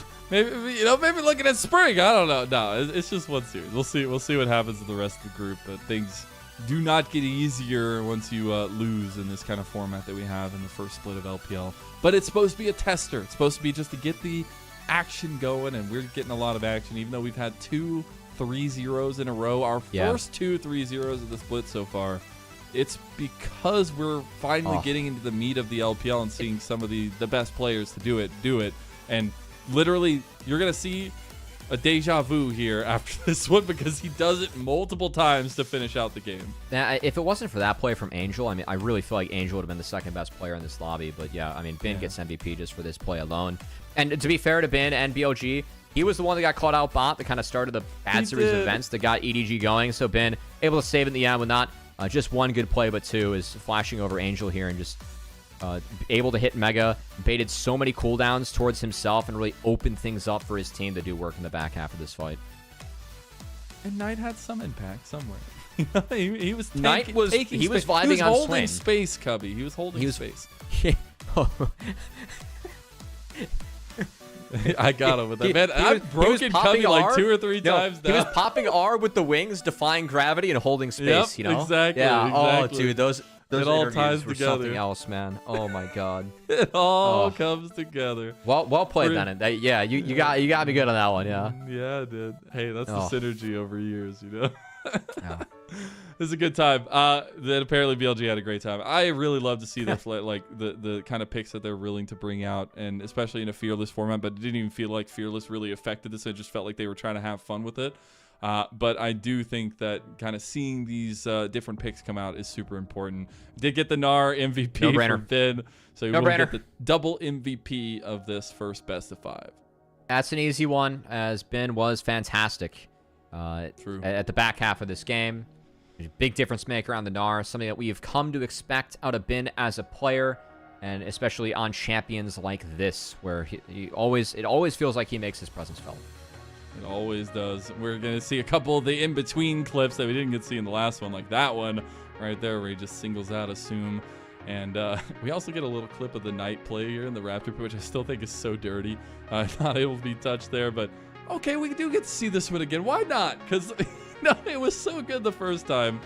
looking at spring. I don't know. No, it's just one series. We'll see what happens to the rest of the group. But things do not get easier once you lose in this kind of format that we have in the first split of LPL. But it's supposed to be a tester. It's supposed to be just to get the action going, and we're getting a lot of action, even though we've had 2 3-0s in a row. Our first 2 3-0s of the split so far. It's because we're finally getting into the meat of the LPL and seeing some of the best players to do it. And literally, you're going to see a deja vu here after this one because he does it multiple times to finish out the game. Now, if it wasn't for that play from Angel, I mean, I really feel like Angel would have been the second best player in this lobby. But yeah, I mean, Bin gets MVP just for this play alone. And to be fair to Bin and BLG, he was the one that got caught out bot that kind of started the bad series of events that got EDG going. So Bin able to save in the end with not just one good play, but 2 is flashing over Angel here and just able to hit Mega, baited so many cooldowns towards himself and really opened things up for his team to do work in the back half of this fight. And Knight had some impact somewhere. he was Knight was vibing he was on holding Swain. Space, Cubby. He was holding space. I got him with that. Man, I've broken Cubby like 2 or 3 times now. He was popping R with the wings, defying gravity, and holding space, you know? Exactly. Yeah, exactly. Oh, dude, those it all ties were together. Something else, man. Oh, my God. It all comes together. Well played, Bennett. Yeah, you got me good on that one, yeah. Yeah, dude. Hey, that's the synergy over years, you know? Yeah. It was a good time. Then apparently BLG had a great time. I really love to see the kind of picks that they're willing to bring out, and especially in a Fearless format, but it didn't even feel like Fearless really affected this. It just felt like they were trying to have fun with it. But I do think that kind of seeing these different picks come out is super important. Did get the Nar MVP for Bin, so you will get the double MVP of this first best of 5. That's an easy one, as Bin was fantastic True. at the back half of this game. Big difference maker on the Nar, something that we have come to expect out of Bin as a player, and especially on champions like this, where it always feels like he makes his presence felt. It always does. We're going to see a couple of the in-between clips that we didn't get to see in the last one, like that one right there where he just singles out Assume. And we also get a little clip of the Knight play here in the Raptor, which I still think is so dirty. Not able to be touched there, but okay, we do get to see this one again. Why not? Because it was so good the first time.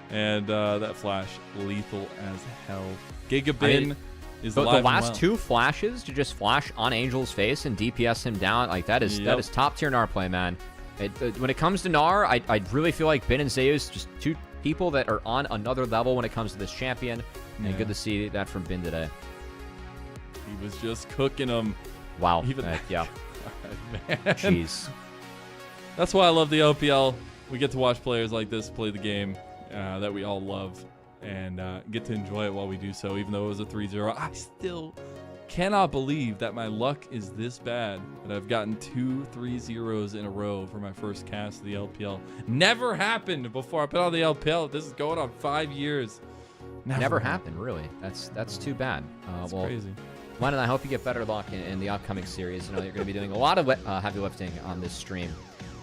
And that flash, lethal as hell. Gigabin is the alive last and well. 2 flashes to just flash on Angel's face and DPS him down, like that is top tier Nar play, man. When it comes to Nar, I really feel like Bin and Zeus just 2 people that are on another level when it comes to this champion, and good to see that from Bin today. He was just cooking them. Wow. Yeah. Man. Jeez. That's why I love the LPL. We get to watch players like this play the game that we all love, and get to enjoy it while we do so. Even though it was a 3-0, I still cannot believe that my luck is this bad, that I've gotten 2 3-0s in a row for my first cast of the LPL. Never happened before I put on the LPL. This is going on 5 years. Never happened, really. That's too bad. That's well, crazy. Lennon, I hope you get better luck in the upcoming series. You know, you're going to be doing a lot of heavy lifting on this stream.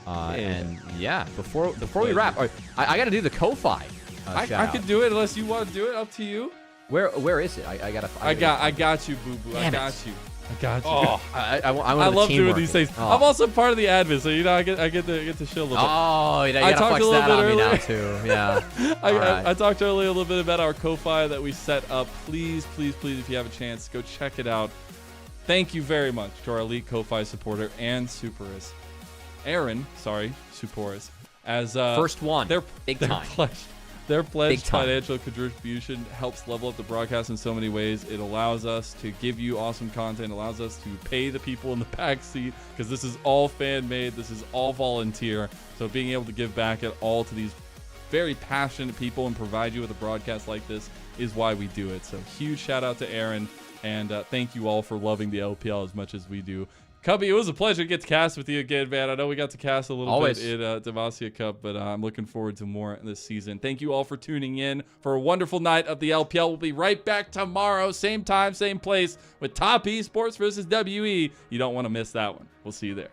And yeah, before we wrap, I got to do the Ko-Fi. I could do it unless you want to do it. Up to you. Where is it? I got you, boo boo. I got you. Oh, I love doing these things. Oh. I'm also part of the admin, so you know I get to chill a little bit. Oh, you gotta flex that on me now too. Yeah. I talked earlier a little bit about our Ko-Fi that we set up. Please, if you have a chance, go check it out. Thank you very much to our elite Ko-Fi supporter and Superis, Aaron. Sorry, Superis. As first one. Their time. Their pledged financial contribution helps level up the broadcast in so many ways. It allows us to give you awesome content, allows us to pay the people in the back seat, because this is all fan-made, this is all volunteer. So being able to give back at all to these very passionate people and provide you with a broadcast like this is why we do it. So huge shout out to Aaron, and thank you all for loving the LPL as much as we do. Cubby, it was a pleasure to get to cast with you again, man. I know we got to cast a little bit in Demacia Cup, but I'm looking forward to more this season. Thank you all for tuning in for a wonderful night of the LPL. We'll be right back tomorrow, same time, same place, with Top Esports versus WE. You don't want to miss that one. We'll see you there.